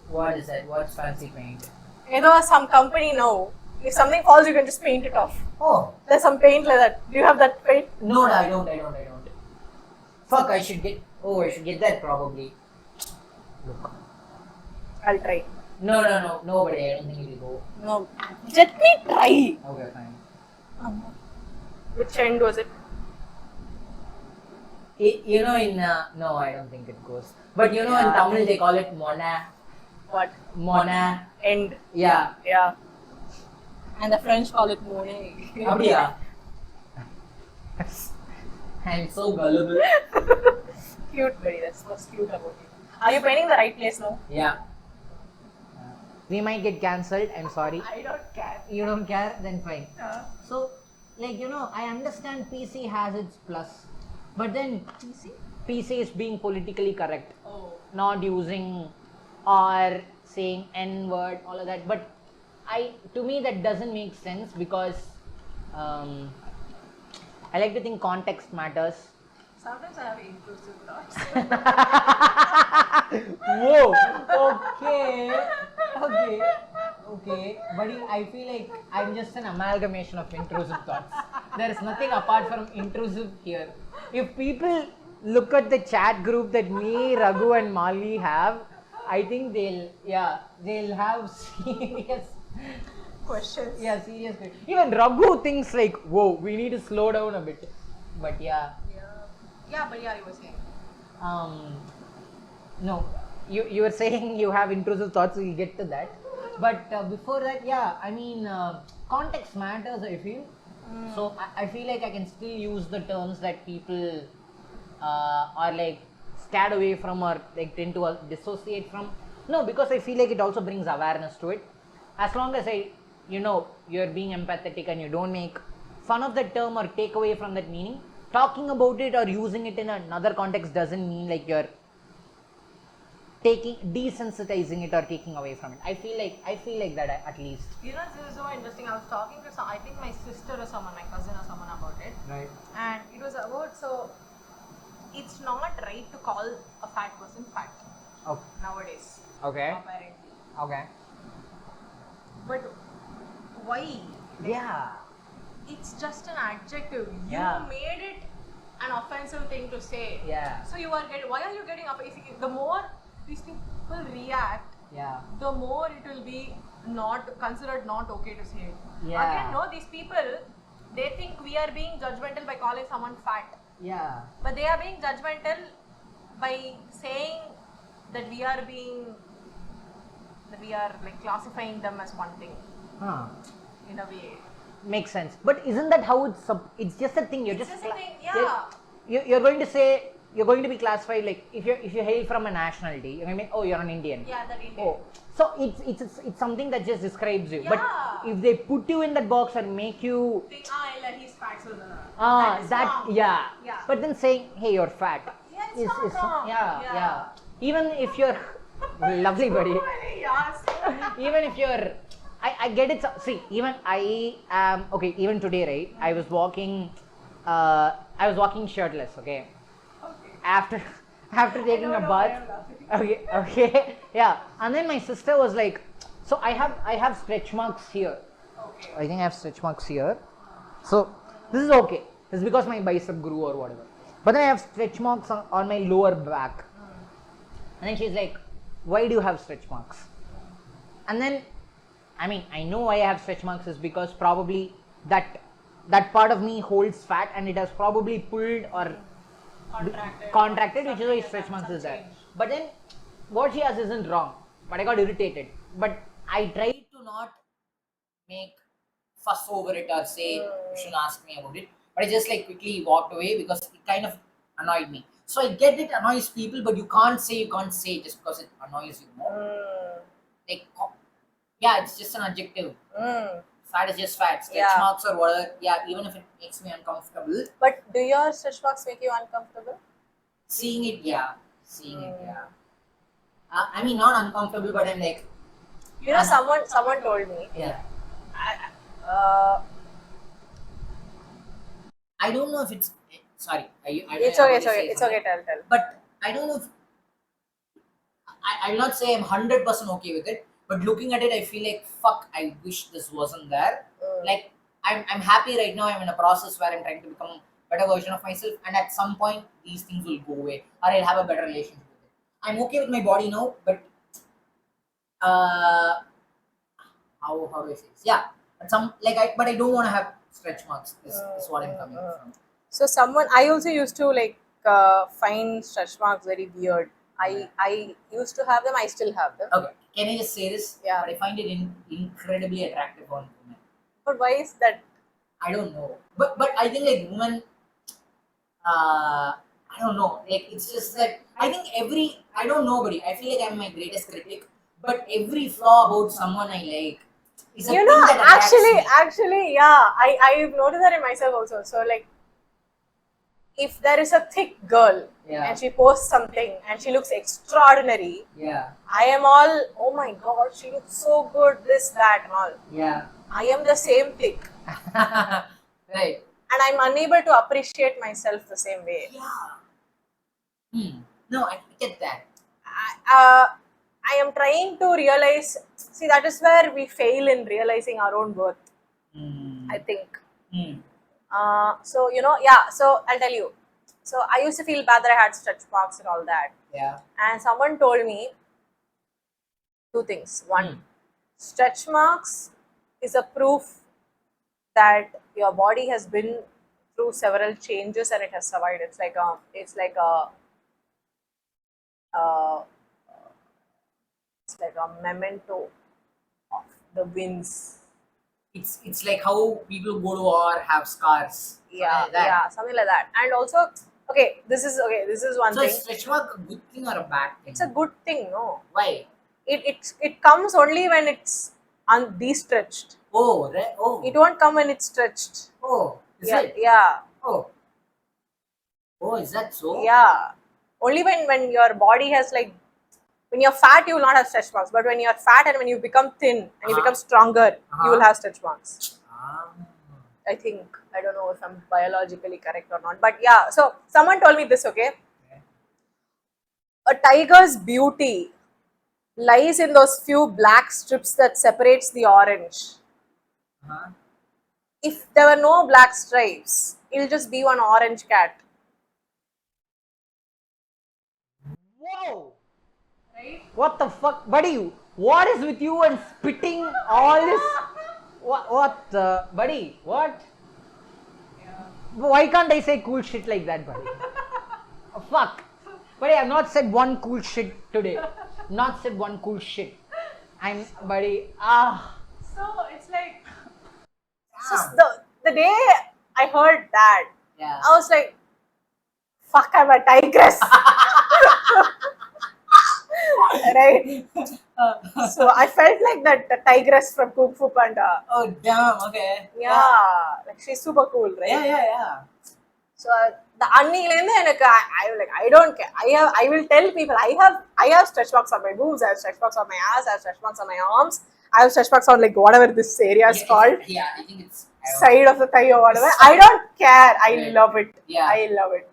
What is that? What's fancy paint? You know, some company now, if something falls, you can just paint it off. Oh. There's some paint like that. Do you have that paint? No, I don't. Fuck, I should get that probably. Look. I'll try. No, nobody. I don't think it will go. No. Let me try. Okay, fine. Which end was it? You know, in no, I don't think it goes. But you know, in Tamil they call it mona. What? Mona. End. Yeah. Yeah. And the French call it Monet. Abdiya. I'm so gullible. Cute, buddy. That's what's cute about you. Are you painting the right place now? Yeah. We might get cancelled. I'm sorry. I don't care. You don't care? Then fine. So, like, I understand PC has its plus, but then PC is being politically correct, not using or saying N word, all of that. But to me that doesn't make sense because I like to think context matters. Sometimes I have intrusive thoughts. Whoa. Okay, buddy. I feel like I'm just an amalgamation of intrusive thoughts. There is nothing apart from intrusive here. If people look at the chat group that me, Raghu, and Malvi have, I think they'll have serious Questions. Yeah, serious questions. Even Raghu thinks like, whoa, we need to slow down a bit. But yeah. Yeah, but yeah, you were saying. No, you were saying you have intrusive thoughts, we'll get to that. But before that, context matters, I feel. So I feel like I can still use the terms that people are like scared away from or like tend to dissociate from. No, because I feel like it also brings awareness to it. As long as you're being empathetic and you don't make fun of that term or take away from that meaning, talking about it or using it in another context doesn't mean like you're desensitizing it or taking away from it. I feel like that at least. You know, this is so interesting. I was talking to I think my sister or someone, my cousin or someone about it. Right. And it was about, so it's not right to call a fat person fat Okay. nowadays. Okay. Apparently. Okay. But why? Yeah. It's just an adjective. Yeah. You made it an offensive thing to say. Yeah. So why are you getting offensive? The more these people react, Yeah. the more it will be considered not okay to say it. Yeah. Again, no, these people, they think we are being judgmental by calling someone fat. Yeah. But they are being judgmental by saying that we are like classifying them as one thing Huh. in a way. Makes sense. But isn't that how it's just a thing? You're It's just just a thing, yeah. You're going to say you're going to be classified like if you hail from a nationality, you're going to be, oh, you're an Indian. Yeah, that Indian. Oh, so it's something that just describes you. Yeah. But if they put you in that box and make you Think, he's fat, so that is wrong. yeah. Yeah. But then saying, hey, you're fat. Yeah, it's not wrong. Yeah. Even if you're lovely, buddy. Yes. Even if you're I get it. See, even I am okay. Even today, right? I was walking shirtless. Okay. After taking a bath. Okay. Yeah. And then my sister was like, so I have stretch marks here. Okay. I think I have stretch marks here. So this is okay. This is because my bicep grew or whatever. But then I have stretch marks on my lower back. And then she's like, why do you have stretch marks? And then, I know why I have stretch marks is because probably that part of me holds fat and it has probably pulled or contracted, which is why stretch marks is there. But then, what she has isn't wrong. But I got irritated. But I tried To not make fuss over it or say you shouldn't ask me about it, but I just like quickly walked away because it kind of annoyed me. So I get it annoys people, but you can't say just because it annoys you more. Like, yeah, it's just an adjective. Fat is just fat. Stretch Yeah. marks or whatever. Yeah, even if it makes me uncomfortable, But do your stretch marks make you uncomfortable? seeing it, yeah. Seeing it, yeah. I mean, not uncomfortable, but I'm like, You know, someone told me. yeah. Uh, I don't know if it's. Sorry, it's I okay. want It's to okay. say It's okay. something. Tell. But I don't know if I'll not say I'm 100% okay with it, but looking at it, I feel like fuck. I wish this wasn't there. Like I'm happy right now. I'm in a process where I'm trying to become a better version of myself, and at some point these things will go away, or I'll have a better relationship with it. I'm okay with my body now, but uh, how do I say this? Yeah, but I don't want to have stretch marks. Is what I'm coming from. So I also used to like find stretch marks very weird. I used to have them. I still have them. Okay, can I just say this? Yeah. But I find it incredibly attractive on women. But why is that? I don't know, but I think like women, I don't know. Like it's just that I think I don't know, buddy. I feel like I'm my greatest critic, but every flaw about someone I like is a You thing know, that attracts me. actually, yeah. I've noticed that in myself also. So like, if there is a thick girl Yeah. and she posts something and she looks extraordinary, Yeah, I am all, oh my god, she looks so good, this, that, and all. yeah, I am the same thick, right. and I'm unable to appreciate myself the same way. Yeah. No, I get that. I am trying to realize. See, that is where we fail in realizing our own worth, I think. So yeah. So I'll tell you. So I used to feel bad that I had stretch marks and all that, Yeah. and someone told me two things. One, stretch marks is a proof that your body has been through several changes and it has survived. Uh, it's like a memento of the wins. It's like how people go to war have scars. Something Yeah, like that. yeah, something like that. And also, This is one So thing. is stretch mark a good thing or a bad thing? It's a good thing, no. Why? It comes only when it's de-stretched. Oh, right. Oh. It won't come when it's stretched. Oh, is Yeah, it? yeah, Oh. Oh, is that so? yeah. Only when your body has like, when you're fat, you will not have stretch marks. But when you're fat and when you become thin and you become stronger, you will have stretch marks. Ah. I think, I don't know if I'm biologically correct or not, but yeah. So someone told me this. Okay, a tiger's beauty lies in those few black strips that separates the orange. If there were no black stripes, it'll just be one orange cat. Whoa! What the fuck, buddy? What is with you and spitting all this? What, buddy? What? Why can't I say cool shit like that, buddy? Oh, fuck, buddy. I've not said one cool shit today. Not said one cool shit. Buddy. So it's like, So the day I heard that, Yeah. I was like, fuck, I'm a tigress. Right? So I felt like the tigress from Kung Fu Panda. Oh damn. Okay. Yeah, like she's super cool, right? Yeah. So the அன்னிலேருந்து எனக்கு I don't care. I will tell people I have stretch marks on my boobs, I have stretch marks on my ass, I have stretch marks on my arms, I have stretch marks on like whatever this area is called, Yeah, I think it's side of the thigh or whatever. I don't care. I love it. Yeah. I love it.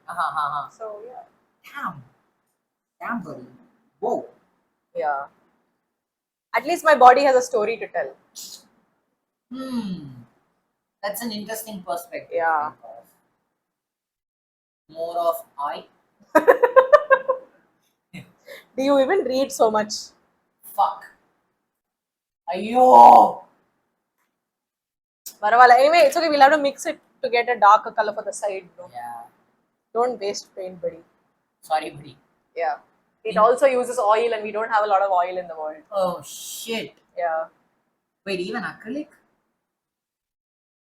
So yeah. Damn, buddy. Whoa. Yeah. At least my body has a story to tell. That's an interesting perspective. Yeah. To think of. More of I. Do you even read so much? Fuck. Ayo. Paravala. Anyway, it's okay. We'll have to mix it to get a darker color for the side. No? Yeah. Don't waste paint, buddy. Sorry, buddy. Yeah. It also uses oil, and we don't have a lot of oil in the world. Oh shit. Yeah. Wait, even acrylic?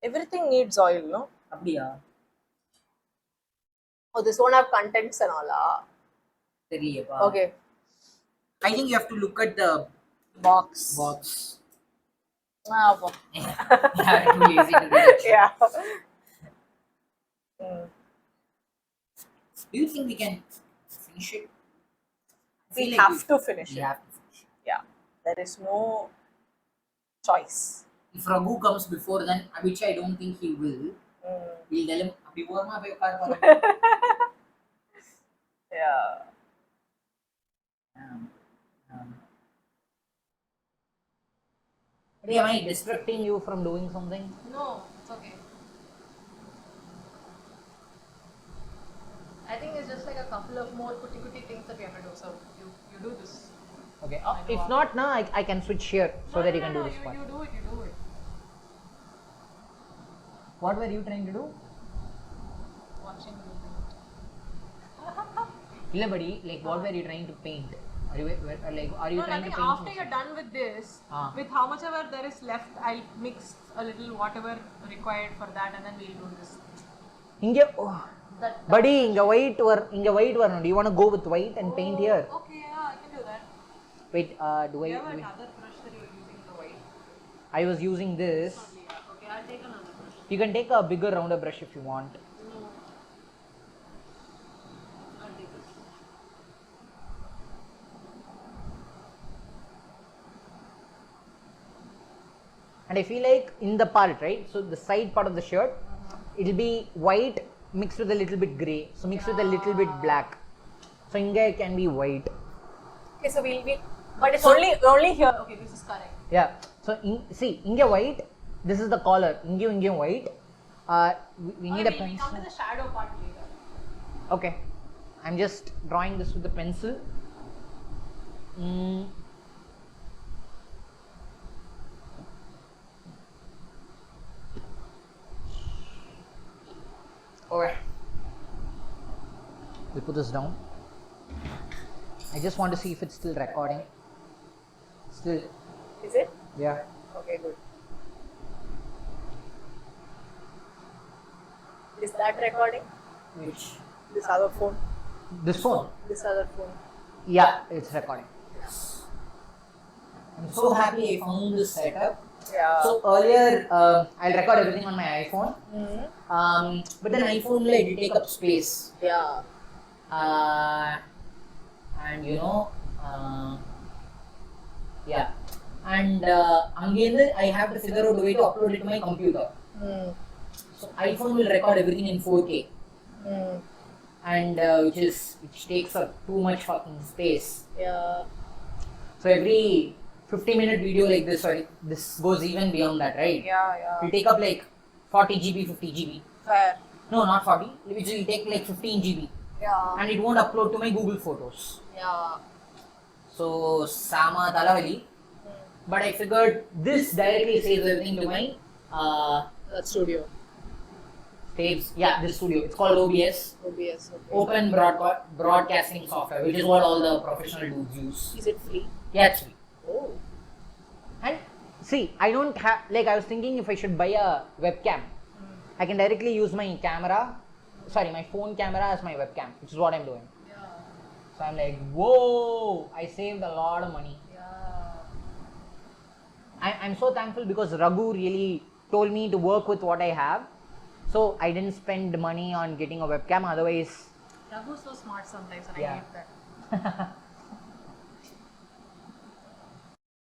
Everything needs oil, no? Abdiya. Oh, this won't have contents and all. Okay. I think you have to look at the Box. box. Ah, box. Yeah, too lazy to do that. Yeah. Do you think we can finish it? I feel We like have to finish we it. have to finish it. Yeah. There is no choice. If Raghu comes before then, which I don't think he will, we'll tell him, "Abhi borna bhai kar karo." Yeah. Um, Am I distracting? Distracting you from doing something? No, it's okay. I think it's just like a couple of more kutti things that we have to do. So you do this. Okay. If not, now I can switch here so that you can do this part. You do it. What were you trying to do? Watching you. Illa buddy, like what were you trying to paint? Are you No, trying to nothing. paint After something? you're done with this, Ah. with how much ever there is left, I'll mix a little whatever required for that, and then we'll do this. That. Buddy, white வரணும். Do you want to go with white and paint here? Okay, yeah, I can do that. Wait, do You have I? another brush that you're using the white. I was using this. Yeah. Okay, I'll take another brush. You can take a bigger rounder brush if you want. No. I'll take this. And I feel like in the part, right? So the side part of the shirt, it'll be white mixed with a little bit grey. So mixed with a little bit black. So inga it can be white. Okay, so but it's only here. Okay, this is correct. Yeah. So see, inga white. This is the collar. Inga white. We need a We pencil. come to the shadow part later. Okay. I'm just drawing this with the pencil. Alright. We'll put this down. I just want to see if it's still recording. Still. Is it? Yeah. Okay, good. Is that recording? Which? This other phone? This phone? This other phone. Yeah, it's recording. I'm so happy I found this setup. Yeah. So earlier, I'll record everything on my iPhone. But then iPhone like it take up space. Yeah. And yeah. And again, I have to figure out a way to upload it to my computer. So iPhone will record everything in 4K. And which takes up too much fucking space. Yeah. So every 50-minute video like this, sorry, this goes even beyond that, right? Yeah. It'll take up like 40 GB, 50 GB. Fair. No, not 40. Which will take like 15 GB. Yeah. And it won't upload to my Google Photos. Yeah. So, Sama Talavali. But I figured this directly saves everything to my That studio. saves, yeah, this studio. It's called OBS. OBS. Okay. Open Broadcasting Software, which is what all the professional dudes use. Is it free? Yeah, it's free. Oh. And see, I don't have, like I was thinking if I should buy a webcam. I can directly use my camera, my phone camera as my webcam, which is what I'm doing. Yeah. So I'm like, whoa, I saved a lot of money. Yeah. I'm so thankful because Raghu really told me to work with what I have. So I didn't spend money on getting a webcam, otherwise. Raghu's so smart sometimes, and Yeah. I hate that.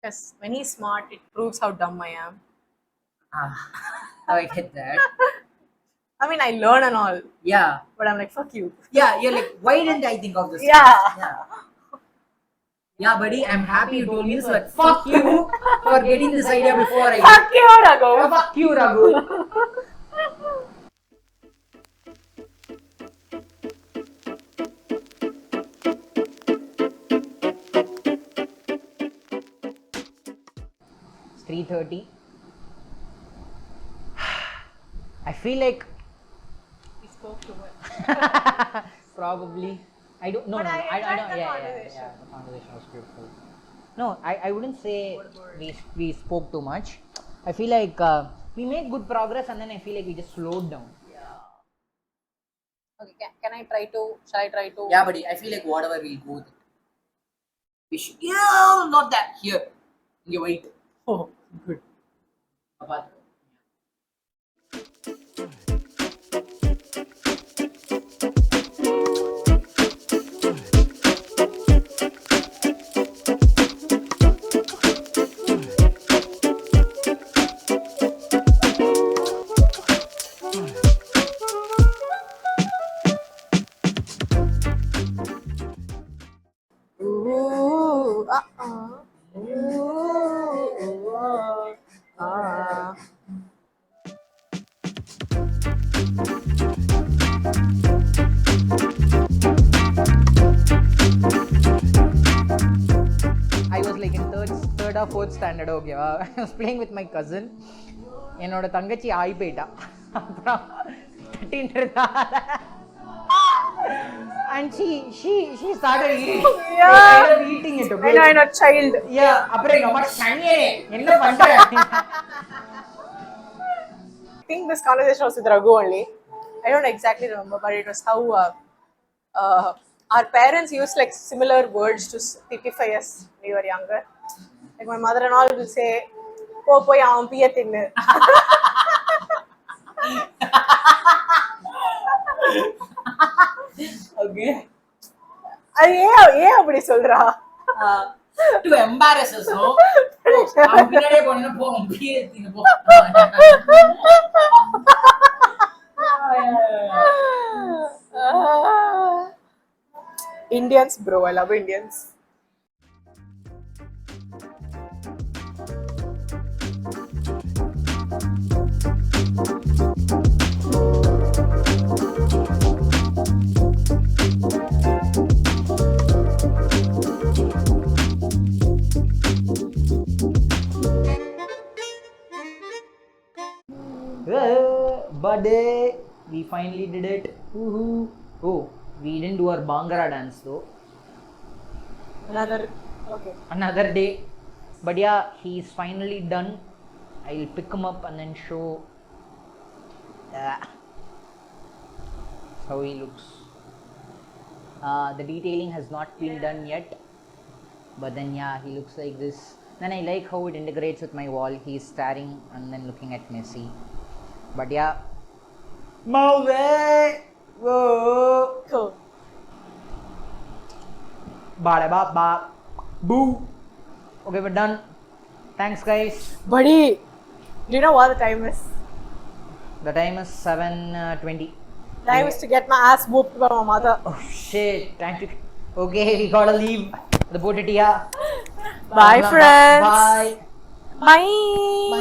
Yes. When he's smart, it proves how dumb I am. I get that. I mean, I learn and all, Yeah. but I'm like, fuck you. Yeah, you're like, why didn't I think of this? Yeah. Yeah. Yeah, buddy, I'm happy you told me this, but fuck you for getting this idea before I Fuck you, Raghu. Fuck you, Raghu. It's 3:30. I feel like We spoke too much. probably I don't know. But I don't. enjoyed the Yeah, conversation. the conversation was beautiful. No, I wouldn't say we spoke too much. I feel like we made good progress, and then I feel like we just slowed down. Yeah. Okay, can I try to? Shall I try to? Yeah, buddy. I feel like whatever we'll go with it. We should. Yeah, not that. Here. You wait. Oh, good. Apart. Ooh, Ooh, I was like in third or fourth standard, okay. I was playing with my cousin. என்னோட தங்கச்சி ஆய் போயிட்டா. அப்புறம் தட்டின்னு and she started eating. Eating it, okay. I know, child. Yeah, அப்புறம் எங்க அம்மா சனியே என்ன பண்ற? I think this conversation was with Raghu only. I don't exactly remember, but it was how our parents used like similar words to typify us when we were younger. Like my mother-in-law will say, "Po poi avan piya tinnu." Okay. அது ஏன் அப்படி சொல்றா? To embarrass us, no? I'm பின்னாடியே போனா போ அப்படியே எடுத்துட்டு போ. Indians, bro, I love Indians. Birthday, we finally did it. Woohoo. Oh, we didn't do our Bhangra dance though. Another day. But yeah, he's finally done. I'll pick him up and then show how he looks. The detailing has not been done yet, but then yeah, he looks like this. Then I like how it integrates with my wall. He's staring and then looking at Messi. But yeah, Malvi, whoa, Cool. ba ba ba, boo. Okay, we're done. Thanks, guys. Buddy, do you know what the time is? The time is 7:20. Time is to get my ass whooped by my mother. Oh shit! Time to. Okay, we gotta leave the boat. Bye, friends. Bye. Bye.